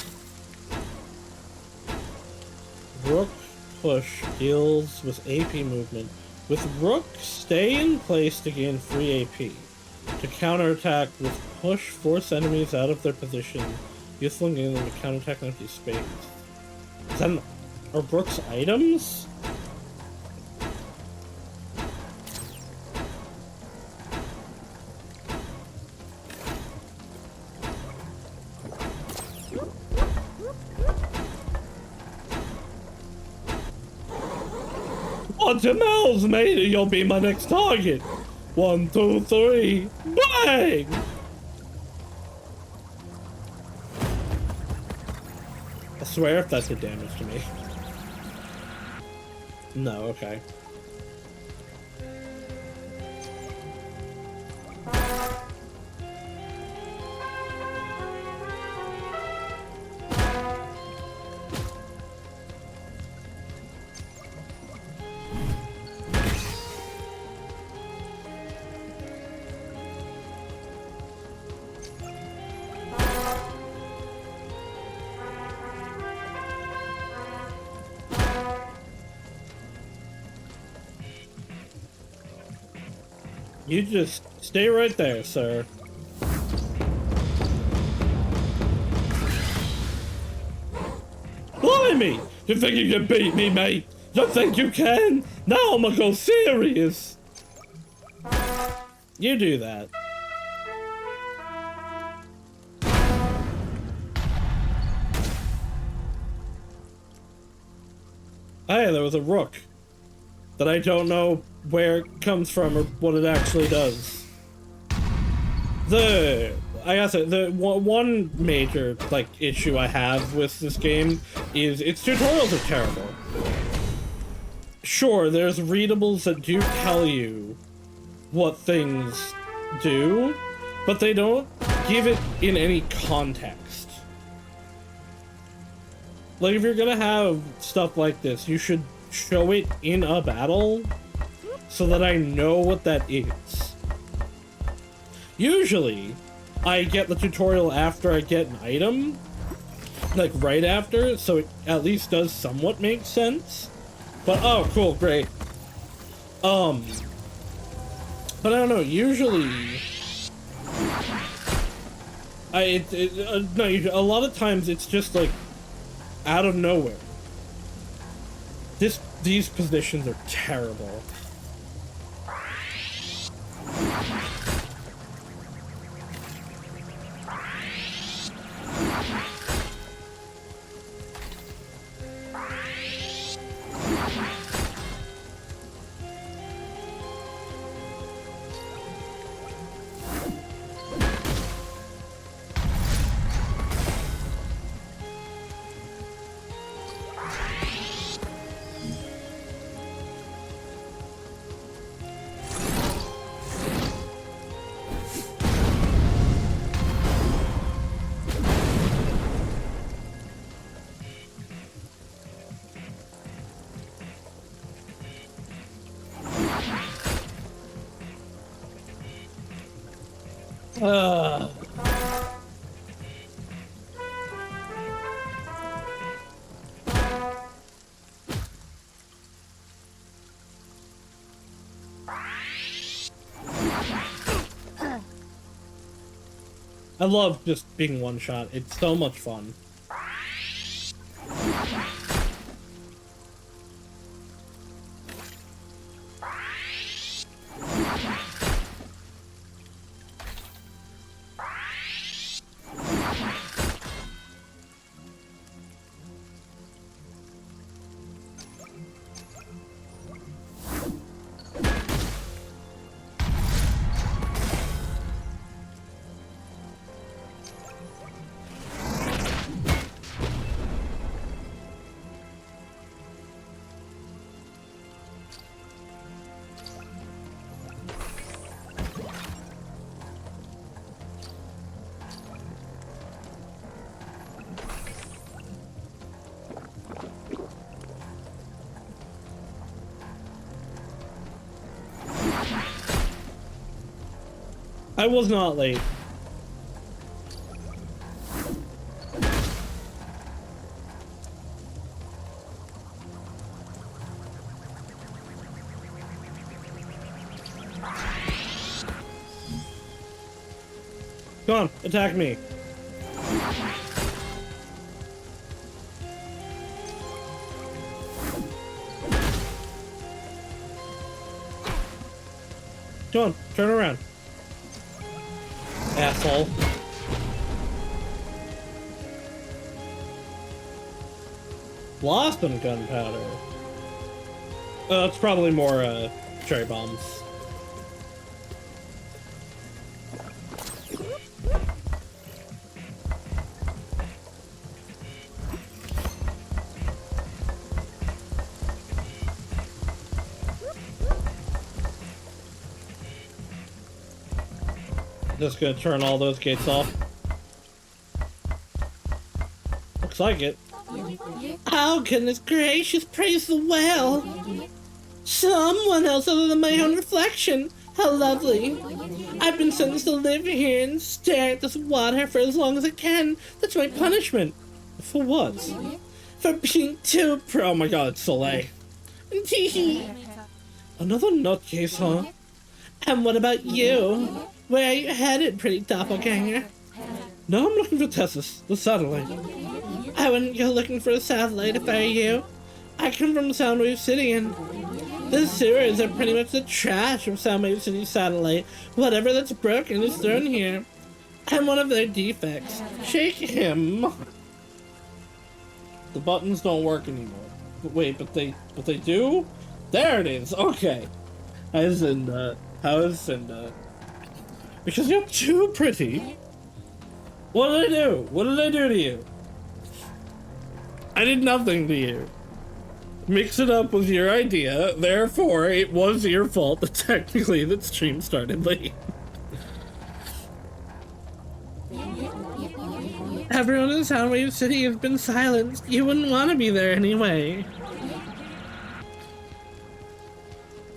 Rook push deals with AP movement. With Rook, stay in place to gain free AP. To counterattack with push, force enemies out of their position. Useful in getting them to counterattack an empty space. Then, are Rook's items? Watch your mouths, mate, or you'll be my next target. 1, 2, 3, bang! I swear if that did damage to me. No, okay. You just stay right there, sir. Blimey! You think you can beat me, mate? You think you can? Now I'm gonna go serious. You do that. Hey, there was a rook that I don't know where it comes from or what it actually does. I guess the one major like issue I have with this game is its tutorials are terrible. Sure, there's readables that do tell you what things do, but they don't give it in any context. Like, if you're gonna have stuff like this, you should show it in a battle so that I know what that is. Usually, I get the tutorial after I get an item, like right after, so it at least does somewhat make sense. But oh, cool, great. But I don't know. Usually, a lot of times it's just like out of nowhere. These positions are terrible. I love just being one shot. It's so much fun. I was not late. Come on, attack me. Come on, turn around. Asshole. Lost some gunpowder. It's probably more, cherry bombs. Just gonna turn all those gates off. Looks like it. Oh, goodness gracious, praise the well. Someone else other than my own reflection. How lovely. I've been sentenced to live here and stare at this water for as long as I can. That's my punishment. For what? For being too pro. Oh my god, Soleil. Another nutcase, huh? And what about you? Where are you headed, pretty doppelganger? No, I'm looking for Tessus, the satellite. I wouldn't go looking for a satellite if I were you. I come from Soundwave City, and the sewers are pretty much the trash of Soundwave City satellite. Whatever that's broken is thrown here. I'm one of their defects. Shake him. The buttons don't work anymore. But wait, but they do? There it is. Okay. Hi, Zinda. How is Zinda? Because you're too pretty. What did I do? What did I do to you? I did nothing to you. Mix it up with your idea, therefore it was your fault that technically the stream started late. Everyone in Soundwave City has been silenced. You wouldn't want to be there anyway.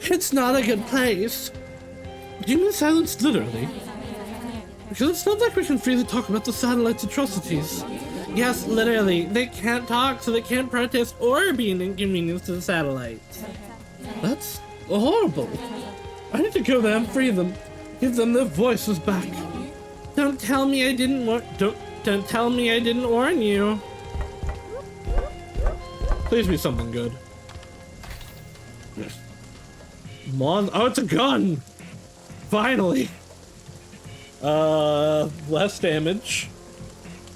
It's not a good place. Do you mean silenced literally? Because it's not like we can freely talk about the satellite's atrocities. Yes, literally. They can't talk, so they can't protest or be an inconvenience to the satellites. That's horrible. I need to go there and free them. Give them their voices back. Don't tell me I didn't don't tell me I didn't warn you. Please be something good. Oh, it's a gun! Finally! Less damage.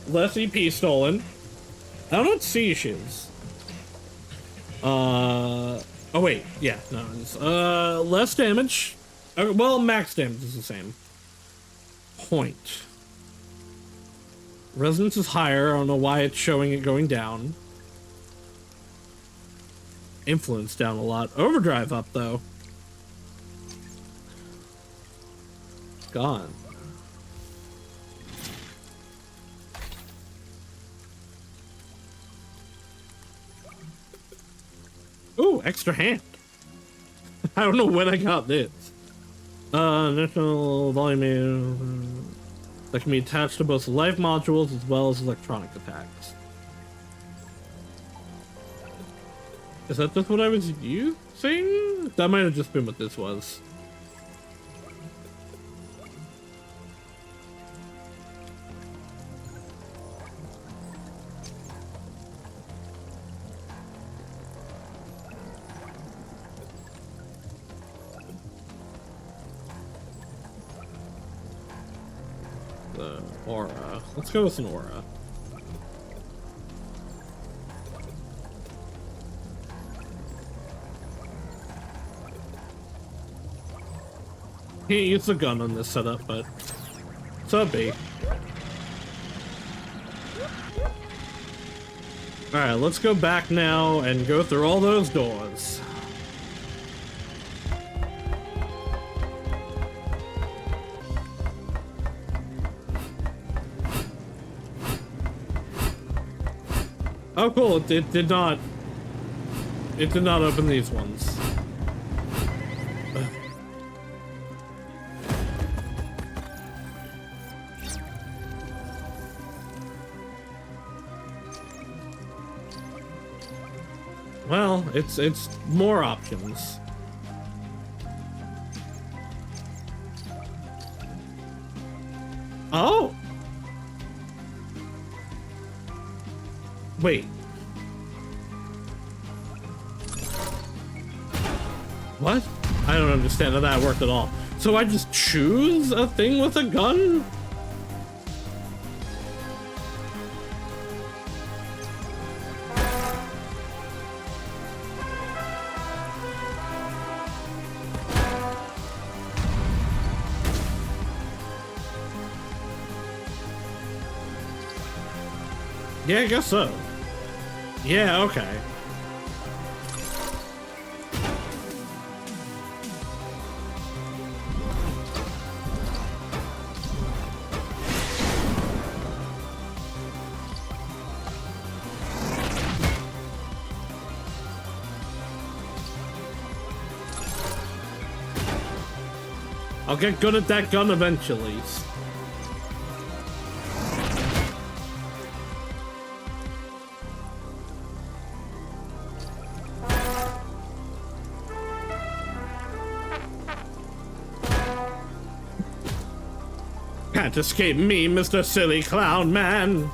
Less EP stolen. I don't know what Siege is. Oh wait, yeah, no, it's, less damage. Well, max damage is the same. Point. Resonance is higher, I don't know why it's showing it going down. Influence down a lot. Overdrive up, though. Gone. Ooh, extra hand. I don't know when I got this. National volume that can be attached to both life modules as well as electronic attacks. Is that just what I was using? That might have just been what this was. Aura. Let's go with an aura. Can't use the gun on this setup, but so be. Alright, let's go back now and go through all those doors. Oh cool, it did not open these ones. Well, it's more options. Oh! Wait. What? I don't understand how that worked at all. So I just choose a thing with a gun? Yeah, I guess so. Yeah, okay. I'll get good at that gun eventually. Can't escape me, Mr. Silly Clown Man.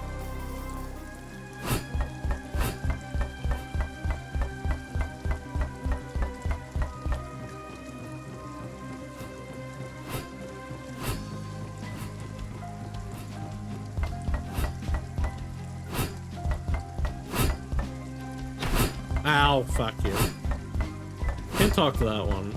Ow, fuck you. Can't talk to that one.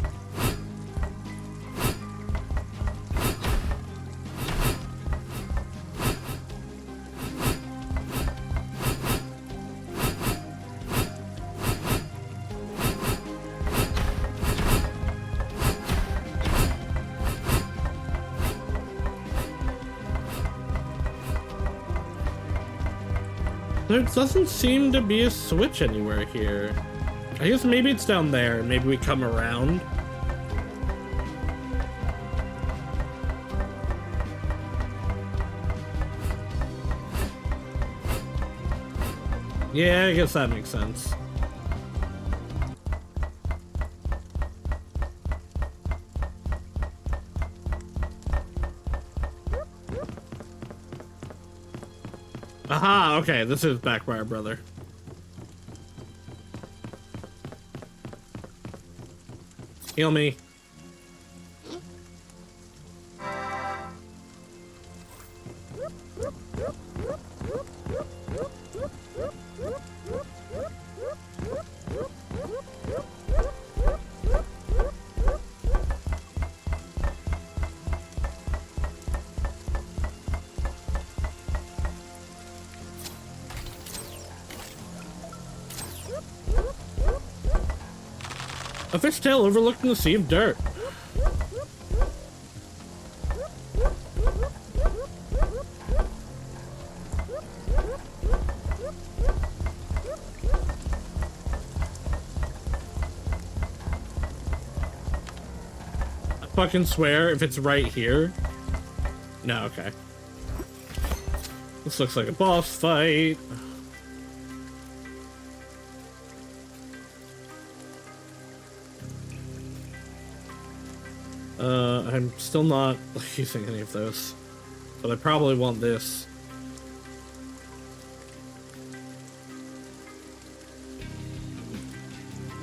There doesn't seem to be a switch anywhere here. I guess maybe it's down there. Maybe we come around. Yeah, I guess that makes sense. Aha, okay, this is back by our brother. Heal me. A fishtail overlooking the sea of dirt. I fucking swear if it's right here. No, okay. This looks like a boss fight. I'm still not using any of those, but I probably want this.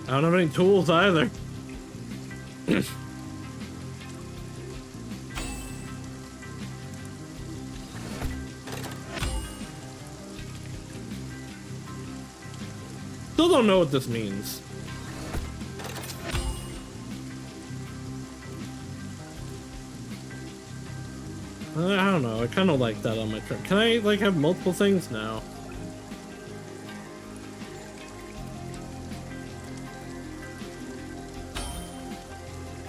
I don't have any tools either. Still don't know what this means. I don't know, I kind of like that on my truck. Can I, like, have multiple things now?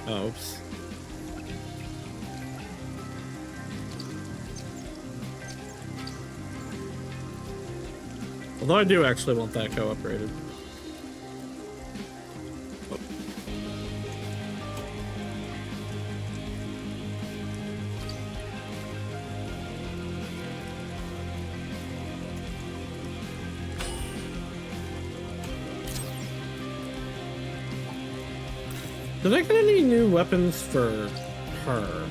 Oh, oops. Although I do actually want that co-upgraded. Did I get any new weapons for her?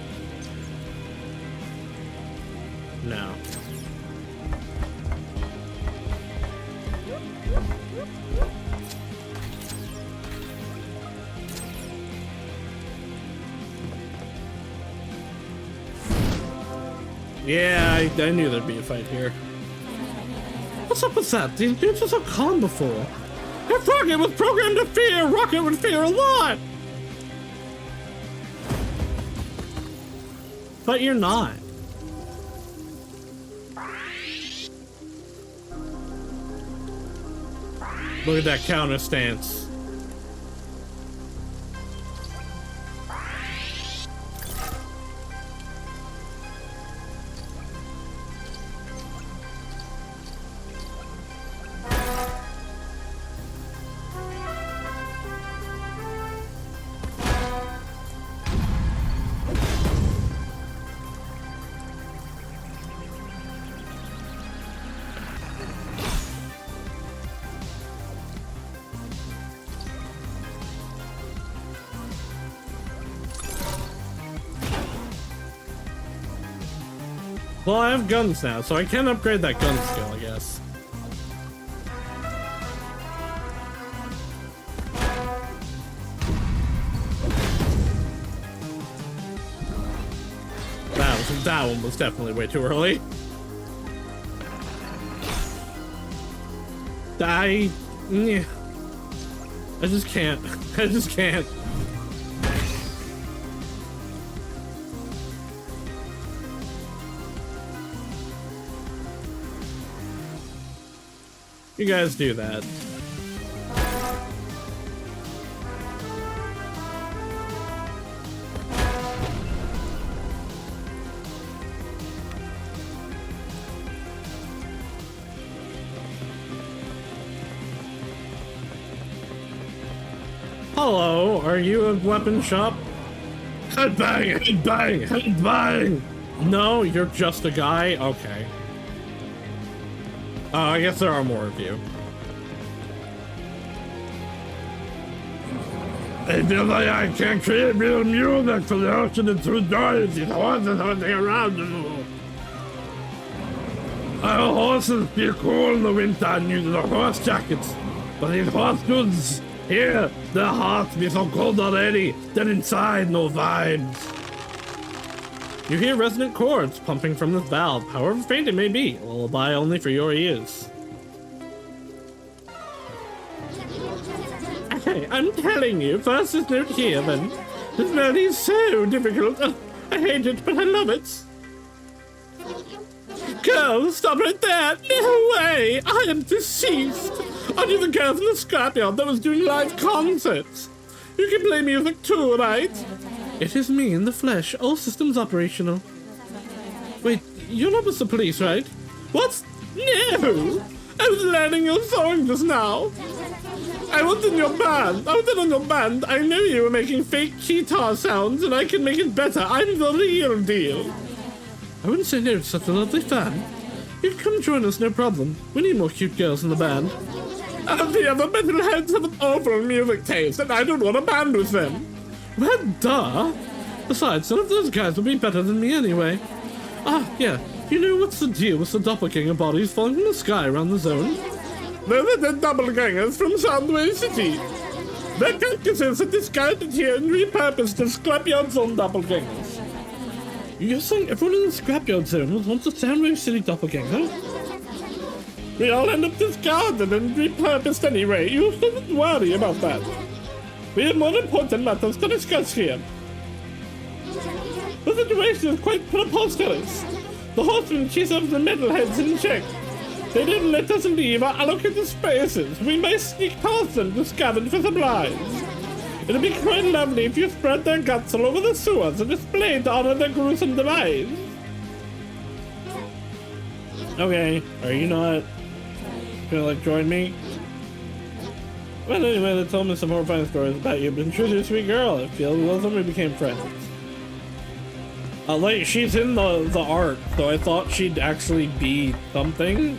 No. Yeah, I knew there'd be a fight here. What's up with that? These dudes were so calm before. If Rocket was programmed to fear, Rocket would fear a lot! But you're not. Look at that counter stance. Well, I have guns now, so I can upgrade that gun skill, I guess. That one was definitely way too early. I just can't. I just can't. You guys do that. Hello, are you a weapon shop? Headbang, headbang, headbang! No, you're just a guy? Okay. I guess there are more of you. I feel like I can't create real music for the ocean and through noise. These horses hunting around anymore. Our horses feel cool in the winter and use the horse jackets. But these horse dudes here, their hearts be so cold already. They're inside, no vibes. You hear resonant chords pumping from this valve, however faint it may be, a lullaby only for your ears. Okay, I'm telling you, first this note here, then. This melody is so difficult. I hate it, but I love it. Girl, stop right there! No way! I am deceased! Are you the girl from the scrapyard that was doing live concerts? You can play music too, right? It is me in the flesh, all systems operational. Wait, you're not with the police, right? What? No! I was learning your song just now. I was in your band. I knew you were making fake guitar sounds, and I can make it better. I'm the real deal. I wouldn't say no to such a lovely fan. You can come join us, no problem. We need more cute girls in the band. The other metalheads have an awful music taste, and I don't want a band with them. Well, duh. Besides, none of those guys will be better than me anyway. Ah, yeah. You know what's the deal with the doppelganger bodies falling from the sky around the zone? Those are the doppelgangers from Soundwave City. Their carcasses are discarded here and repurposed as scrapyard zone doppelgangers. You're saying everyone in the scrapyard zone was once a Soundwave City doppelganger? We all end up discarded and repurposed anyway. You shouldn't worry about that. We have more important matters to discuss here. The situation is quite preposterous. The horsemen chase up the metalheads in check. They didn't let us leave our allocated spaces. We may sneak past them to scavenge for supplies. It'd be quite lovely if you spread their guts all over the sewers and displayed to honor their gruesome demise. Okay, are you not gonna like join me? Well, anyway, they told me some horrifying stories about you, but in truth, you're a sweet girl. I feel we both we became friends. Like, she's in the art, so I thought she'd actually be something.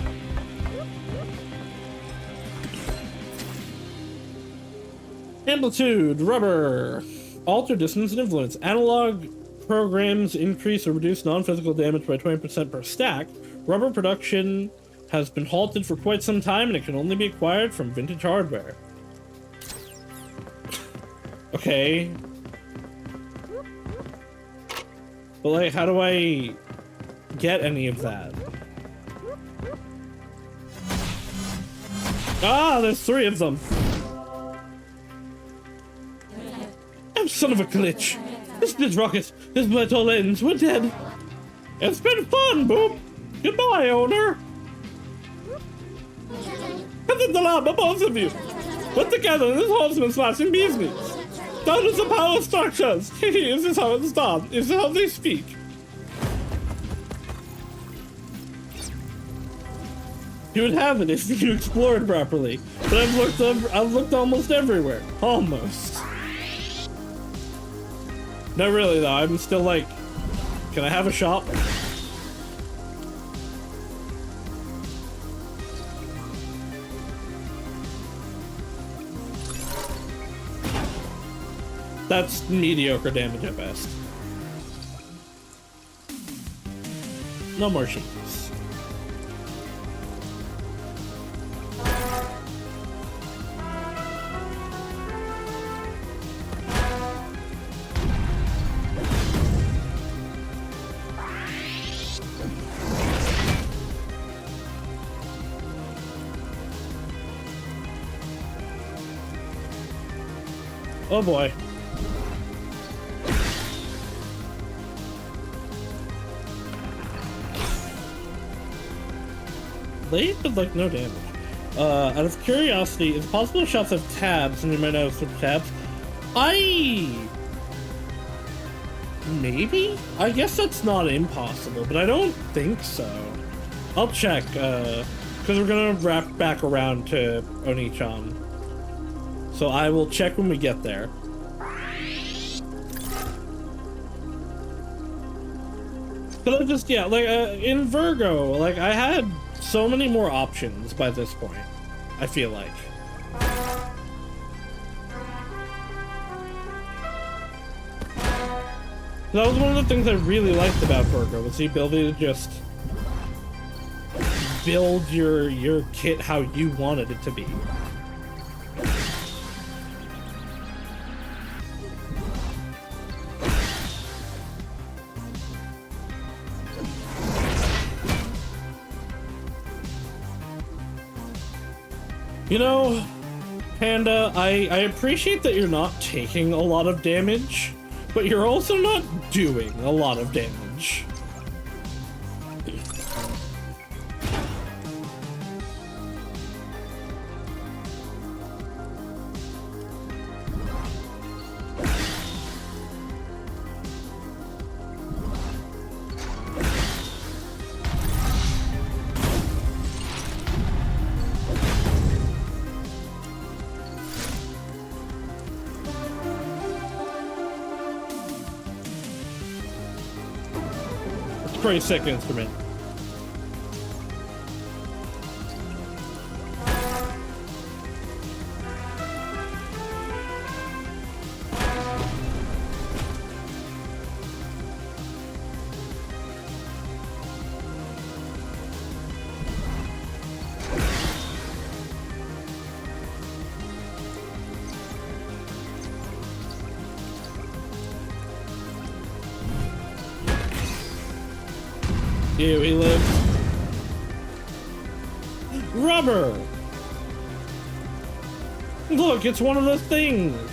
Amplitude, rubber. Alter distance and influence. Analog programs increase or reduce non-physical damage by 20% per stack. Rubber production has been halted for quite some time, and it can only be acquired from vintage hardware. Okay. But like, how do I get any of that? Ah, there's 3 of them. Oh, son of a glitch. This split rocket is where it all ends. We're dead. It's been fun, Boop. Goodbye, owner. And then the lava, both of you. Put together in this horseman slashing business. Down to the power structures. Is this how it's done? Is this how they speak? You would have it if you explored properly. But I've looked almost everywhere. Almost. Not really though, I'm still like, can I have a shop? That's mediocre damage at best. No more sheep. Oh boy. Late, but like no damage. Out of curiosity, is it possible shops have tabs and you might know some tabs? Maybe? I guess that's not impossible, but I don't think so. I'll check, because we're gonna wrap back around to Oni-chan. So I will check when we get there. But I just, yeah, like, in Virgo, like, I had so many more options by this point, I feel like. That was one of the things I really liked about Virgo, was the ability to just build your kit how you wanted it to be. You know, Panda, I appreciate that you're not taking a lot of damage, but you're also not doing a lot of damage. Pretty sick instrument. Ew, he lives. Rubber! Look, it's one of the things!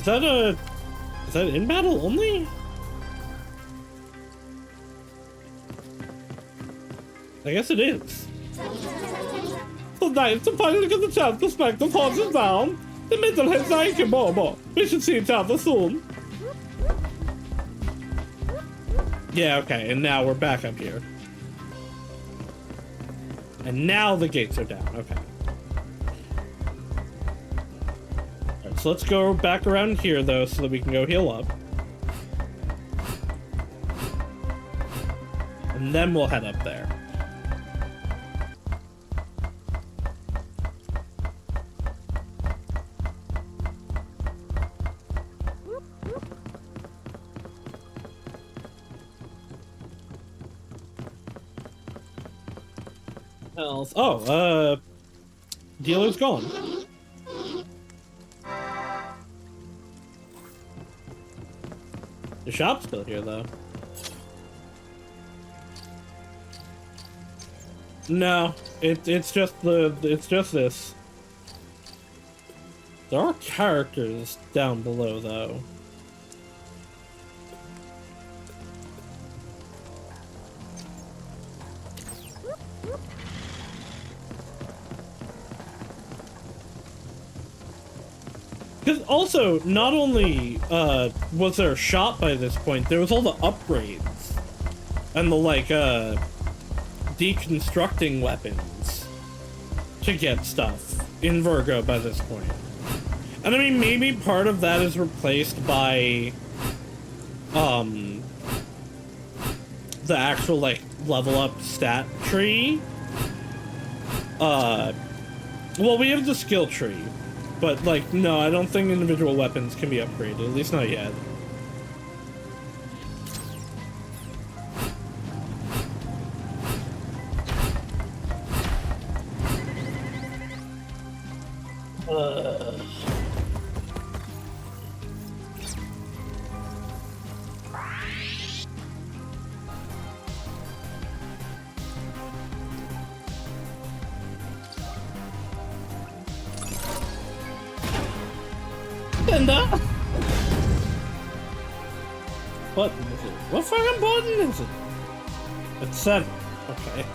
Is that in battle only? I guess it is. So nice to finally get the chance to smack the forces down. The middle heads like you, Bobo. We should see each other soon. Yeah, okay, and now we're back up here. And now the gates are down, okay. So let's go back around here, though, so that we can go heal up. And then we'll head up there. Health. Oh, dealer's gone. The shop's still here, though. No, it's just this. There are characters down below, though. Because also, not only was there a shop by this point, there was all the upgrades and the like deconstructing weapons to get stuff in Virgo by this point. And I mean, maybe part of that is replaced by the actual like level up stat tree. Well, we have the skill tree. But, like, no, I don't think individual weapons can be upgraded, at least not yet. Button is it? What fucking button is it? It's 7. Okay.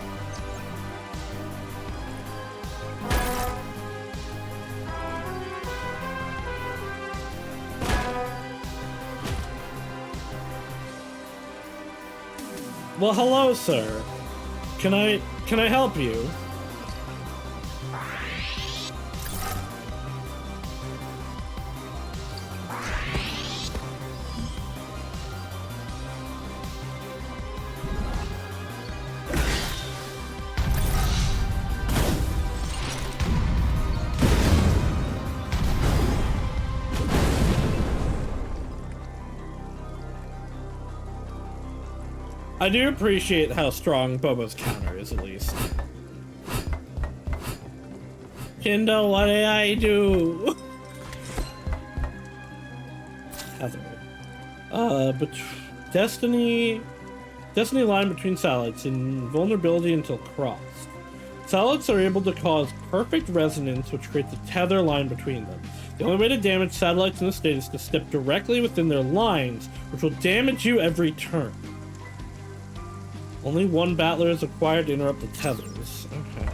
Well, hello, sir. Can I help you? I do appreciate how strong Bobo's counter is, at least. Kindle, what did I do? Heather. But Destiny line between satellites, invulnerability until crossed. Satellites are able to cause perfect resonance, which creates a tether line between them. The only way to damage satellites in the state is to step directly within their lines, which will damage you every turn. Only one battler is required to interrupt the tethers. Okay.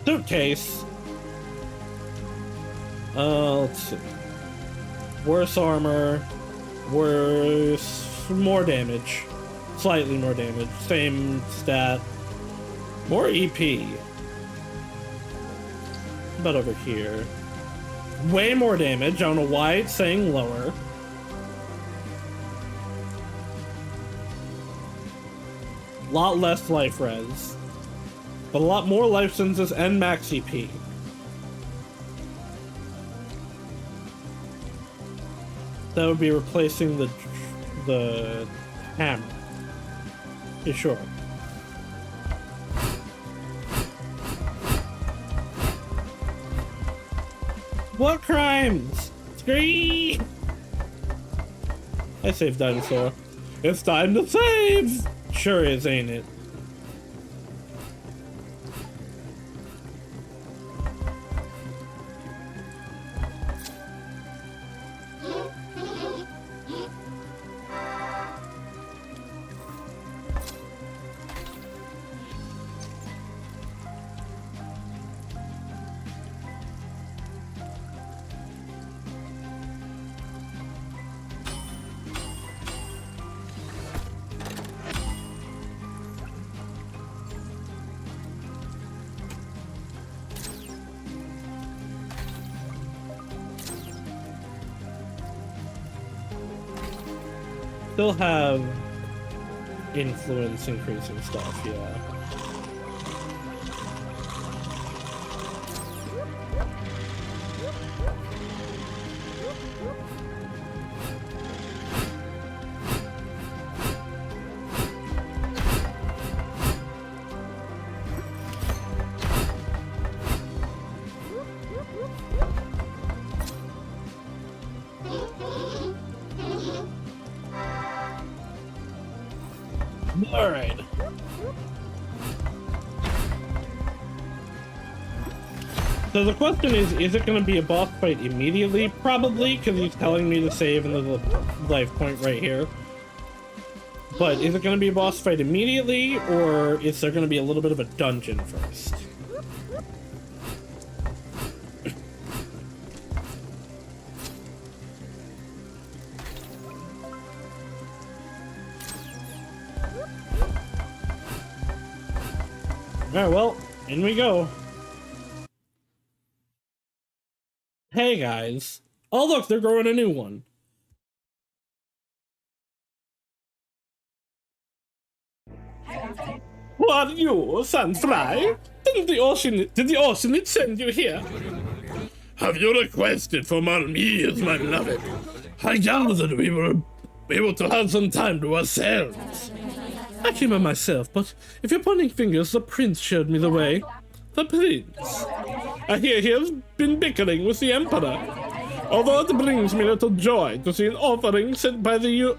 Suitcase. Let's see. Worse armor. More damage. Slightly more damage. Same stat. More EP. About over here. Way more damage. I don't know why it's saying lower. Lot less life res. But a lot more life senses and max EP. That would be replacing the hammer. Yeah, sure. What crimes? Scream! I saved dinosaur. It's time to save! Sure is, ain't it? Still have influence increasing stuff, yeah. Alright. So the question is it going to be a boss fight immediately? Probably, because he's telling me to save another life point right here. But is it going to be a boss fight immediately, or is there going to be a little bit of a dungeon first? Alright, well, in we go. Hey guys. Oh look, they're growing a new one. Who are you, Sandfly? Did the ocean send you here? Have you requested for more meals, my beloved? I gathered we were able to have some time to ourselves. I came by myself, but if you're pointing fingers, the prince showed me the way. The prince? I hear he has been bickering with the emperor. Although it brings me little joy to see an offering sent by the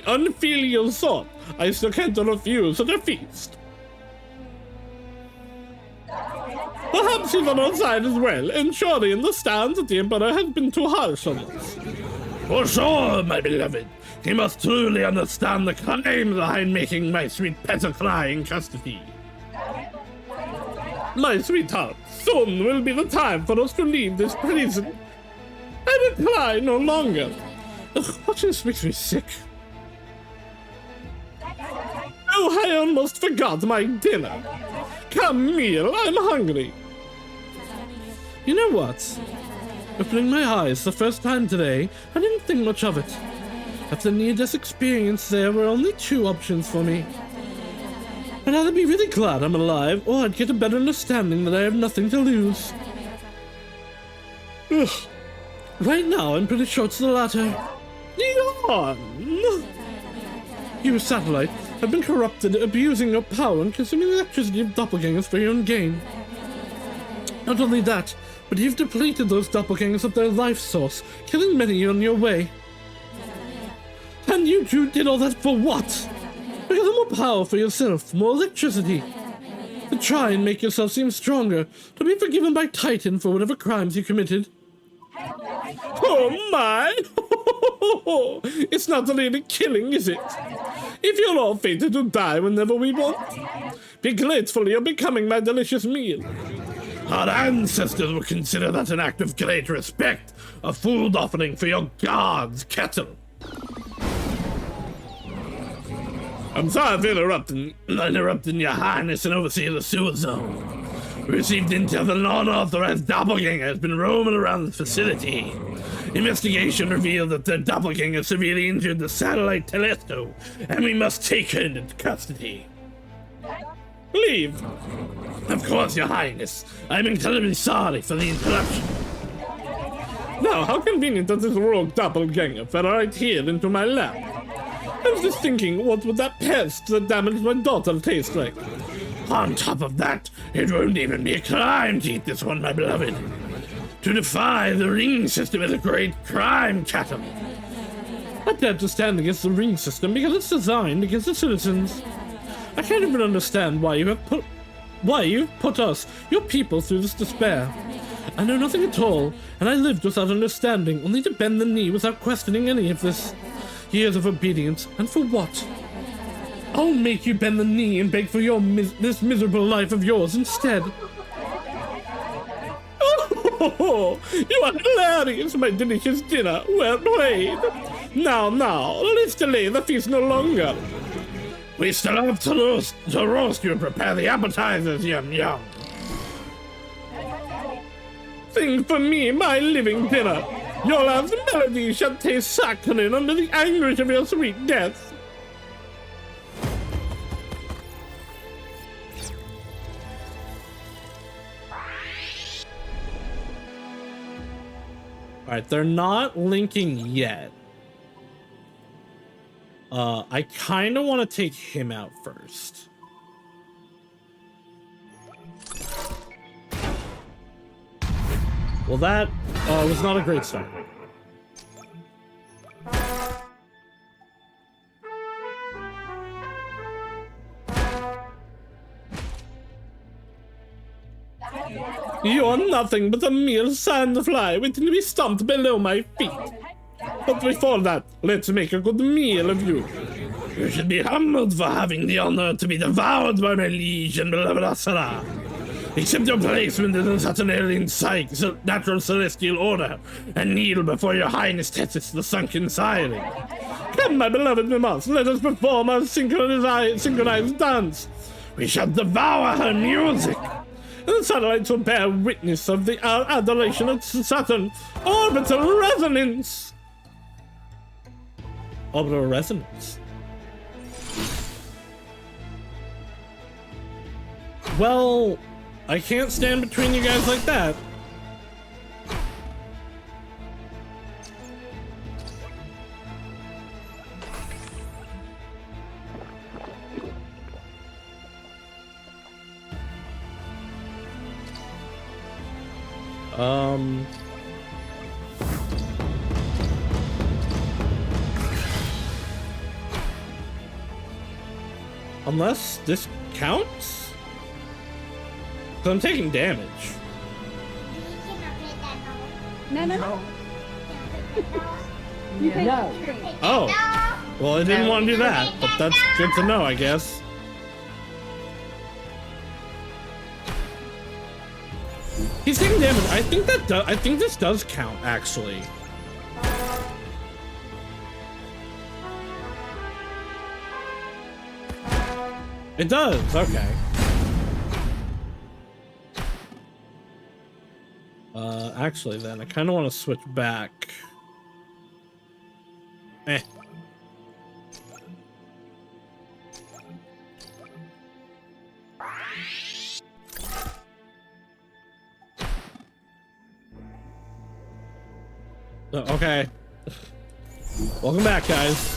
unfilial sort, I still can't refuse such a feast. Perhaps he's on our side as well, and surely understands that the emperor has been too harsh on us. For sure, my beloved. He must truly understand the crime behind making my sweet petal cry in custody. My sweetheart, soon will be the time for us to leave this prison. I will cry no longer. Ugh, what just makes me sick? Oh, I almost forgot my dinner. Camille, I'm hungry. You know what? Opening my eyes the first time today, I didn't think much of it. After near-death experience, there were only two options for me. I'd either be really glad I'm alive, or I'd get a better understanding that I have nothing to lose. Ugh. Right now, I'm pretty sure it's the latter. Yawn! You, satellite, have been corrupted, abusing your power and consuming the electricity of doppelgangers for your own gain. Not only that, but you've depleted those doppelgangers of their life source, killing many on your way. And you two did all that for what? Because of more power for yourself, more electricity. To try and make yourself seem stronger, to be forgiven by Titan for whatever crimes you committed. Oh my! It's not really killing, is it? If you're all fated to die whenever we want, be grateful you're becoming my delicious meal. Our ancestors would consider that an act of great respect, a food offering for your god's kettle. I'm sorry for interrupting Your Highness and overseer of the sewer zone. We received intel that an unauthorized doppelganger has been roaming around the facility. Investigation revealed that the doppelganger severely injured the satellite Telesto, and we must take her into custody. Leave. Of course, Your Highness. I'm incredibly sorry for the interruption. Now, how convenient that this rogue doppelganger fell right here into my lap. I was just thinking, what would that pest that damaged my daughter taste like? On top of that, it won't even be a crime to eat this one, my beloved. To defy the ring system is a great crime, Chatham. I dare to stand against the ring system because it's designed against the citizens. I can't even understand why you've put us, your people, through this despair. I know nothing at all, and I lived without understanding, only to bend the knee without questioning any of this. Years of obedience, and for what? I'll make you bend the knee and beg for this miserable life of yours instead. Oh, you are hilarious, my delicious dinner. Well played. Now, let's delay the feast no longer. We still have to roast you and prepare the appetizers, yum. Sing for me my living dinner. Your love's melody shall taste saccharine under the anguish of your sweet death. Alright, they're not linking yet. I kinda wanna take him out first. Well, that was not a great start. You're nothing but a mere sandfly waiting to be stomped below my feet. But before that, let's make a good meal of you. You should be humbled for having the honor to be devoured by my liege and beloved Asara. Accept your placement in such an alien natural celestial order, and kneel before your highness tests the sunken siren. Come, my beloved Mimas, let us perform our synchronized dance. We shall devour her music. The satellites will bear witness of the adoration of Saturn. Orbital resonance. Orbital resonance. Well, I can't stand between you guys like that. Unless this counts? 'Cause I'm taking damage. No. Oh. Well, I didn't want to do that, but that's good to know, I guess. He's taking damage. I think this does count, actually. It does. Okay. Actually, then I kind of want to switch back. Okay. Welcome back, guys.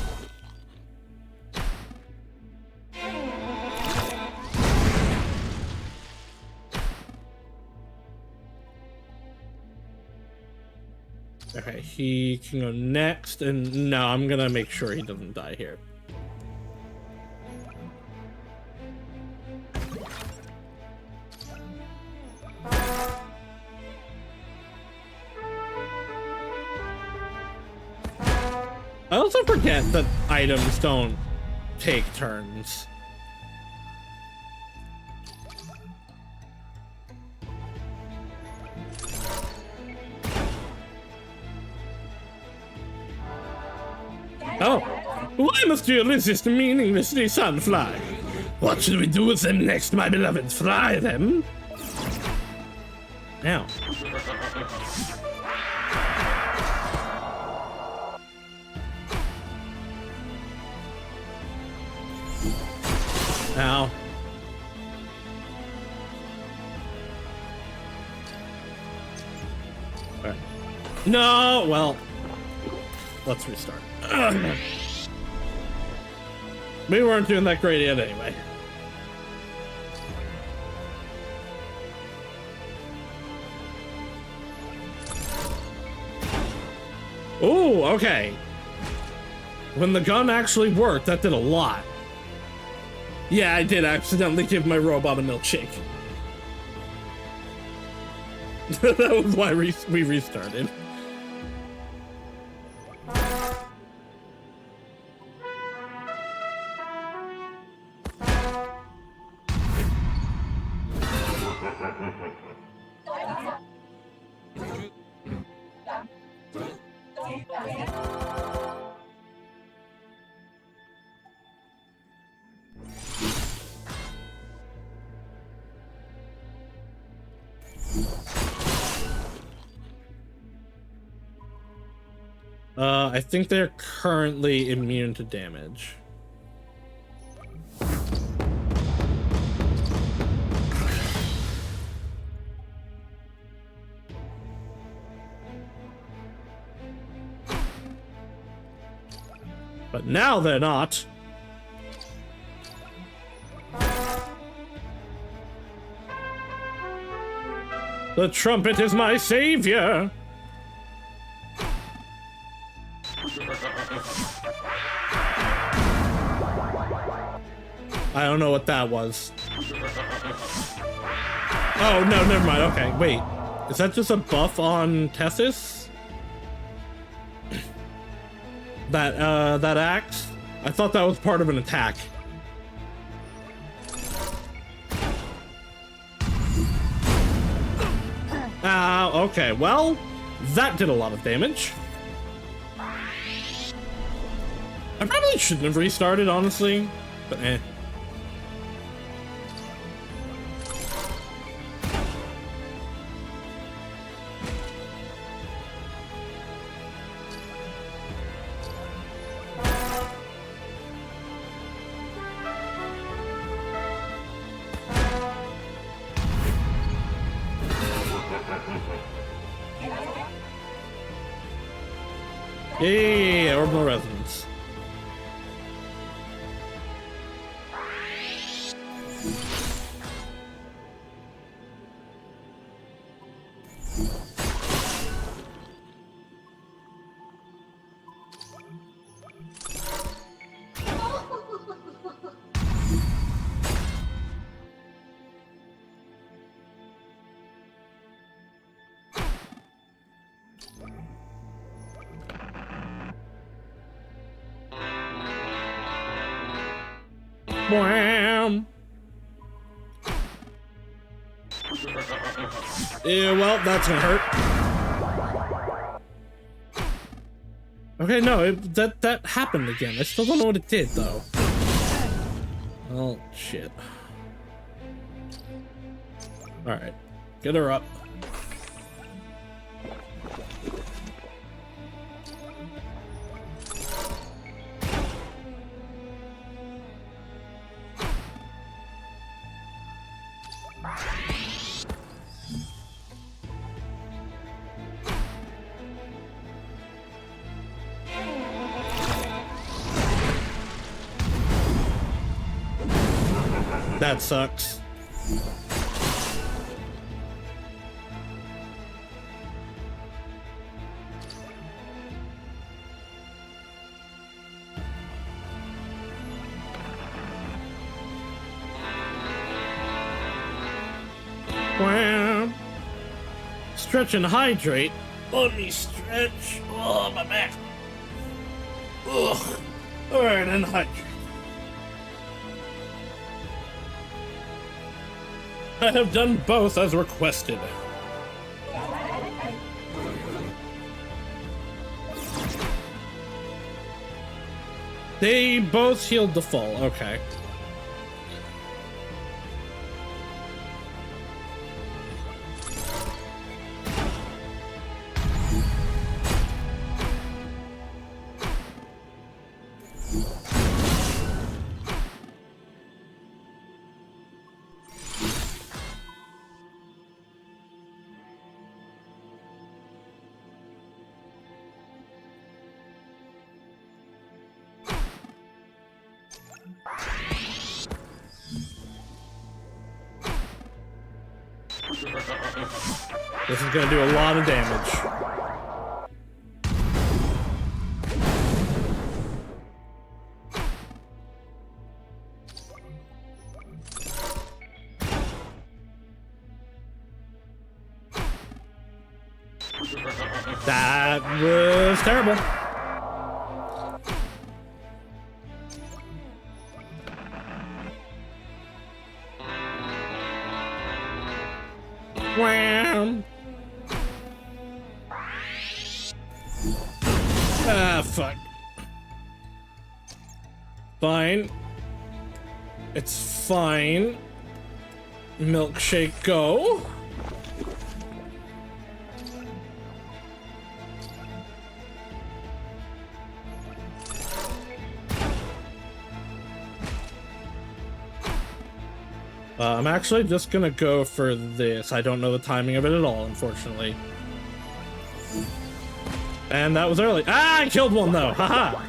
Okay, he can go next, and no, I'm gonna make sure he doesn't die here. I also forget that items don't take turns. Oh, why must you resist meaninglessly, sunfly? What should we do with them next, my beloved? Fry them? Now. Ow. Alright. No, well, let's restart. We weren't doing that great yet anyway. Oh, okay. When the gun actually worked, that did a lot. Yeah, I did accidentally give my robot a milkshake. That was why we restarted. I think they're currently immune to damage. But now they're not. The trumpet is my savior. I don't know what that was. Oh, no, never mind. Okay, wait. Is that just a buff on Tessus? That axe? I thought that was part of an attack. Okay, well, that did a lot of damage. I probably shouldn't have restarted, honestly, but eh. Yay, orbital resonance. Wham! Yeah, well, that's gonna hurt. Okay, no, that happened again. I still don't know what it did, though. Oh, shit. Alright, get her up. That sucks. Wow. Stretch and hydrate. Let me stretch. Oh, my back. Ugh. Alright, and hydrate. I have done both as requested. They both healed the fall, okay. This is gonna do a lot of damage. That was terrible. Wham! Ah, fuck. Fine. It's fine. Milkshake, go. I'm actually just gonna go for this. I don't know the timing of it at all, unfortunately. And that was early. Ah, I killed one though. Haha.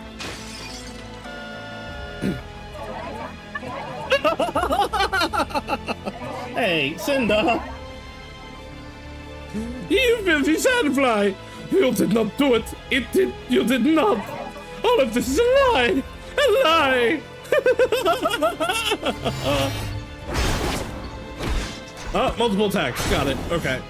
Hey, Cinder. You filthy sandfly! You did not do it. You did not. All of this is a lie. A lie. Oh, multiple attacks. Got it. Okay.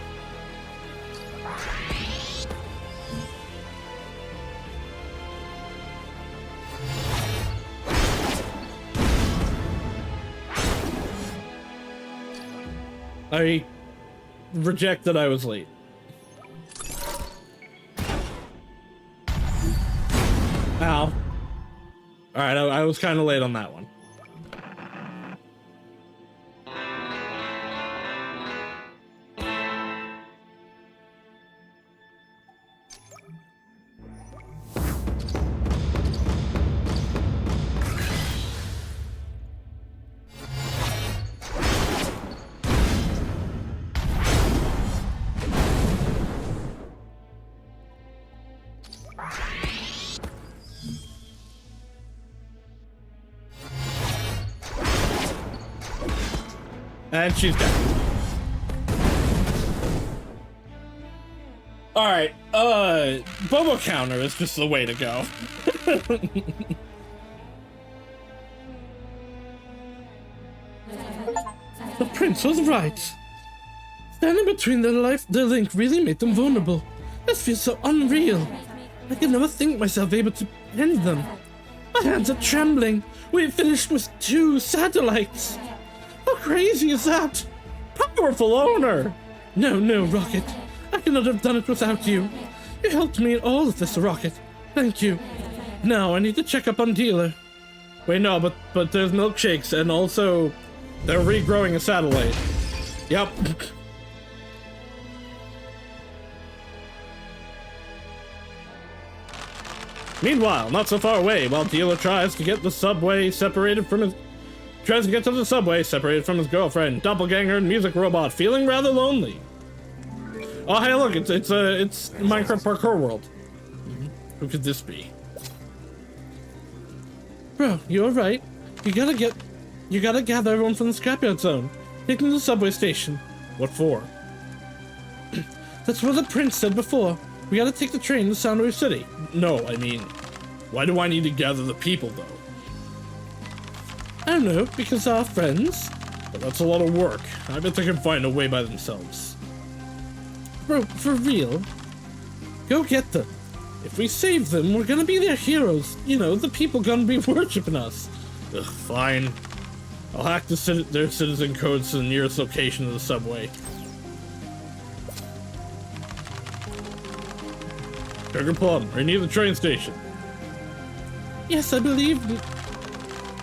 I reject that I was late. Ow. Alright, I was kind of late on that one. And she's dead. Alright, Bobo counter is just the way to go. The prince was right. Standing between their link really made them vulnerable. This feels so unreal. I could never think myself able to end them. My hands are trembling. We finished with 2 satellites. How crazy is that? Powerful owner! No, Rocket. I could not have done it without you. You helped me in all of this, Rocket. Thank you. Now I need to check up on Dealer. Wait, no, but there's milkshakes, and also they're regrowing a satellite. Yep. Meanwhile, not so far away, while Dealer tries to get to the subway separated from his girlfriend, doppelganger, and music robot, feeling rather lonely. Oh, hey, look, it's Minecraft Parkour World. Who could this be? Bro, you're right. You gotta gather everyone from the scrapyard zone. Take them to the subway station. What for? That's what the prince said before. We gotta take the train to Soundwave City. No, I mean, why do I need to gather the people, though? I don't know, because they're our friends. But that's a lot of work. I bet they can find a way by themselves. Bro, for real? Go get them. If we save them, we're gonna be their heroes. You know, the people gonna be worshipping us. Ugh, fine. I'll hack their citizen codes to the nearest location of the subway. Sugar Plum, are you near the train station? Yes, I believe.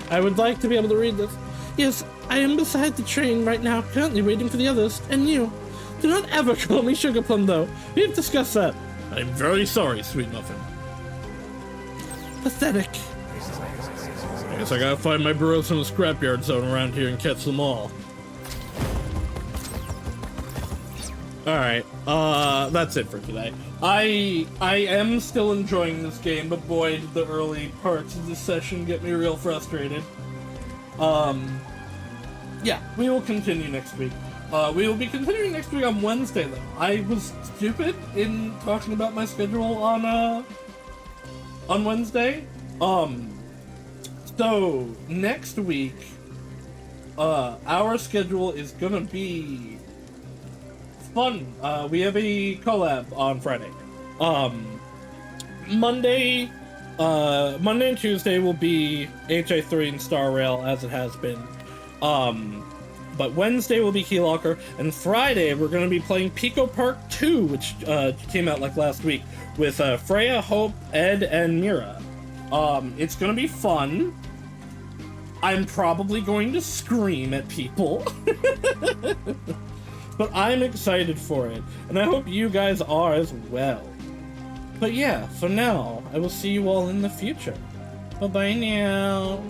I would like to be able to read this. Yes, I am beside the train right now, currently waiting for the others, and you. Do not ever call me Sugar Plum, though. We have discussed that. I'm very sorry, Sweet Muffin. Pathetic. I guess I gotta find my bros in the scrapyard zone around here and catch them all. Alright, that's it for today. I am still enjoying this game, but boy, did the early parts of this session get me real frustrated. Yeah, we will continue next week. We will be continuing next week on Wednesday, though. I was stupid in talking about my schedule on Wednesday. So, next week, our schedule is gonna be fun. We have a collab on Friday. Monday and Tuesday will be HA3 and Star Rail, as it has been. But Wednesday will be Keylocker, and Friday we're going to be playing Pico Park 2, which came out like last week, with Freya, Hope, Ed, and Mira. It's going to be fun. I'm probably going to scream at people. But I'm excited for it, and I hope you guys are as well. But yeah, for now, I will see you all in the future. Bye-bye now.